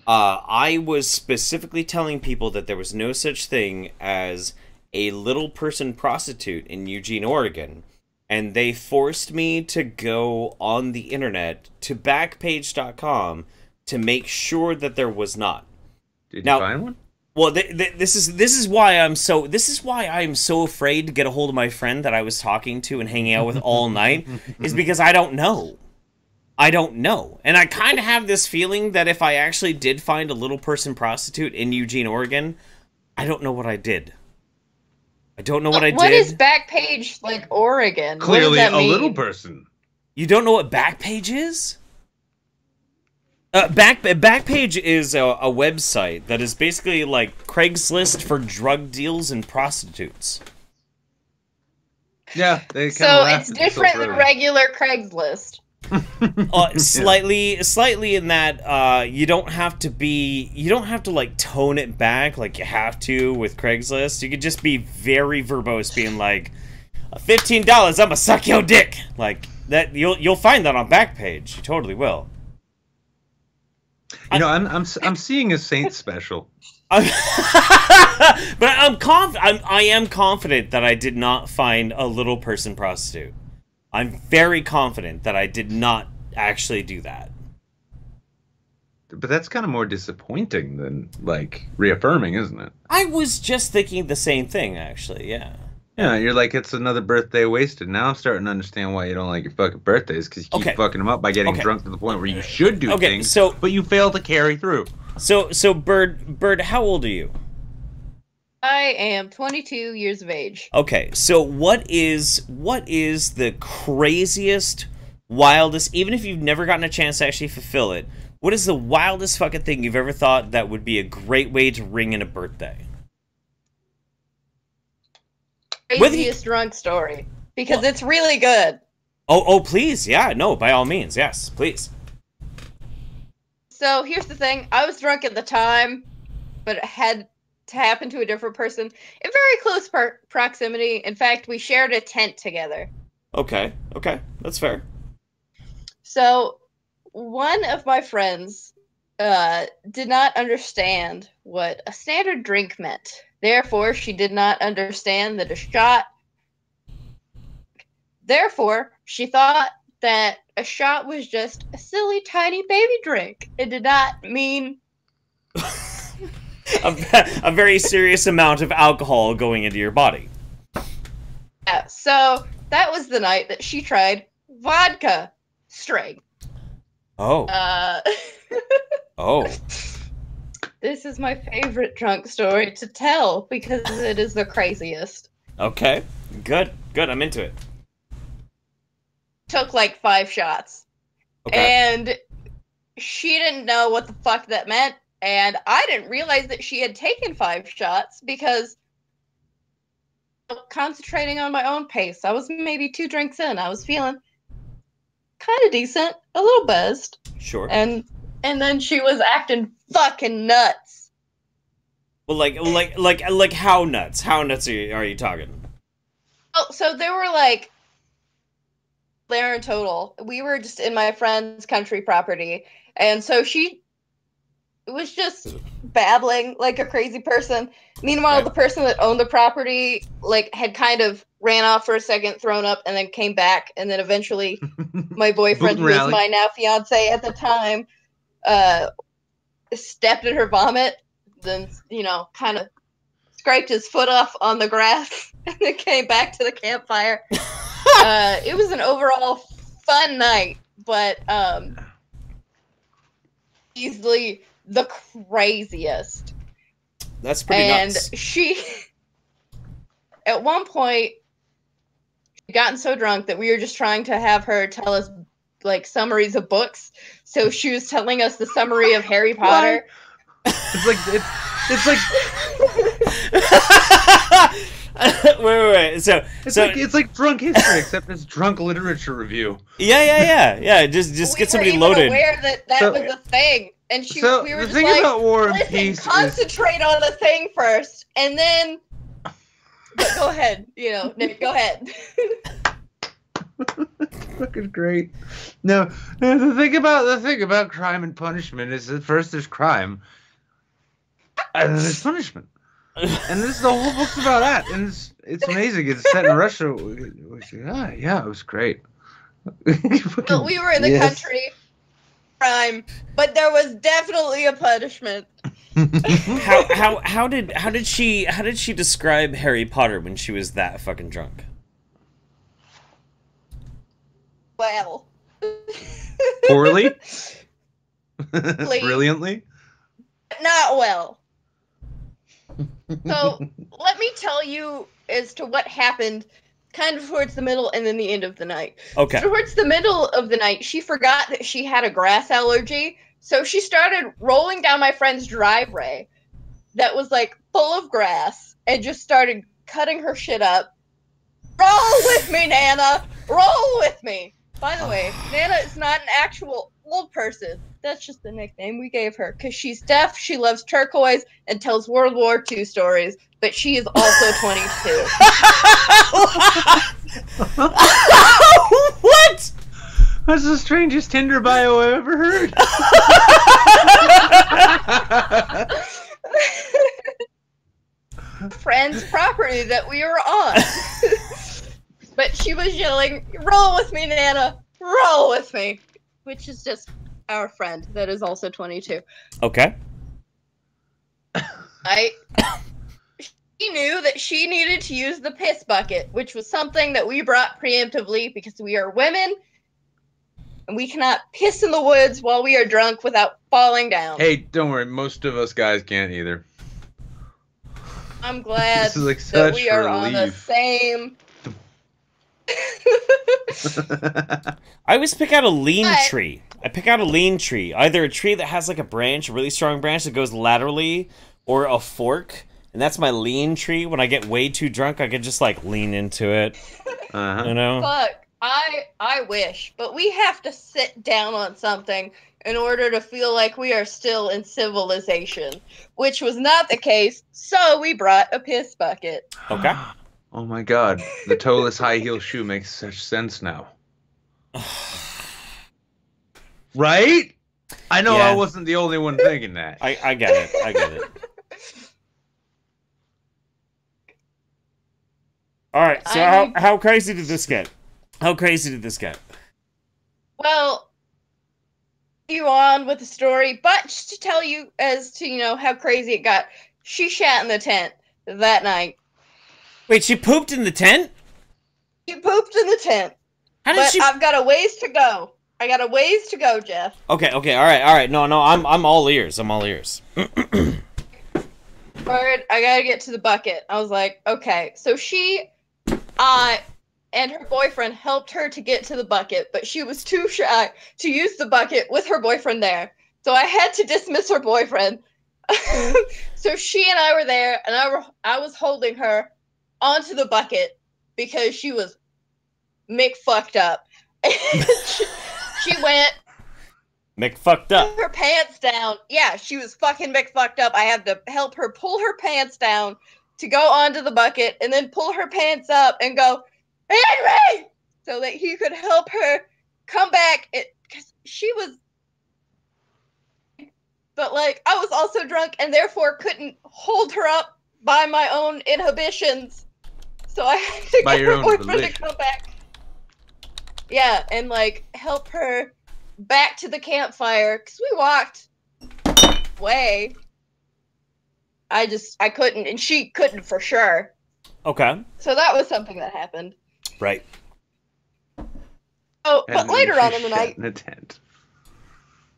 I was specifically telling people that there was no such thing as a little person prostitute in Eugene, Oregon, and they forced me to go on the internet to Backpage.com to make sure that there was not. Did you find one? Well, this is why I'm so afraid to get a hold of my friend that I was talking to and hanging out with all night, is because I don't know. And I kind of have this feeling that if I actually did find a little person prostitute in Eugene, Oregon, I don't know what I did. I don't know what I did. What is Backpage, like, Oregon? Clearly a little person. You don't know what Backpage is? Backpage is a website that is basically like Craigslist for drug deals and prostitutes. Yeah, they so it's different than regular Craigslist. Slightly in that you don't have to like tone it back like you have to with Craigslist. You could just be very verbose, being like, $15, I'ma suck your dick. Like that, you'll find that on Backpage. You totally will. I'm seeing a Saints special. But I am confident that I did not find a little person prostitute. I'm very confident that I did not actually do that. But that's kind of more disappointing than, like, reaffirming, isn't it? I was just thinking the same thing, actually, yeah. Yeah, you're like, it's another birthday wasted. Now I'm starting to understand why you don't like your fucking birthdays, because you keep fucking them up by getting drunk to the point where you should do things, but you fail to carry through. So Bird, how old are you? I am 22 years of age. Okay, so what is the craziest, wildest, even if you've never gotten a chance to actually fulfill it, what is the wildest fucking thing you've ever thought that would be a great way to ring in a birthday? Craziest drunk story. Because it's really good. Oh, please, yeah, no, by all means, yes, please. So here's the thing, I was drunk at the time, but it had to happen to a different person in very close proximity. In fact, we shared a tent together. Okay, that's fair. So one of my friends did not understand what a standard drink meant. Therefore, she did not understand that a shot. Therefore, she thought that a shot was just a silly tiny baby drink. It did not mean a very serious amount of alcohol going into your body. Yeah, so that was the night that she tried vodka straight. Oh. Oh. This is my favorite drunk story to tell because it is the craziest. Okay, good, I'm into it. Took like 5 shots. Okay. And she didn't know what the fuck that meant. And I didn't realize that she had taken 5 shots because concentrating on my own pace. I was maybe 2 drinks in. I was feeling kind of decent, a little buzzed. Sure. And then she was acting fucking nuts. Well, like how nuts? How nuts are you talking? Oh, so there were like there in total. We were just in my friend's country property, and so she was just babbling like a crazy person. Meanwhile, the person that owned the property like had kind of ran off for a second, thrown up, and then came back, and then eventually my boyfriend, who was my now fiance at the time, stepped in her vomit, then kind of scraped his foot off on the grass, and then came back to the campfire. It was an overall fun night, but easily the craziest. That's pretty nuts. And she, at one point, gotten so drunk that we were just trying to have her tell us like summaries of books. So she was telling us the summary of Harry Potter. It's like wait. It's like drunk history, except it's drunk literature review. Yeah. Just get somebody loaded. Aware that was a thing, and we were the just thing like, about War and listen, Peace concentrate on the thing first, and then. But go ahead, Nick. Go ahead. Fucking great. No, the thing about Crime and Punishment is that first there's crime, and then there's punishment, and the whole book's about that, and it's amazing. It's set in Russia. Yeah, it was great. Well, we were in the country, crime, but there was definitely a punishment. How did she describe Harry Potter when she was that fucking drunk? Well. Poorly? Brilliantly? Not well. So, let me tell you as to what happened kind of towards the middle and then the end of the night. Okay. Towards the middle of the night, she forgot that she had a grass allergy, so she started rolling down my friend's driveway that was, like, full of grass and just started cutting her shit up. Roll with me, Nana! Roll with me! By the way, Nana is not an actual old person. That's just the nickname we gave her. Because she's deaf, she loves turquoise, and tells World War II stories. But she is also 22. What? That's the strangest Tinder bio I've ever heard. Friend's property that we were on. But she was yelling, roll with me, Nana! Roll with me! Which is just our friend that is also 22. Okay. She knew that she needed to use the piss bucket, which was something that we brought preemptively because we are women and we cannot piss in the woods while we are drunk without falling down. Hey, don't worry, most of us guys can't either. I'm glad this is like that such we are relief. on the same... I always pick out a lean tree. I pick out a lean tree. Either a tree that has like a branch, a really strong branch that goes laterally, or a fork. And that's my lean tree. When I get way too drunk, I can just like lean into it. You know? Fuck. I wish. But we have to sit down on something in order to feel like we are still in civilization. Which was not the case, so we brought a piss bucket. Okay. Oh my god, the toeless high heel shoe makes such sense now. Right? I know I wasn't the only one thinking that. I get it. Alright, so how crazy did this get? Well, you on with the story, but just to tell you as to, how crazy it got, she shat in the tent that night. Wait, she pooped in the tent? She pooped in the tent. I've got a ways to go. I got a ways to go, Jeff. Okay, all right. No, I'm all ears. Alright, I gotta get to the bucket. I was like, okay. So she, and her boyfriend helped her to get to the bucket, but she was too shy to use the bucket with her boyfriend there. So I had to dismiss her boyfriend. So she and I were there, and I was holding her onto the bucket because she was McFucked up. she went McFucked up. her pants down. Yeah, she was fucking McFucked up. I had to help her pull her pants down to go onto the bucket and then pull her pants up and go, Henry! So that he could help her come back. Because she was... But, I was also drunk and therefore couldn't hold her up by my own inhibitions. So I had to get her boyfriend to come back. Yeah, and, help her back to the campfire. Because we walked way. I couldn't, and she couldn't for sure. Okay. So that was something that happened. Right. Oh, but later on in the night, in a tent.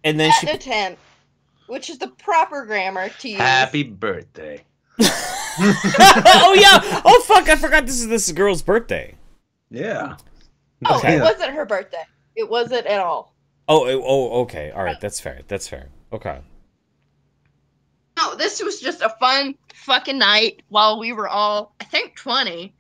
And then in a tent, which is the proper grammar to use. Happy birthday. Oh yeah. Oh fuck! I forgot this is this girl's birthday. Yeah. Oh, Okay. it wasn't her birthday. It wasn't at all. Oh, okay. All right, that's fair. That's fair. Okay. No, this was just a fun fucking night while we were all, I think, 20.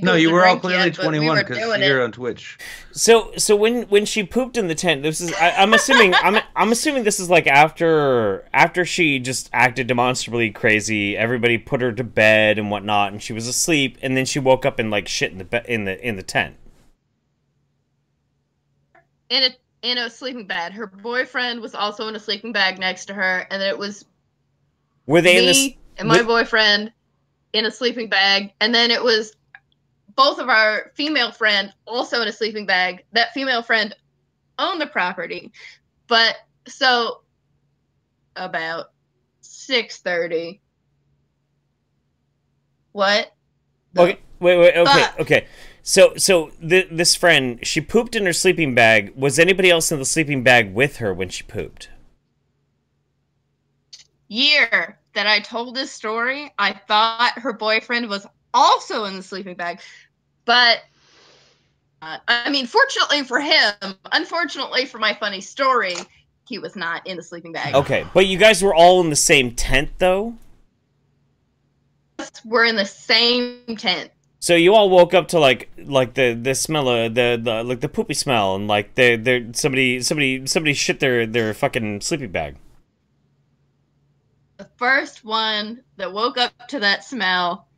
No, you were all clearly 21 because you're on Twitch. So when she pooped in the tent, this is I'm assuming I'm assuming this is like after she just acted demonstrably crazy. Everybody put her to bed and whatnot, and she was asleep, and then she woke up and like shit in the tent. In a sleeping bag. Her boyfriend was also in a sleeping bag next to her, and it was me and my boyfriend in a sleeping bag, and then it was both of our female friends also in a sleeping bag. That female friend owned the property, but so about 6:30. What? Okay, wait. Okay. So this friend, she pooped in her sleeping bag. Was anybody else in the sleeping bag with her when she pooped? Year that I told this story, I thought her boyfriend was also in the sleeping bag, but I mean, fortunately for him, unfortunately for my funny story, he was not in the sleeping bag. Okay, but you guys were all in the same tent, though? We're in the same tent. So you all woke up to like the smell of the poopy smell, and like somebody shit their fucking sleeping bag. The first one that woke up to that smell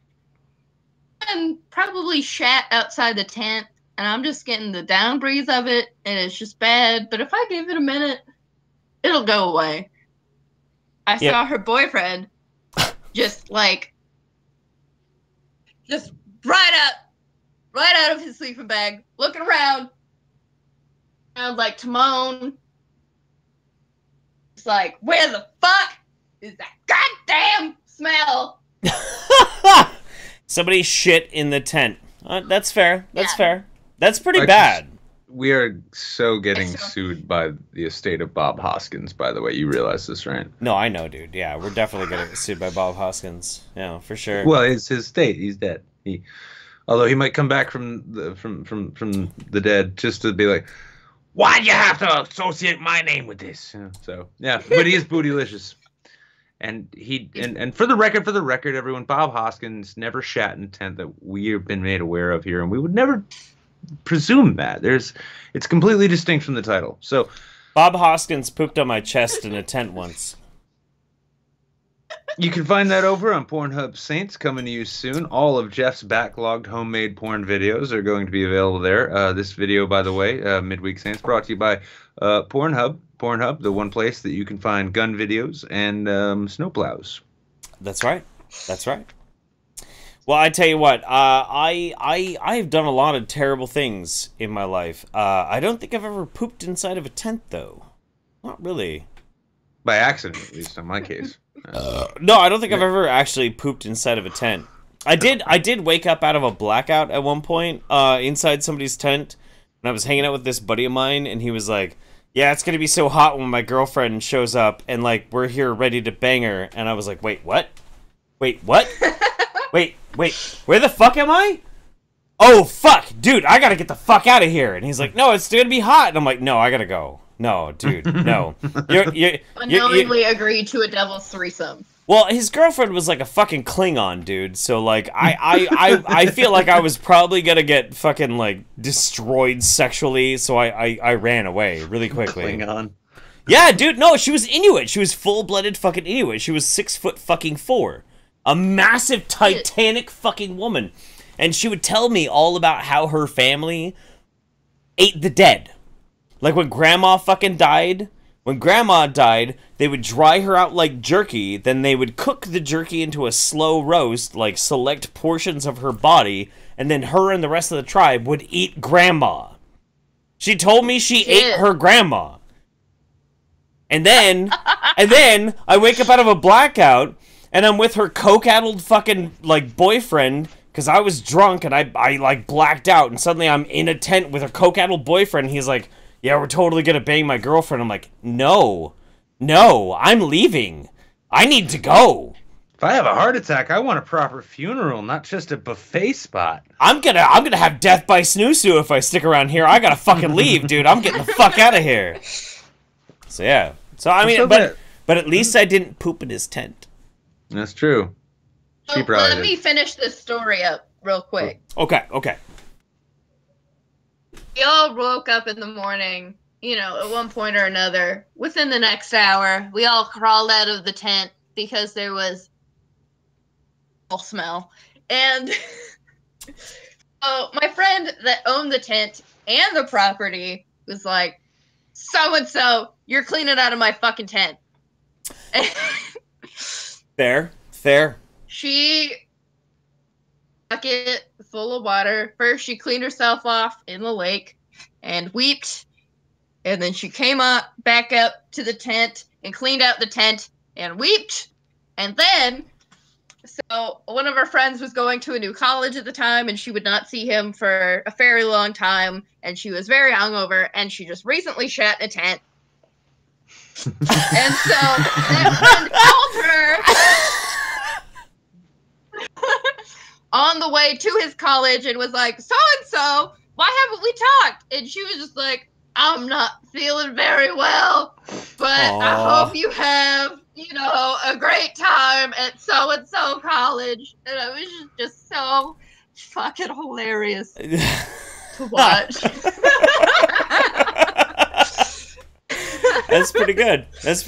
and probably shat outside the tent, and I'm just getting the down breeze of it, and it's just bad. But if I give it a minute, it'll go away. I saw her boyfriend just right out of his sleeping bag, looking around like Timon. It's like, where the fuck is that goddamn smell? Somebody shit in the tent. That's fair. That's fair. That's pretty bad. We are so getting sued by the estate of Bob Hoskins, by the way. You realize this, right? No, I know, dude. Yeah, we're definitely getting sued by Bob Hoskins. Yeah, for sure. Well, it's his estate. He's dead. Although he might come back from the dead just to be like, why'd you have to associate my name with this? Yeah, but he is Bootylicious. And and for the record, everyone, Bob Hoskins never shat in a tent that we have been made aware of here, and we would never presume that. It's completely distinct from the title. So Bob Hoskins pooped on my chest in a tent once. You can find that over on Pornhub Saints, coming to you soon. All of Jeff's backlogged homemade porn videos are going to be available there. This video, by the way, Midweek Saints, brought to you by Pornhub. Pornhub, the one place that you can find gun videos and snowplows. That's right. That's right. Well, I tell you what, I've done a lot of terrible things in my life. I don't think I've ever pooped inside of a tent, though. Not really. By accident, at least in my case. No, I don't think I've ever actually pooped inside of a tent. I did wake up out of a blackout at one point inside somebody's tent, and I was hanging out with this buddy of mine, and he was like, yeah, it's gonna be so hot when my girlfriend shows up, and like we're here ready to bang her. And I was like, wait, what? Wait, what? wait, where the fuck am I? Oh fuck, dude, I gotta get the fuck out of here. And he's like, no, it's gonna be hot. And I'm like, no, I gotta go. No, dude, no. You're unknowingly agreed to a devil's threesome. Well, his girlfriend was like a fucking Klingon, dude. So like, I feel like I was probably gonna get fucking like destroyed sexually. So I ran away really quickly. Klingon. Yeah, dude. No, she was Inuit. She was full-blooded fucking Inuit. She was 6'4", a massive Titanic fucking woman, and she would tell me all about how her family ate the dead. Like when grandma fucking died, when grandma died, they would dry her out like jerky, then they would cook the jerky into a slow roast, like select portions of her body, and then her and the rest of the tribe would eat grandma. She told me she ate her grandma. And then I wake up out of a blackout, and I'm with her coke-addled fucking, like, boyfriend, because I was drunk and I like blacked out, and suddenly I'm in a tent with a coke-addled boyfriend, and he's like, yeah, we're totally gonna bang my girlfriend. I'm like, no, I'm leaving. I need to go. If I have a heart attack, I want a proper funeral, not just a buffet spot. I'm gonna have death by snoo-snoo if I stick around here. I gotta fucking leave, dude. I'm getting the fuck out of here. So yeah. So I mean, but at least I didn't poop in his tent. That's true. So let me finish this story up real quick. Okay. We all woke up in the morning, you know, at one point or another. Within the next hour, we all crawled out of the tent because there was smell. And so my friend that owned the tent and the property was like, so-and-so, you're cleaning out of my fucking tent. Fair. She bucket full of water. First, she cleaned herself off in the lake and weeped. And then she came back up to the tent and cleaned out the tent and weeped. And then, so one of our friends was going to a new college at the time, and she would not see him for a very long time. And she was very hungover, and she just recently shat in a tent. And so that friend called her on the way to his college and was like, so-and-so, why haven't we talked? And she was just like, I'm not feeling very well, but I hope you have, you know, a great time at so-and-so college. And it was just so fucking hilarious to watch. That's pretty good. That's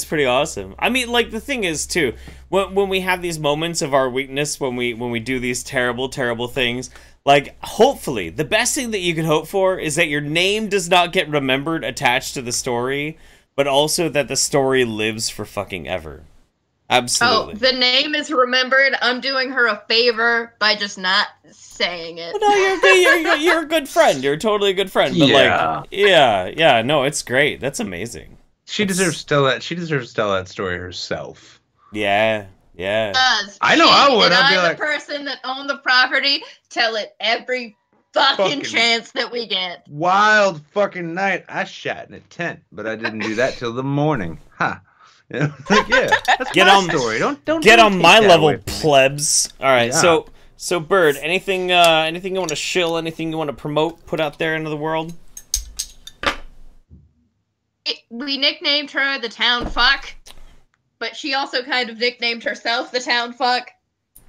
pretty awesome. I mean, like, the thing is, too, when we have these moments of our weakness, when we do these terrible things, like, hopefully, the best thing that you can hope for is that your name does not get remembered attached to the story, but also that the story lives for fucking ever. Absolutely. Oh, the name is remembered. I'm doing her a favor by just not saying it. Well, no, you're a good friend. You're totally a good friend. But like, yeah, no, it's great. That's amazing. She deserves to tell that. She deserves to tell that story herself. Yeah. I know I would. I'd be like, the person that owned the property. Tell it every fucking chance that we get. Wild fucking night. I shat in a tent, but I didn't do that till the morning. Ha. Like, yeah, that's my story. Don't get on my level, plebs. All right, yeah. So Bird, anything you want to shill? Anything you want to promote? Put out there into the world? We nicknamed her the Town Fuck, but she also kind of nicknamed herself the Town Fuck,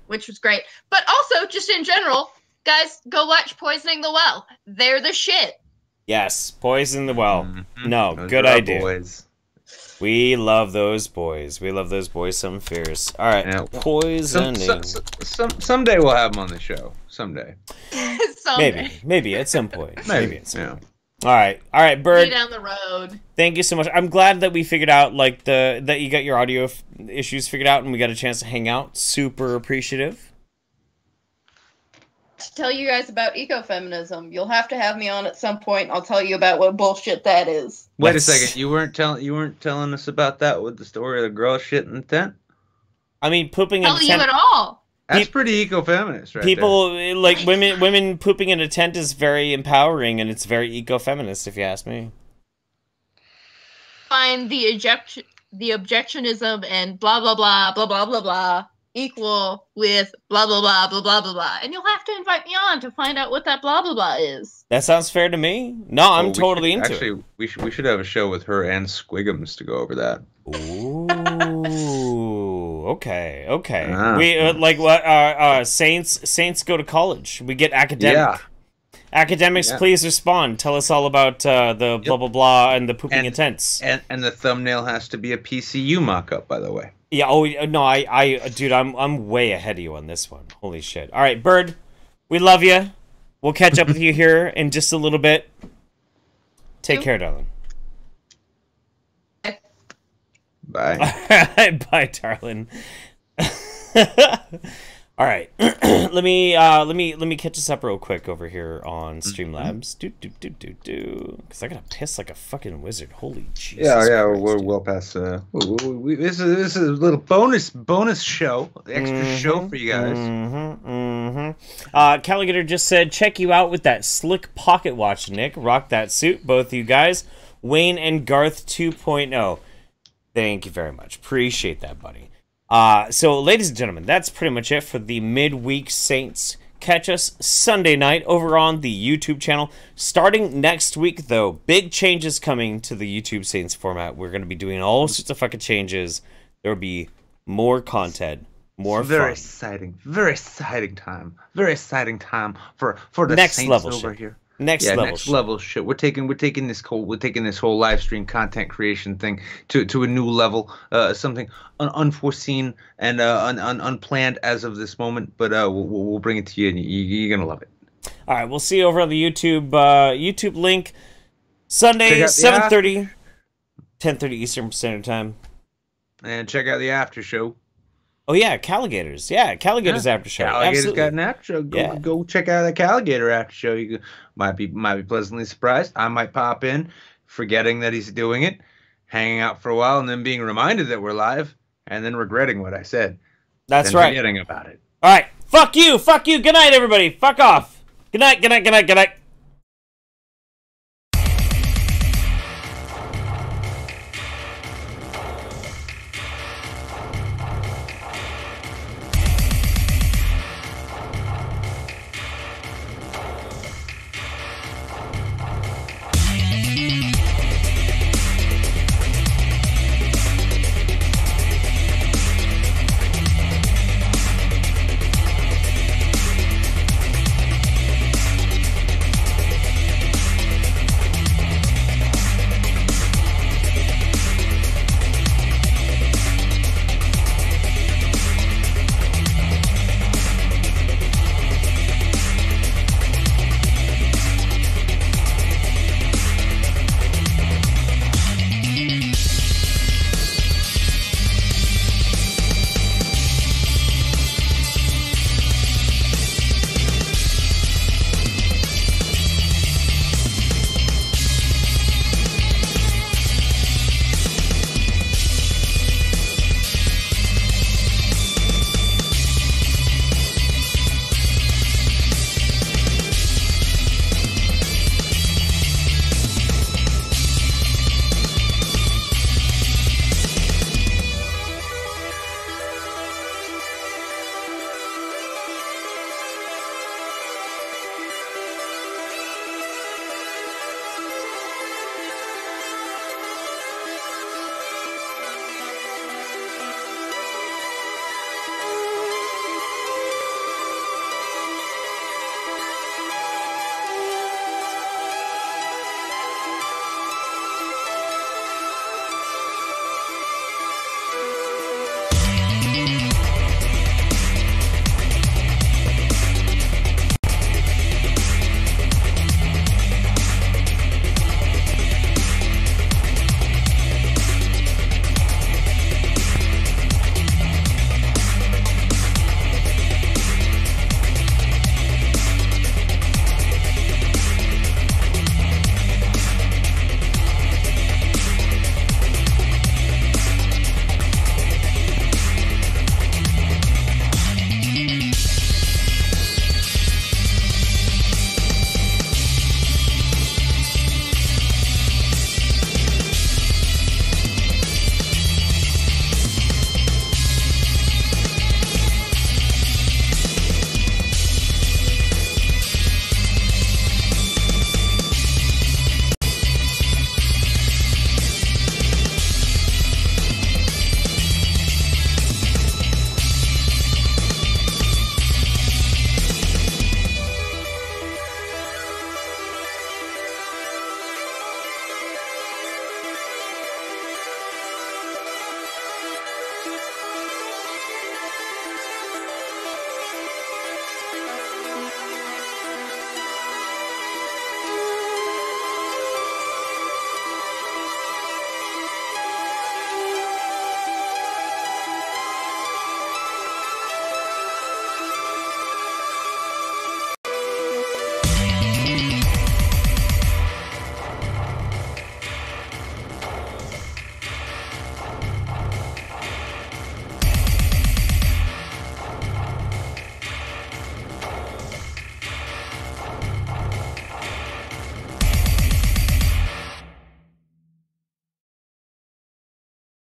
which was great. But also, just in general, guys, go watch Poisoning the Well. They're the shit. Yes, Poison the Well. Mm-hmm. No, those good idea. Boys. We love those boys. We love those boys. Some fierce. All right, yeah. Poisoning. Someday we'll have them on the show. Someday. Maybe at some point. Maybe at some point. All right, Bird. Down the road. Thank you so much. I'm glad that we figured out that you got your audio issues figured out and we got a chance to hang out. Super appreciative. To tell you guys about ecofeminism, you'll have to have me on at some point. I'll tell you about what bullshit that is. Wait a second. You weren't telling us about that with the story of the girl shit in the tent? I mean, pooping in a tent. Tell you at all. That's pretty eco-feminist, right? People like women pooping in a tent is very empowering, and it's very eco-feminist, if you ask me. Find the objectionism and blah blah blah blah blah blah blah equal with blah blah blah blah blah blah blah, and you'll have to invite me on to find out what that blah blah blah is. That sounds fair to me. No, I'm totally into it. Actually, we should have a show with her and Spriggans to go over that. Ooh, okay. We like what? Saints go to college. We get academic. Yeah. Academics, please respond. Tell us all about the blah blah blah and the pooping in tents. And the thumbnail has to be a PCU mock-up, by the way. Yeah. Oh no, dude, I'm way ahead of you on this one. Holy shit! All right, Bird, we love you. We'll catch up with you here in just a little bit. Take care, darling. Bye. Bye, darling. All right, let me catch us up real quick over here on Streamlabs. Because I gotta piss like a fucking wizard. Holy Jesus! Yeah, Christ, we're dude. well past. This is a little bonus show, extra show for you guys. Caligator just said, check you out with that slick pocket watch, Nick. Rock that suit, both you guys. Wayne and Garth 2.0. Thank you very much. Appreciate that, buddy. So, ladies and gentlemen, that's pretty much it for the Midweek Saints. Catch us Sunday night over on the YouTube channel. Starting next week, though, big changes coming to the YouTube Saints format. We're going to be doing all sorts of fucking changes. There will be more content, more very fun. exciting, very exciting time for the Next Saints level over shit. here. Next level shit. We're taking this whole live stream content creation thing to a new level, something unforeseen and unplanned as of this moment. But we'll bring it to you, and you're gonna love it. All right, we'll see you over on the YouTube link Sunday 7:30, 10:30 Eastern Standard Time, and check out the after show. Oh yeah, Caligators. Yeah, Caligators after show. Caligator's Absolutely. got an after show. Go check out the Caligator after show. You might be pleasantly surprised. I might pop in, forgetting that he's doing it, hanging out for a while, and then being reminded that we're live, and then regretting what I said. That's then right. Forgetting about it. All right. Fuck you. Good night, everybody. Fuck off. Good night.